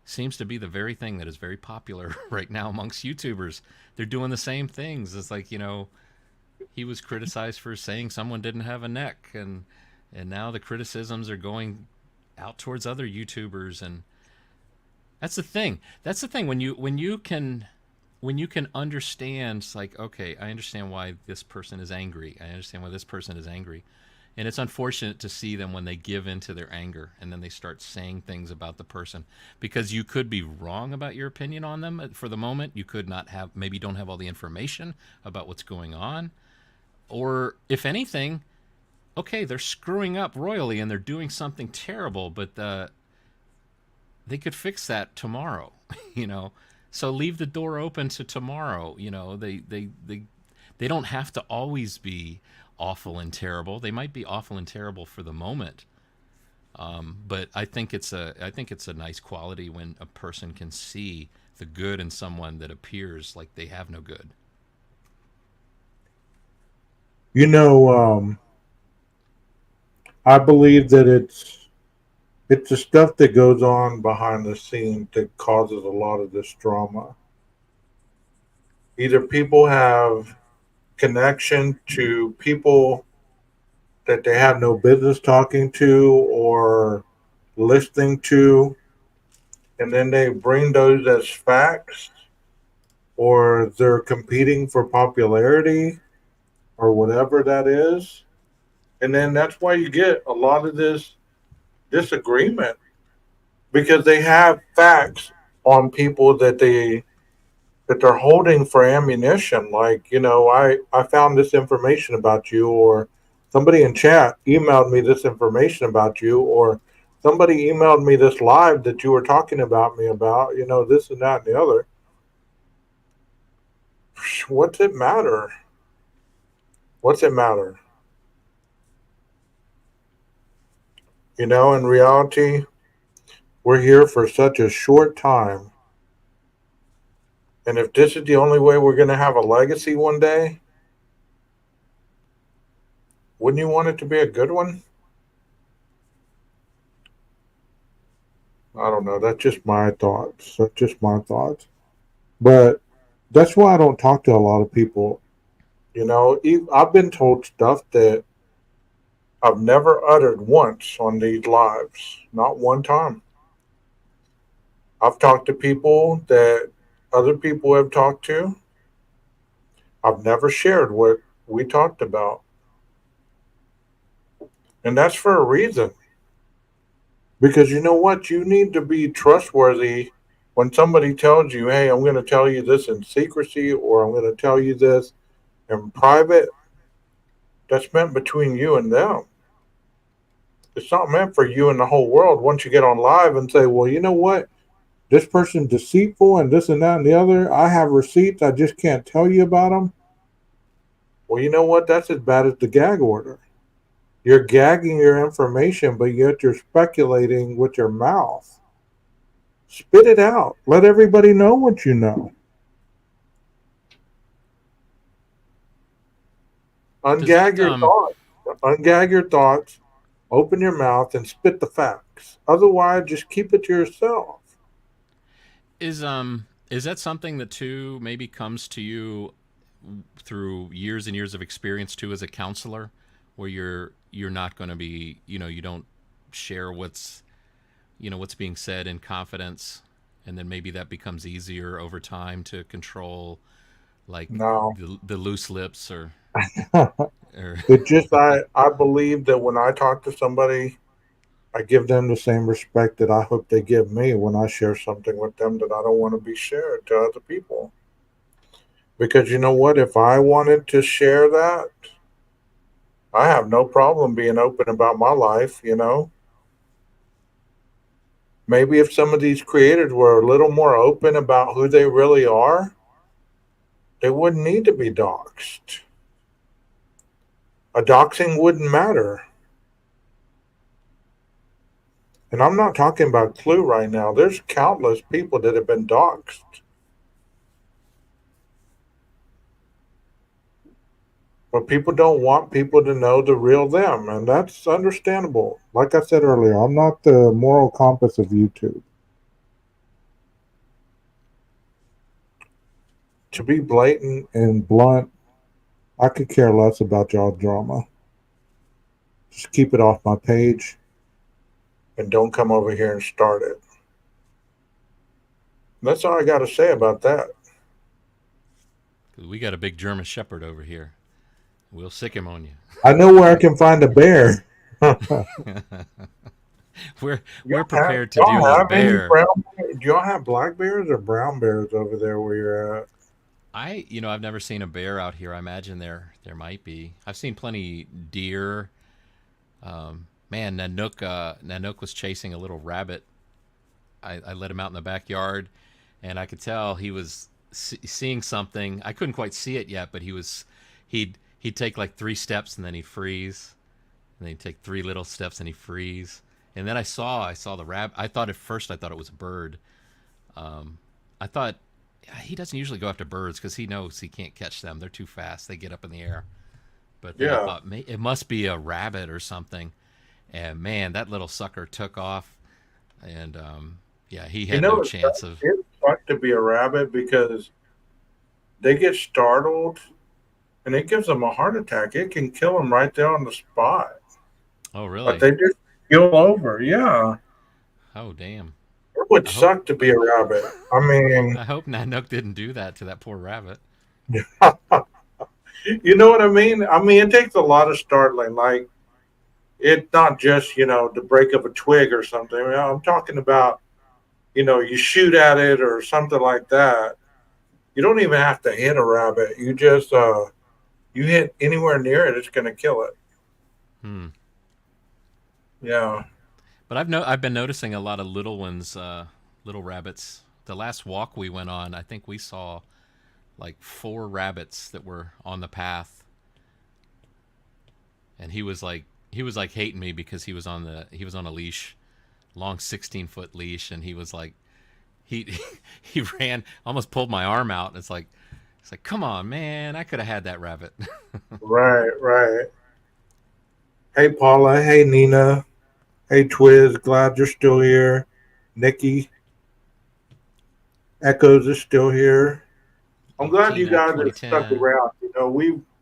seems to be the very thing that is very popular right now amongst YouTubers. They're doing the same things. It's like, he was criticized for saying someone didn't have a neck, and now the criticisms are going out towards other YouTubers, and that's the thing. That's the thing when you can understand, it's like, okay, I understand why this person is angry. I understand why this person is angry. And it's unfortunate to see them when they give in to their anger and then they start saying things about the person, because you could be wrong about your opinion on them for the moment. You could not have, maybe don't have all the information about what's going on. Or if anything, okay, they're screwing up royally and they're doing something terrible, but they could fix that tomorrow, you know. So leave the door open to tomorrow. They don't have to always be awful and terrible. They might be awful and terrible for the moment, But I think it's a nice quality when a person can see the good in someone that appears like they have no good. You know, I believe that it's the stuff that goes on behind the scenes that causes a lot of this drama. Either people have connection to people that they have no business talking to or listening to, and then they bring those as facts, or they're competing for popularity or whatever that is. And then that's why you get a lot of this disagreement because they have facts on people that they're holding for ammunition. Like, I found this information about you, or somebody in chat emailed me this information about you, or somebody emailed me this live that you were talking about me about, this and that and the other. What's it matter? What's it matter? In reality, we're here for such a short time. And if this is the only way we're going to have a legacy one day, wouldn't you want it to be a good one? I don't know. That's just my thoughts. That's just my thoughts. But that's why I don't talk to a lot of people. I've been told stuff that I've never uttered once on these lives. Not one time. I've talked to people that other people have talked to. I've never shared what we talked about. And that's for a reason. Because you know what? You need to be trustworthy when somebody tells you, hey, I'm going to tell you this in secrecy or I'm going to tell you this in private. That's meant between you and them. It's not meant for you and the whole world once you get on live and say, well, you know what? This person's deceitful and this and that and the other. I have receipts. I just can't tell you about them. Well, you know what? That's as bad as the gag order. You're gagging your information, but yet you're speculating with your mouth. Spit it out. Let everybody know what you know. Does Ungag that your thoughts. Ungag your thoughts. Open your mouth and spit the facts. Otherwise, just keep it to yourself. is that something that too maybe comes to you through years and years of experience too as a counselor, where you're not going to be, you don't share what's being said in confidence, and then maybe that becomes easier over time to control, like No. the loose lips or It just I believe that when I talk to somebody, I give them the same respect that I hope they give me when I share something with them that I don't want to be shared to other people. Because you know what? If I wanted to share that, I have no problem being open about my life. Maybe if some of these creators were a little more open about who they really are, they wouldn't need to be doxxed. A doxing wouldn't matter. And I'm not talking about Clue right now. There's countless people that have been doxxed. But people don't want people to know the real them, and that's understandable. Like I said earlier, I'm not the moral compass of YouTube. To be blatant and blunt, I could care less about y'all drama. Just keep it off my page and don't come over here and start it. That's all I got to say about that. we got a big German Shepherd over here. We'll sick him on I know where I can find a bear. you. We're prepared to deal y'all with have any bear. brown bears? Do y'all have black bears or brown bears over there where you're at? I've never seen a bear out here. I imagine there might be. I've seen plenty deer. Man, Nanook was chasing a little rabbit. I let him out in the backyard, and I could tell he was seeing something. I couldn't quite see it yet, but he'd take like 3 steps and then he'd freeze, and then he'd take 3 little steps and he'd freeze, And then I saw the rabbit. I thought at first I thought it was a bird. Um, I thought he doesn't usually go after birds because he knows he can't catch them. They're too fast. They get up in the air. But then I Yeah. thought it must be a rabbit or something. And man, that little sucker took off. And yeah, he You had no know, chance of. it's fun to be a rabbit because they get startled and it gives them a heart attack. It can kill them right there on the spot. Oh, But really? they just keel over. Yeah. Oh, damn. It would I hope suck to be a rabbit. I mean, I hope Nanook didn't do that to that poor rabbit. you know what I mean? I mean, it takes a lot of startling. Like, it's not just, the break of a twig or something. I'm talking about, you shoot at it or something like that. You don't even have to hit a rabbit. You just, you hit anywhere near it, it's going to kill it. Hmm. Yeah. But I've been noticing a lot of little ones, little rabbits. The last walk we went on, I think we saw like 4 rabbits that were on the path, and he was like hating me because he was on a leash, long 16-foot leash, and he was like he he ran, almost pulled my arm out. And it's like, come on, man, I could have had that rabbit. Right, right. Hey, Paula. Hey, Nina. Hey, Twiz. Glad you're still here. Nikki. Echoes is still here. I'm Oh, glad you Tina, guys have stuck 2010. around.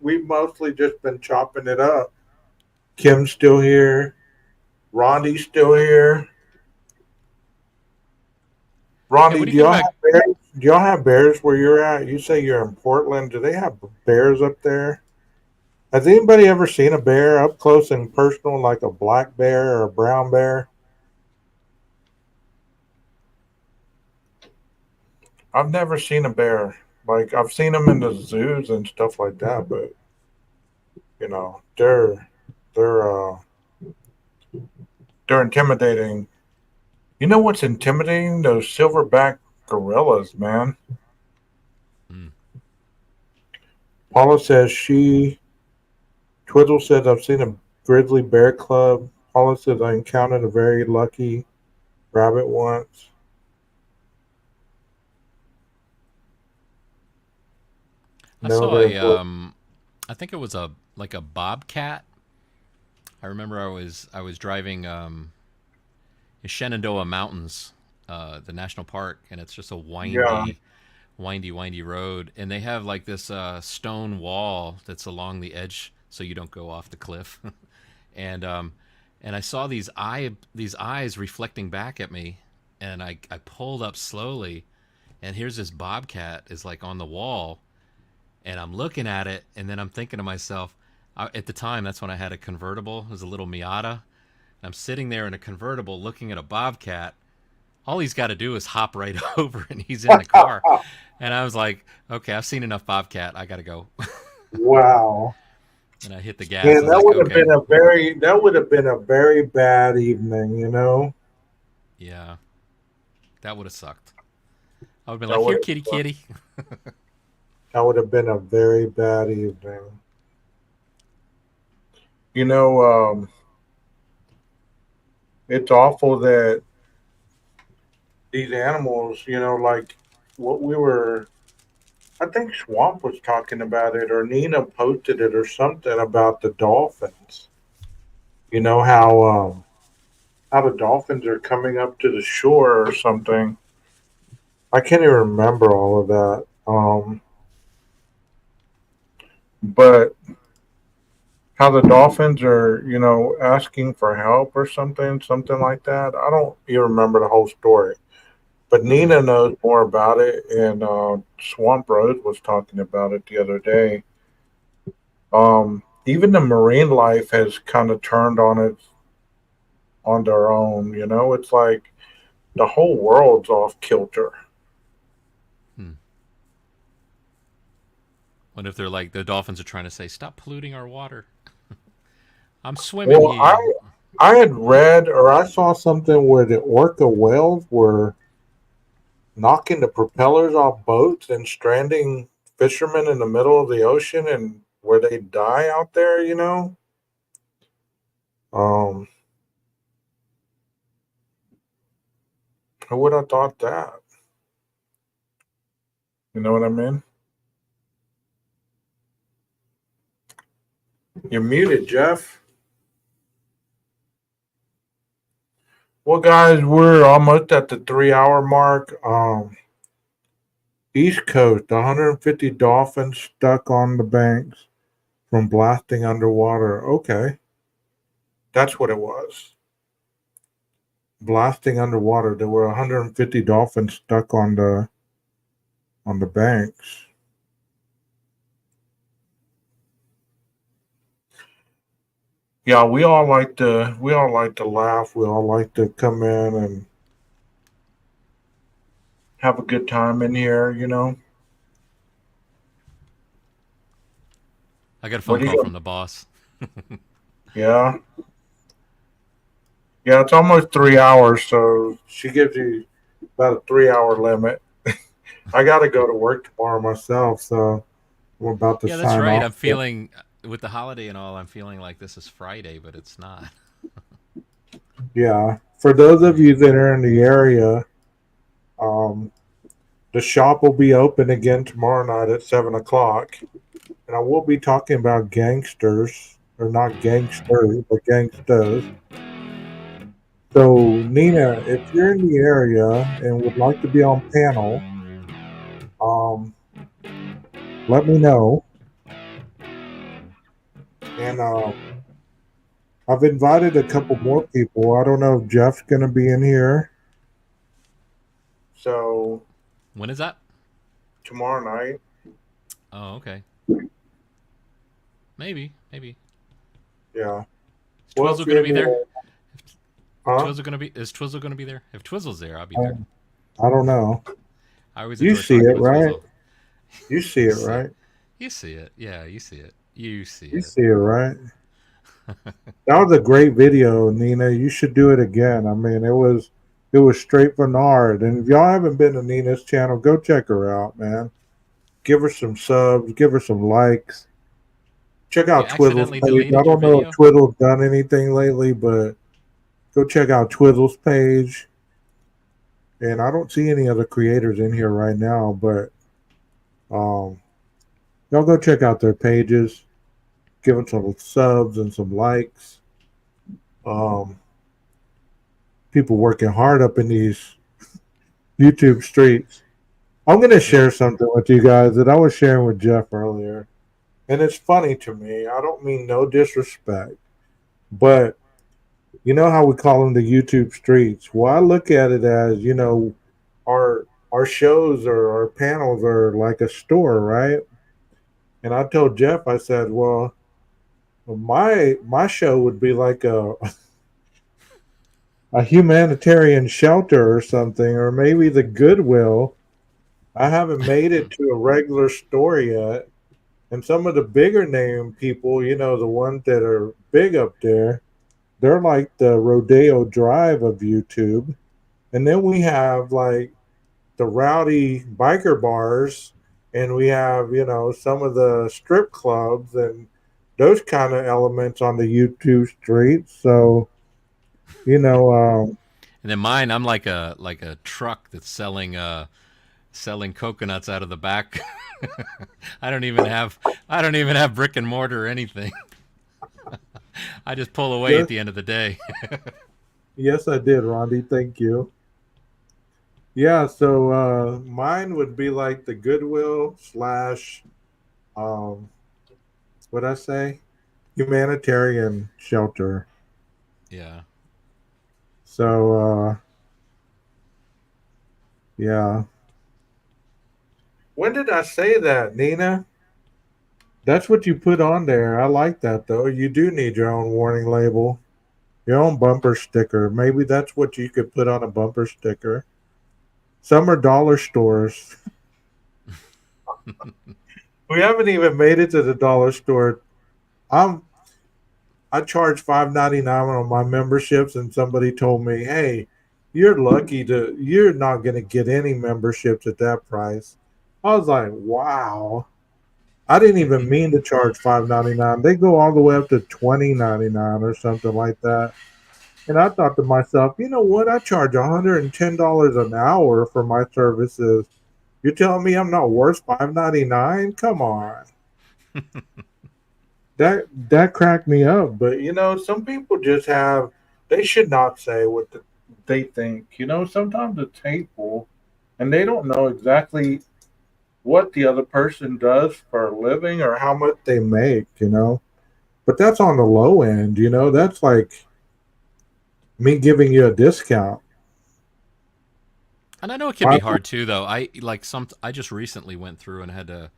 We've mostly just been chopping it up. Kim's still here. Rondi's still here. Hey, what Rondi, do you do think y'all about? have bears? Do y'all have bears where you're at? You say you're in Portland. Do they have bears up there? Has anybody ever seen a bear up close and personal, like a black bear or a brown bear? I've never seen a bear. Like I've seen them in the zoos and stuff like that, but they're they're intimidating. You know what's intimidating? Those silverback gorillas, man. Hmm. Paula says she. Twiddle says I've seen a grizzly bear club. Paula says I encountered a very lucky rabbit once. I No, saw there's I think it was a bobcat. I remember I was driving in Shenandoah Mountains, the national park, and it's just a yeah. windy road, and they have like this stone wall that's along the edge, so you don't go off the cliff. and and I saw these eyes reflecting back at me, and I pulled up slowly, and here's this bobcat is like on the wall, and I'm looking at it, and then I'm thinking to myself, at the time that's when I had a convertible, it was a little Miata. I'm sitting there in a convertible looking at a bobcat. All he's got to do is hop right over, and he's in the car. And I was like, okay, I've seen enough bobcat. I got to go. Wow. And I hit the gas. Man, I was like, okay, that would have been a very bad evening. yeah, that would have sucked. I would have been That like, would here, have kitty, kitty. that would have been a very bad evening. You know, it's awful that these animals, like what we were I think Swamp was talking about it or Nina posted it or something about the dolphins. You know how the dolphins are coming up to the shore or something. I can't even remember all of that. But how the dolphins are, asking for help or something like that. I don't even remember the whole story. But Hmm. Nina knows more about it, and Swamp Rose was talking about it the other day. Even the marine life has kind of turned on their own. It's like the whole world's off kilter. Hmm. What if they're like the dolphins are trying to say, stop polluting our water? I'm swimming Well, here. I had read or I saw something where the orca whales were knocking the propellers off boats and stranding fishermen in the middle of the ocean and where they die out there. Um, Who would have thought that? You know what I mean? You're muted, Jeff. Well, guys, we're almost at the 3 hour mark. East Coast, 150 dolphins stuck on the banks from blasting underwater. Okay, that's what it was. Blasting underwater. There were 150 dolphins stuck on the banks. Yeah, we all like to laugh. We all like to come in and have a good time in here. I got a What phone do call you from the boss. Yeah, yeah. It's almost 3 hours, so she gives you about a 3 hour limit. I got to go to work tomorrow myself, so I'm about to Yeah, that's sign right. off. I'm feeling with the holiday and all. I'm feeling like this is Friday, but it's not. Yeah, for those of you that are in the area, um, the shop will be open again tomorrow night at 7 o'clock, and I will be talking about gangsters, or not gangsters, but gangsters. So, Nina, if you're in the area and would like to be on panel, um, let me know. And I've invited a couple more people. I don't know if Jeff's going to be in here. So, When is that? tomorrow night. Oh, okay. Maybe. Yeah. Is Well, Twizzle if gonna you're in be there? the, huh? Is Twizzle gonna be there? If Twizzle's there, I'll be there. Um, I don't know. I always You enjoy see talking it, to right? Twizzle. You see You it, see it. right? You see it. Yeah, you see it. You see You it. see it, right? That was a great video, Nina. You should do it again. I mean, it was straight from the heart. And if y'all haven't been to Nina's channel, go check her out, man. Give her some subs, give her some likes. Check You out Twiddle's accidentally page. I deleted your don't know if video? Twiddle's done anything lately, but go check out Twiddle's page. And I don't see any other creators in here right now, but um, y'all go check out their pages. Give them some subs and some likes. Um, People working hard up in these YouTube streets. I'm going to Yep. share something with you guys that I was sharing with Jeff earlier. And it's funny to me. I don't mean no disrespect, but you know how we call them the YouTube streets? Well, I look at it as, our shows or our panels are like a store, right? And I told Jeff, I said, well, my show would be like a humanitarian shelter or something, or maybe the Goodwill. I haven't made it to a regular store yet. And some of the bigger name people, the ones that are big up there, they're like the Rodeo Drive of YouTube. And then we have like the rowdy biker bars, and we have, some of the strip clubs and those kind of elements on the YouTube streets. So, you know, And then mine, I'm like a truck that's selling coconuts out of the back. I don't even have brick and mortar or anything. I just pull away at yes, the end of the day. yes, I did, Rondi. Thank you. Yeah, so mine would be like the Goodwill slash, um, what I say, humanitarian shelter. Yeah. So yeah. When did I say that, Nina? That's what you put on there. I like that though. You do need your own warning label, your own bumper sticker. Maybe that's what you could put on a bumper sticker. Some are dollar stores. We haven't even made it to the dollar store. I'm I charge $5.99 on my memberships, and somebody told me, "Hey, you're not going to get any memberships at that price." I was like, "Wow." I didn't even mean to charge $5.99. They go all the way up to $20.99 or something like that. And I thought to myself, you know what? I charge $110 an hour for my services. You're telling me I'm not worth $5.99? Come on. That cracked me up. But some people just have. They should not say what they think. Sometimes it's hateful, and they don't know exactly what the other person does for a living or how much they make. But that's on the low end. That's like me giving you a discount. And I know it can My, be hard too, though. I just recently went through and had to,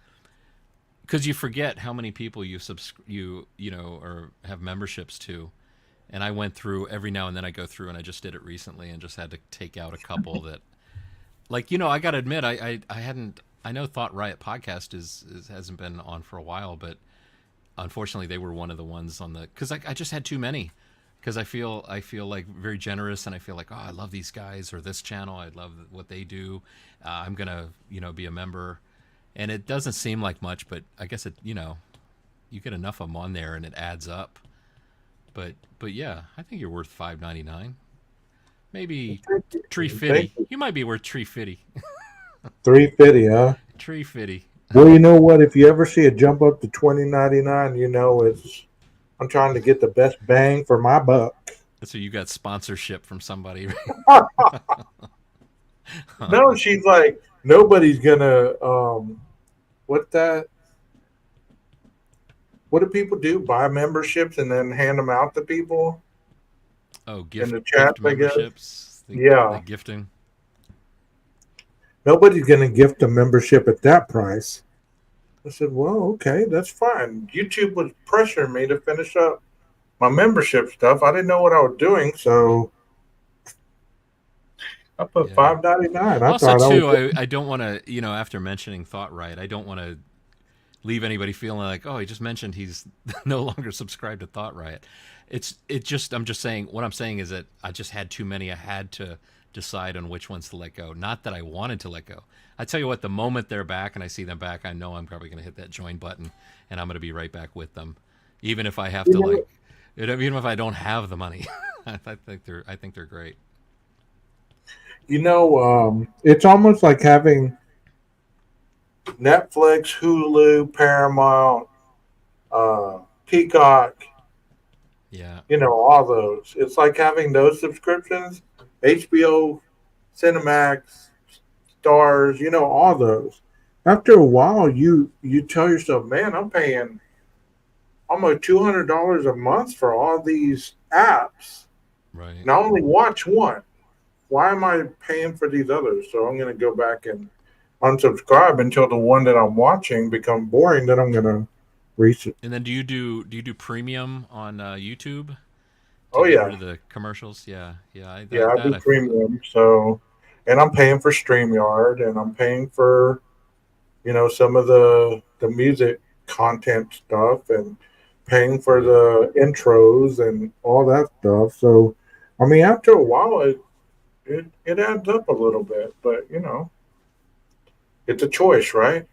because you forget how many people or have memberships to. And I went through every now and then. I go through, and I just did it recently, and just had to take out a couple that, like, I got to admit, I hadn't. I know Thought Riot podcast is hasn't been on for a while, but unfortunately, they were one of the ones on the, because I just had too many. Because I feel like very generous, and I feel like, oh, I love these guys or this channel. I love what they do. I'm gonna be a member, and it doesn't seem like much, but I guess you get enough of them on there, and it adds up. But yeah, I think you're worth $5.99. Maybe tree fitty. You might be worth tree fitty. 350, huh? Tree fitty. Well, you know what? If you ever see it jump up to 20.99, it's I'm trying to get the best bang for my buck. So you got sponsorship from somebody. No, she's like nobody's gonna what that what do people do? Buy memberships and then hand them out to people Oh, in gift the chat, gift I guess. memberships. The Yeah. gifting. Nobody's gonna gift a membership at that price. I said, well, okay, that's fine. YouTube was pressuring me to finish up my membership stuff. I didn't know what I was doing, so I put Yeah. $5.99. I Also, thought I was. too, I don't want to, after mentioning Thought Right, I don't want to leave anybody feeling like, oh, he just mentioned he's no longer subscribed to Thought Riot. I'm just saying, what I'm saying is that I just had too many. I had to decide on which ones to let go. Not that I wanted to let go. I tell you what, the moment they're back and I see them back, I know I'm probably going to hit that join button, and I'm going to be right back with them, even if I have You to, know, even if I don't have the money. I think they're great. it's almost like having Netflix, Hulu, Paramount, Peacock, Yeah. all those. It's like having those subscriptions, HBO, Cinemax, Stars, all those. After a while, you tell yourself, man, I'm paying almost $200 a month for all these apps. Right. And I only watch one. Why am I paying for these others? So I'm going to go back and unsubscribe until the one that I'm watching becomes boring. Then I'm going to reach. And then do you do premium on YouTube to Oh get yeah, rid of the commercials? Yeah, yeah. yeah, I do premium. So, and I'm paying for StreamYard, and I'm paying for some of the music content stuff, and paying for Right. the intros and all that stuff. So, I mean, after a while, it adds up a little bit, but it's a choice, right?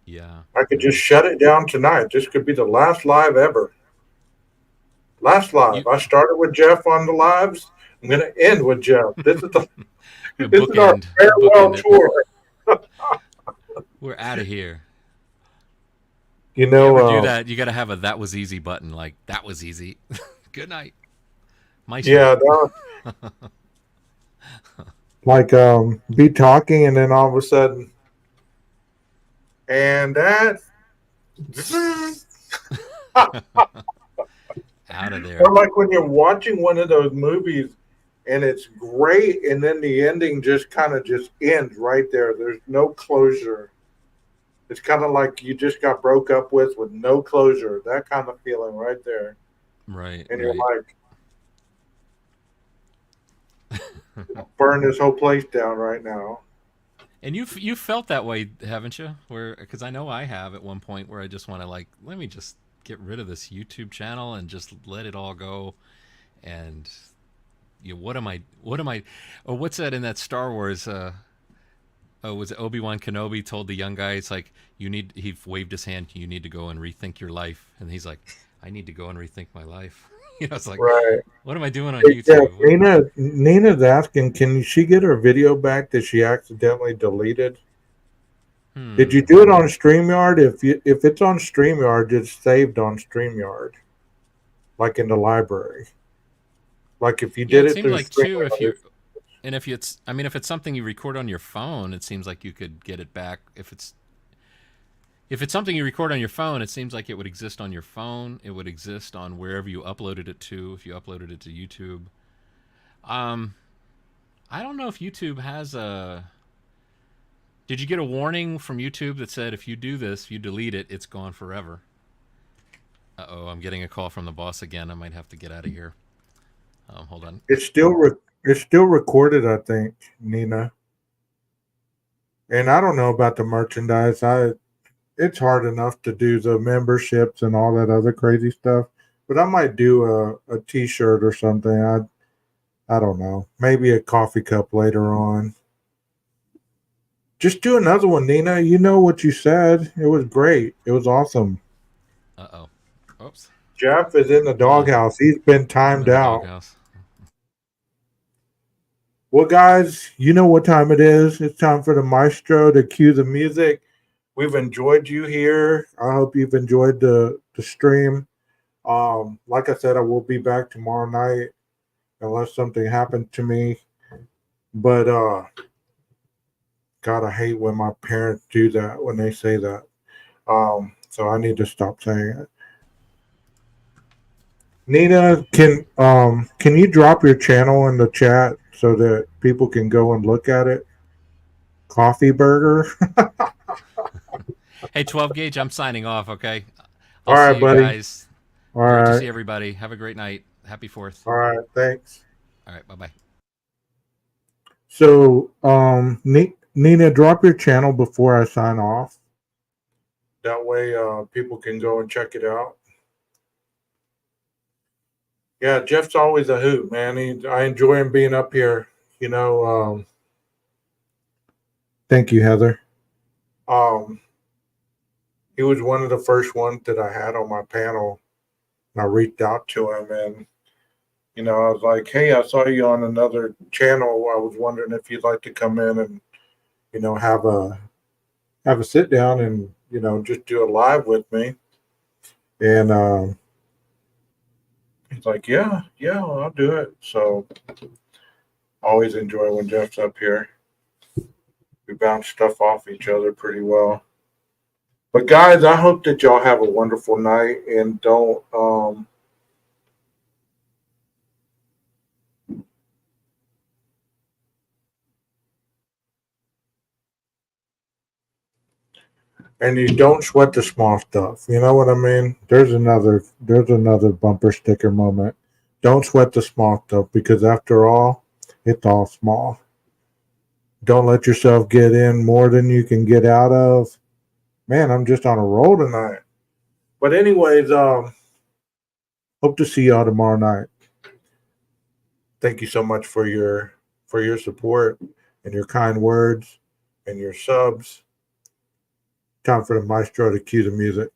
Yeah, I could yeah. just shut it down tonight. This could be the last live ever. Last You live. I started with Jeff on the lives. I'm going to end with Jeff. This is the this is our farewell bookend it. tour. We're out of here. You You know, ever do that? You got to have a "that was easy" button. Like, that was easy. Good night, yeah, Maestro. like be talking and then all of a sudden, and that, Out of or there. like when you're watching one of those movies and it's great, and then the ending just kind of just ends right there. There's no closure. It's kind of like you just got broke up with no closure. That kind of feeling right there. Right, And you're right. like, burn this whole place down right now. And you felt that way, haven't you? Where, because I know I have at one point where I just want to, like, let me just get rid of this YouTube channel and just let it all go. And what am I, or what's that in that Star Wars? Oh, was it Obi-Wan Kenobi told the young guy, it's like, he waved his hand, you need to go and rethink your life. And he's like, I need to go and rethink my life. It's like, Right. what am I doing on Hey, Jeff, YouTube? What- Nina's asking, can she get her video back that she accidentally deleted? Did you Hmm. do it on StreamYard? If it's on StreamYard, it's saved on StreamYard, like in the library. Like if you Yeah, did it it seems through like too. If StreamYard, you and if it's, I mean, if it's something you record on your phone, it seems like you could get it back. If it's something you record on your phone, it seems like it would exist on your phone. It would exist on wherever you uploaded it to. If you uploaded it to YouTube, um, I don't know if YouTube has a. Did you get a warning from YouTube that said if you do this, if you delete it, it's gone forever? Oh, I'm getting a call from the boss again. I might have to get out of here. Hold on. it's still recorded, I think, Nina. And I don't know about the merchandise. It's hard enough to do the memberships and all that other crazy stuff. But I might do a T-shirt or something. I don't know. Maybe a coffee cup later on. Just do another one, Nina. You know what you said. It was great. It was awesome. Uh oh. Oops. Jeff is in the Hold on. doghouse. He's been I'm timed in the out. doghouse. Well, guys, you know what time it is. It's time for the maestro to cue the music. We've enjoyed you here. I hope you've enjoyed the stream. Like I said, I will be back tomorrow night unless something happened to me. But God, I hate when my parents do that when they say that. So I need to stop saying it. Nina, can you drop your channel in the chat so that people can go and look at it? Coffee Burger. Hey, 12 Gauge, I'm signing off, okay? All I'll see right, you buddy. guys. All Great to right. see everybody. Have a great night. Happy 4th. All right. Thanks. All right, bye-bye. So, Nina, drop your channel before I sign off. That way, people can go and check it out. Yeah, Jeff's always a hoot, man. I enjoy him being up here. You know, thank you, Heather. Um, he was one of the first ones that I had on my panel, and I reached out to him, and I was like, "Hey, I saw you on another channel. I was wondering if you'd like to come in and have a sit down and just do a live with me." And he's like, "Yeah, yeah, I'll do it." So always enjoy when Jeff's up here. We bounce stuff off each other pretty well. But guys, I hope that y'all have a wonderful night and don't and you don't sweat the small stuff. You know what I mean? There's another bumper sticker moment. Don't sweat the small stuff because after all, it's all small. Don't let yourself get in more than you can get out of. Man, I'm just on a roll tonight. But anyways, hope to see y'all tomorrow night. Thank you so much for your support and your kind words and your subs. Time for the maestro to cue the music.